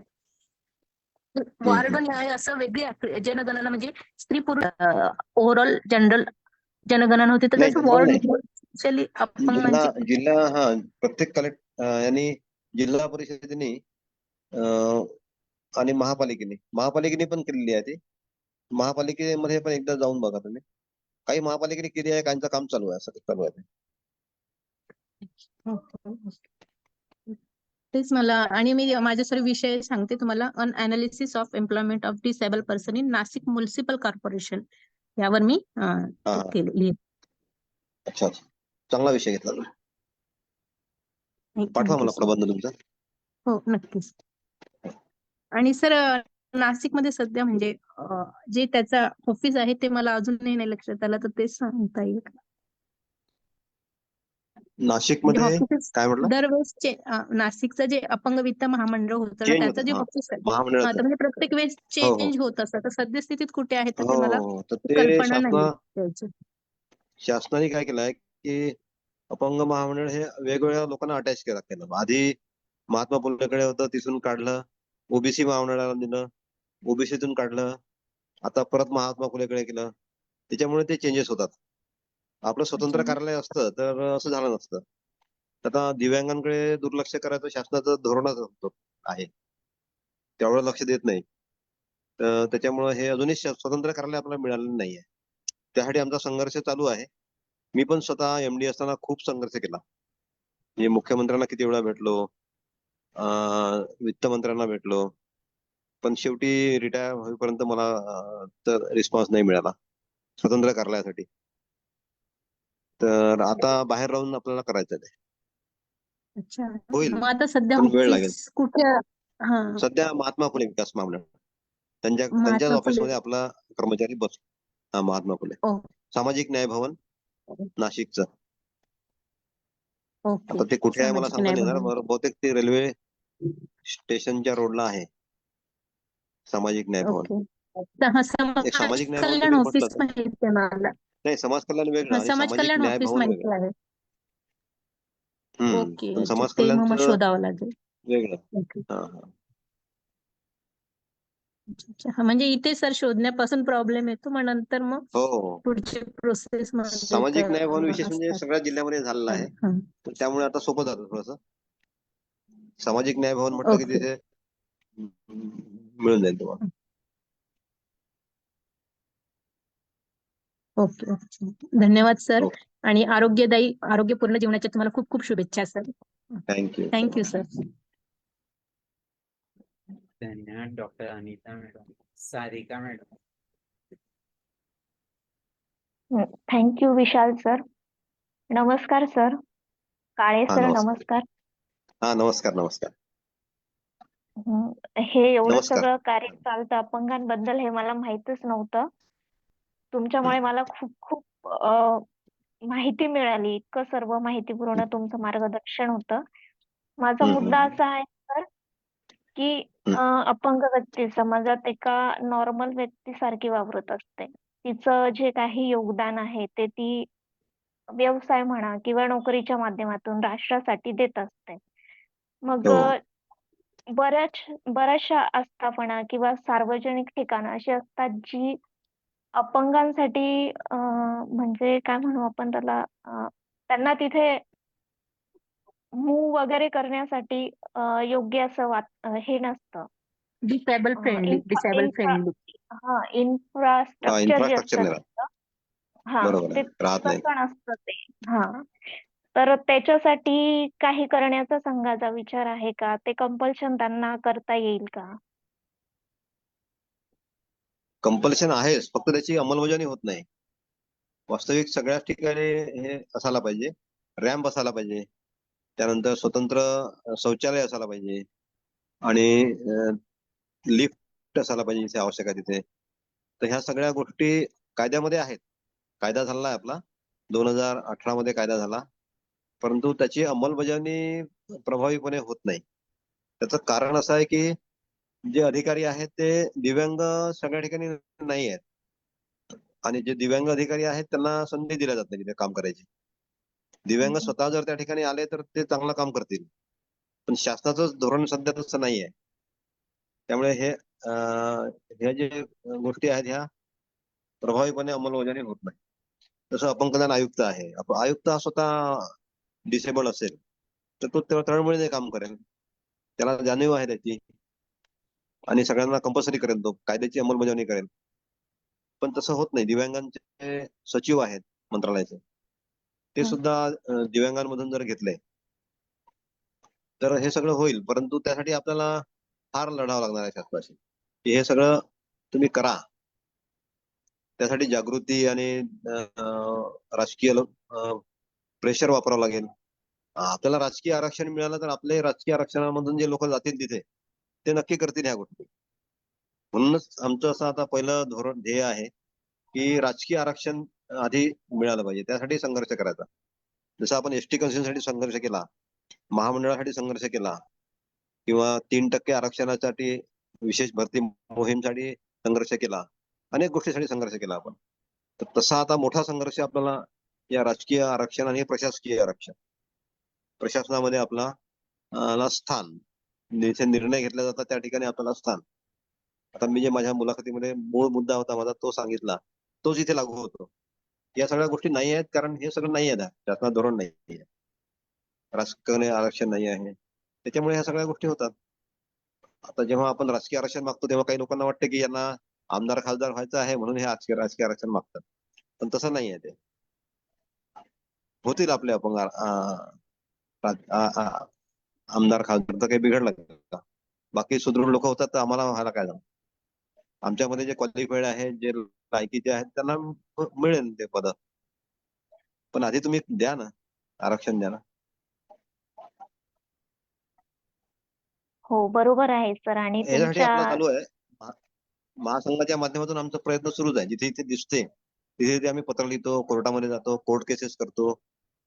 वार्ड न्याय असं वेगळी जनगणना म्हणजे स्त्री पुरुष ओव्हरऑल जनरल जनगणना होती. तर नाही, त्याचं general वॉर्ड नाही. स्पेशली अपंगांची जिल्हा प्रत्येक कलेक्टर यांनी जिल्हा परिषदेने आणि महापालिकेने पण केलेली आहे ती. महापालिकेमध्ये पण एकदा जाऊन बघा तुम्ही. काही महापालिकेने केली आहे, काहींचं काम चालू आहे, असं चालू आहे. तेच मला. आणि मी माझे सर्व विषय सांगते तुम्हाला. An analysis of employment of disable person in Nashik municipal corporation यावर मी केलेली. अच्छा, चांगला विषय घेतला तुम्ही. पाठवा मला प्रबंध तुमचा. हो, नक्कीच. आणि सर नाशिकमध्ये सध्या म्हणजे जे त्याचा ऑफिस आहे ते मला अजूनही नाही लक्षात आलं, तर ते सांगता येईल का? नाशिकमध्ये काय म्हटलं? दरवेळेस नाशिकचं जे अपंग वित्त महामंडळ होतं ना, त्याचं जे ऑफिस आहे महामंडळाचं. तर म्हणजे प्रत्येक वेळेस चेंज होत असतं. तर सद्यस्थितीत कुठे आहे तर ते मला तर ते कल्पना नाही त्याची. शासनाने काय केलंय की अपंग महामंडळ हे वेगवेगळ्या लोकांना अटॅच केलं. आधी महात्मा फुलेकडे होतं, तिथून काढलं. ओबीसी महामंडळाला दिलं, ओबीसीतून काढलं. आता परत महात्मा फुलेकडे केलं. त्याच्यामुळे ते चेंजेस होतात. आपलं स्वतंत्र कार्यालय असतं तर असं झालं नसतं. आता दिव्यांगांकडे दुर्लक्ष करायचं शासनाचं धोरणच आहे. तेवढं लक्ष देत नाही. तर त्याच्यामुळे हे अजूनही स्वतंत्र कार्यालय आपल्याला मिळालेलं नाहीये. त्यासाठी आमचा संघर्ष चालू आहे. मी पण स्वतः एमडी असताना खूप संघर्ष केला. म्हणजे मुख्यमंत्र्यांना किती वेळा भेटलो, वित्तमंत्र्यांना भेटलो, पण शेवटी रिटायर होईपर्यंत मला तर रिस्पॉन्स नाही मिळाला स्वतंत्र कार्यालयासाठी. तर आता बाहेर राहून आपल्याला करायचं आहे. अच्छा. होईल, मग आता सध्या पण वेळ लागेल. ऑफिस कुठे? सध्या महात्मा फुले विकास महामंडळ त्यांच्याच महात्मा ऑफिसमध्ये फुले. आपला कर्मचारी बसतो. महात्मा फुले सामाजिक न्याय भवन नाशिकचं. ओके. आता ते कुठे आहे मला सामाजिक सांगता न्याय नाही येणार. भवन. बहुतेक ते रेल्वे स्टेशनच्या रोडला आहे सामाजिक न्याय भवन. ओके. एक समाज सामाजिक न्याय भवन कल्याण तुम्ही म्हटलं ऑफिस तर माहिती आहे मला. नाही, समाज कल्याण वेगळं आणि समाज सामाजिक कल्याण न्याय ऑफिस भवन माहिती वेगळं. आहे. ओके. पण समाज ते मग कल्याणचं शोधावं लागेल. वेगळं. ओके. अच्छा. म्हणजे इथे सर शोधण्यापासून प्रॉब्लेम येतो, मग नंतर मग हो. पुढची प्रोसेस मध्ये सामाजिक न्याय भवन विशेष म्हणजे असतात. सगळ्या जिल्ह्यामध्ये झालेला आहे. तर त्यामुळे आता सोपं जातं थोडंसं. सामाजिक न्याय भवन म्हटलं की ओके. तिथे मिळून जाईल तुम्हाला. ओके. धन्यवाद सर. ओके. आणि आरोग्यपूर्ण जीवनाच्या तुम्हाला खूप खूप शुभेच्छा सर. थँक्यू. Thank you sir. धन्यवाद doctor Anita madam. Sarika madam. Thank you Vishal sir. नमस्कार सर. काळे हा सर नमस्कार. नमस्कार. हा नमस्कार नमस्कार हे एवढं नमस्कार. सगळं कार्य चालतं अपंगांबद्दल हे मला माहीतच नव्हतं. तुमच्यामुळे मला खूप खूप माहिती मिळाली. इतकं सर्व माहितीपूर्ण तुमचं मार्गदर्शन होतं. माझा मुद्दा असा आहे सर की अपंग व्यक्ती समाजात एका नॉर्मल व्यक्तीसारखी वावरत असते. तिचं जे काही योगदान आहे ते ती व्यवसाय म्हणा किंवा नोकरीच्या माध्यमातून राष्ट्रासाठी देत असते. मग हो. बऱ्याचशा आस्थापना किंवा सार्वजनिक ठिकाणं अशी असतात जी अपंगांसाठी म्हणजे काय म्हणू आपण त्याला त्यांना तिथे मूव्ह वगैरे करण्यासाठी योग्य असं हे नसतं. Disable friendly. इन्फ्रास्ट्रक्चर जे इन्फ्रास्ट्रक्चर असतं नाही राहत. हा बरोबर ते आहे. राहत नाही. तसं नसतं ते. हा तर त्याच्यासाठी काही करण्याचा संघाचा विचार आहे का? ते कंपल्शन त्यांना करता येईल का? कंपल्शन आहेच, फक्त त्याची अंमलबजावणी होत नाही. वास्तविक सगळ्याच ठिकाणी हे असायला पाहिजे. रॅम्प असायला पाहिजे. त्यानंतर स्वतंत्र शौचालय असायला पाहिजे आणि लिफ्ट असायला पाहिजे जिथे आवश्यक आहे तिथे. तर ह्या सगळ्या गोष्टी कायद्यामध्ये आहेत. कायदा झाला आहे आपला 2018 मध्ये कायदा झाला, परंतु त्याची अंमलबजावणी प्रभावीपणे होत नाही. त्याचं कारण असं आहे की जे अधिकारी आहेत ते दिव्यांग सगळ्या ठिकाणी नाही आहेत आणि जे दिव्यांग अधिकारी आहेत त्यांना संधी दिल्या जात नाही तिथे काम करायची. दिव्यांग स्वतः जर त्या ठिकाणी आले तर ते चांगलं काम करतील, पण शासनाचं धोरण सध्या तसं नाही आहे. त्यामुळे ह्या जे गोष्टी आहेत ह्या प्रभावीपणे अंमलबजावणी होत नाही. जसं अपंग कल्याण आयुक्त आहे, आयुक्त हा स्वतः डिसेबल असेल तर तो तळमळीने काम करेल, त्याला जाणीव आहे त्याची आणि सगळ्यांना कंपल्सरी करेल, तो कायद्याची अंमलबजावणी करेल. पण तसं होत नाही. दिव्यांगांचे सचिव आहेत मंत्रालयाचे, ते सुद्धा दिव्यांगांमधून जर घेतले तर हे सगळं होईल. परंतु त्यासाठी आपल्याला फार लढावं लागणार आहे शासनाशी की हे सगळं तुम्ही करा. त्यासाठी जागृती आणि राजकीय प्रेशर वापरावं लागेल. आपल्याला राजकीय आरक्षण मिळालं तर आपले राजकीय आरक्षणामधून जे लोक जातील तिथे ते नक्की करतील ह्या गोष्टी. म्हणूनच आमचं असं आता पहिलं धोरण ध्येय आहे की राजकीय आरक्षण आधी मिळालं पाहिजे. त्यासाठी संघर्ष करायचा. जसं आपण एसटी कन्सेशनसाठी संघर्ष केला, महामंडळासाठी संघर्ष केला किंवा 3% आरक्षणासाठी विशेष भरती मोहीमसाठी संघर्ष केला, अनेक गोष्टीसाठी संघर्ष केला आपण. तर तसा आता मोठा संघर्ष आपल्याला या राजकीय आरक्षण आणि प्रशासकीय आरक्षण, प्रशासनामध्ये आपला स्थान, जिथे निर्णय घेतले जातात त्या ठिकाणी आपल्याला स्थान. आता मी जे माझ्या मुलाखतीमध्ये मूळ मुद्दा होता माझा तो सांगितला, तोच इथे लागू होतो. या सगळ्या गोष्टी नाही आहेत कारण हे सगळं नाही आहे, शासनाचं धोरण नाही आहे, राजकीय आरक्षण नाही आहे, त्याच्यामुळे ह्या सगळ्या गोष्टी होतात. आता जेव्हा आपण राजकीय आरक्षण मागतो तेव्हा काही लोकांना वाटतं की यांना आमदार खासदार व्हायचं आहे म्हणून हे राजकीय आरक्षण मागतात, पण तसं नाही आहे. ते होतील आपले अपंग आमदार खासदार, तर काही बिघडलं का? बाकी सुदृढ लोक होतात तर आम्हाला व्हायला काय झालं? आमच्यामध्ये जे क्वालिफाईड आहेत, जे लायकीचे आहेत त्यांना मिळेल ते पद, पण आधी तुम्ही द्या ना, आरक्षण द्या ना. हो बरोबर आहे सर. आणि याच्यासाठी आपला चालू आहे महासंघाच्या माध्यमातून आमचा प्रयत्न सुरूच आहे. जिथे जिथे दिसते तिथे तिथे आम्ही पत्र लिहितो, कोर्टामध्ये जातो, कोर्ट केसेस करतो.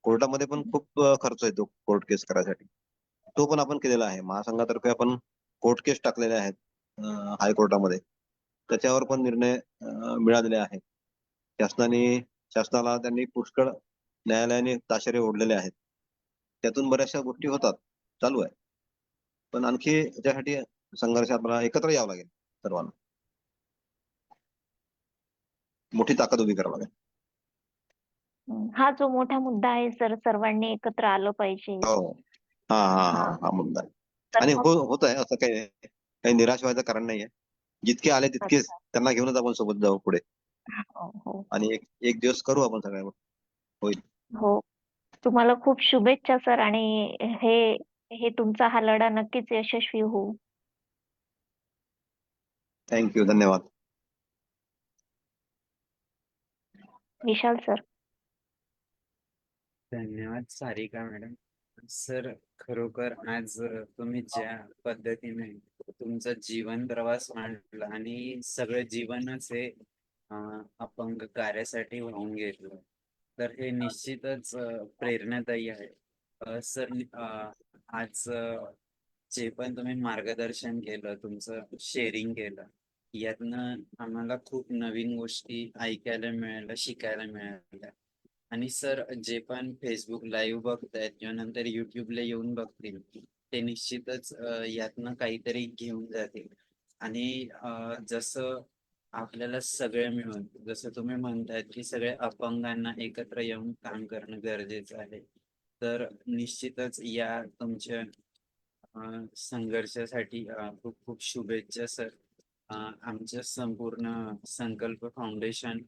कोर्टामध्ये पण खूप खर्च येतो कोर्ट केस करायसाठी, तो पण आपण केलेला आहे. महासंघातर्फे आपण कोर्ट केस टाकलेले आहेत हायकोर्टामध्ये, त्याच्यावर पण निर्णय मिळालेले आहेत. शासनाला त्यांनी पुष्कळ न्यायालयाने ताशेरे ओढलेले आहेत. त्यातून बऱ्याचशा गोष्टी होतात, चालू आहे. पण आणखी त्याच्यासाठी संघर्ष आपल्याला एकत्र यावं लागेल, सर्वांना मोठी ताकद उभी करावी लागेल. हा जो मोठा मुद्दा आहे सर, सर्वांनी एकत्र आलं पाहिजे. हो, हा हा हा हा हा मुद्दा आहे. तर आणि मग होत आहे असं काही निराश व्हायचं कारण नाहीये. जितके आले तितकेच अच्छा. त्यांना घेऊनच आपण सोबत जाऊ पुढे हो हो आणि एक दिवस करू आपण सगळ्या. होईल. हो तुम्हाला खूप शुभेच्छा सर, आणि हे हे तुमचा हा लढा नक्कीच यशस्वी होऊ. थँक्यू, धन्यवाद. विशाल सर. धन्यवाद सारिका मॅडम. सर, खरोखर आज तुम्ही ज्या पद्धतीने तुमचा जीवन प्रवास मांडला आणि सगळं जीवनच हे अपंग कार्यासाठी वाहून घेतलं, तर हे निश्चितच प्रेरणादायी आहे. सर, आज जे पण तुम्ही मार्गदर्शन केलं, तुमचं शेअरिंग केलं, यातनं आम्हाला खूप नवीन गोष्टी ऐकायला मिळाल्या, शिकायला मिळाल्या. आणि सर, जे पण फेसबुक लाईव्ह बघतायत किंवा नंतर युट्यूबला येऊन बघतील, ते निश्चितच यातनं काहीतरी घेऊन जातील. आणि जसं आपल्याला सगळे मिळून, जसं तुम्ही म्हणतायत की सगळे अपंगांना एकत्र येऊन काम करणं गरजेचं आहे, तर निश्चितच या तुमच्या संघर्षासाठी खूप खूप शुभेच्छा सर. आमच्या संपूर्ण संकल्प फाउंडेशन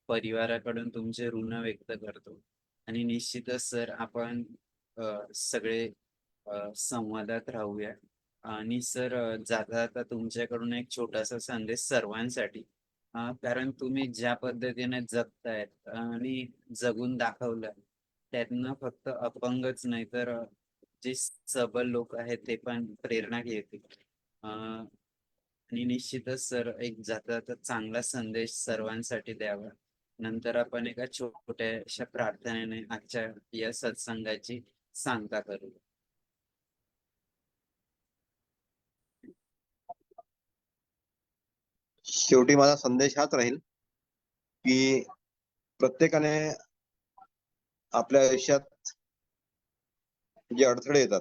परिवाराकडून तुमचे ऋण व्यक्त करतो. आणि निश्चितच सर, आपण सगळे संवादात राहूया. आणि सर, जाता जाता तुमच्याकडून एक छोटासा संदेश सर्वांसाठी, कारण तुम्ही ज्या पद्धतीने जगतायत आणि जगून दाखवलं, त्यातनं फक्त अपंगच नाही तर जे सबल लोक आहेत ते पण प्रेरणा घेतील. आणि निश्चितच सर, एक जाता जाता चांगला संदेश सर्वांसाठी द्यावा. नंतर आपण एका छोट्याशा प्रार्थनेने आजच्या या सत्संगाची सांगता करू. शेवटी माझा संदेश हाच राहील की प्रत्येकाने आपल्या आयुष्यात जे अडथळे येतात,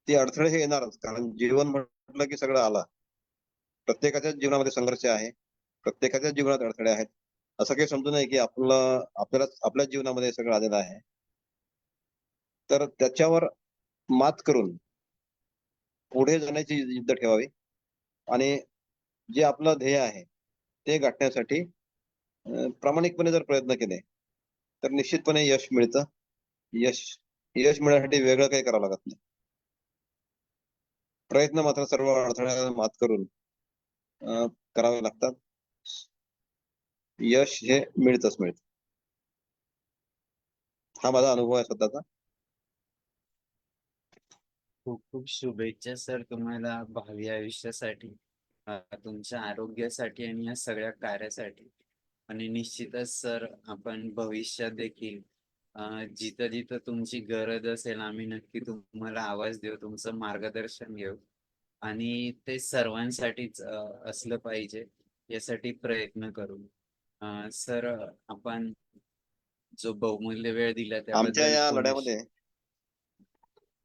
ते अडथळे हे येणारच, कारण जीवन म्हटलं की सगळं आला. प्रत्येकाच्याच जीवनामध्ये संघर्ष आहे, प्रत्येकाच्याच जीवनात अडथळे आहेत. असं काही समजू नये की आपल्याला आपल्याच जीवनामध्ये सगळं आलेलं आहे. तर त्याच्यावर मात करून पुढे जाण्याची जिद्द ठेवावी आणि जे आपलं ध्येय आहे ते गाठण्यासाठी प्रामाणिकपणे जर प्रयत्न केले तर निश्चितपणे यश मिळतं. यश यश मिळण्यासाठी वेगळं काही करावं लागत नाही. प्रयत्न मात्र सर्व अडथळ्याला मात करून करावे लागतात. यश हे मिळतच मिळतं. हा माझा अनुभव आहे स्वतःचा. खूप खूप शुभेच्छा सर तुम्हाला भावी आयुष्यासाठी, तुमच्या आरोग्यासाठी आणि या सगळ्या कार्यासाठी. आणि निश्चितच सर, आपण भविष्यात देखील जिथं जिथं तुमची गरज असेल, आम्ही नक्की तुम्हाला आवाज देऊ, तुमचं मार्गदर्शन घेऊ. आणि ते सर्वांसाठीच असलं पाहिजे, यासाठी प्रयत्न करू. सर, आपण जो बहुमूल्य वेळ दिला आमच्या त्याबद्दल या पुनश्च लढ्यामध्ये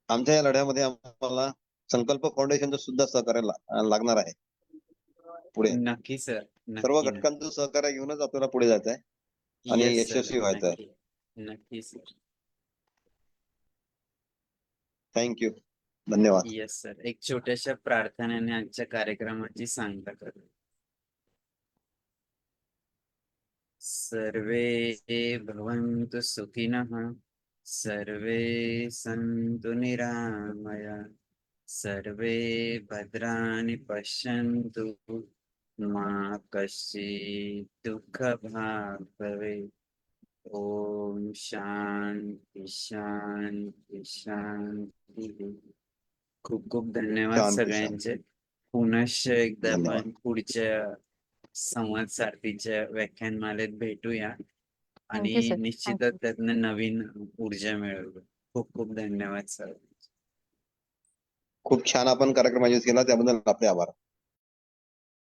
आमच्या या लढ्यामध्ये आम्हाला संकल्प फाउंडेशनचं सुद्धा सहकार्य लागणार आहे पुढे. नक्की सर, सर्व नक्की नक्की. घटकांचं सहकार्य घेऊनच आपल्याला पुढे जायचं आहे आणि येस सर, यशस्वी व्हायचं आहे. नक्की नक्की सर. थँक्यू, धन्यवाद. येस सर, एक छोट्याशा प्रार्थनेने आजच्या कार्यक्रमाची सांगता करू. सर्वे भवन्तु सुखिनः, सर्वे सन्तु निरामया, सर्वे भद्राणि पश्यन्तु, मा कश्चित् दुःखभाग् भवेत्. ओम शांती शांती शांती. खूप खूप धन्यवाद शांती शांती. सगळ्यांचे. पुनश्च एकदा धन्यवाद. आपण पुढच्या संवाद सारथीच्या व्याख्यानमालेत भेटूया थँक्यू आणि सर. निश्चितच त्यातनं नवीन ऊर्जा मिळवू. खूप खूप धन्यवाद सर. खूप छान आपण कार्यक्रम आयोजित केला, त्याबद्दल आपले आभार.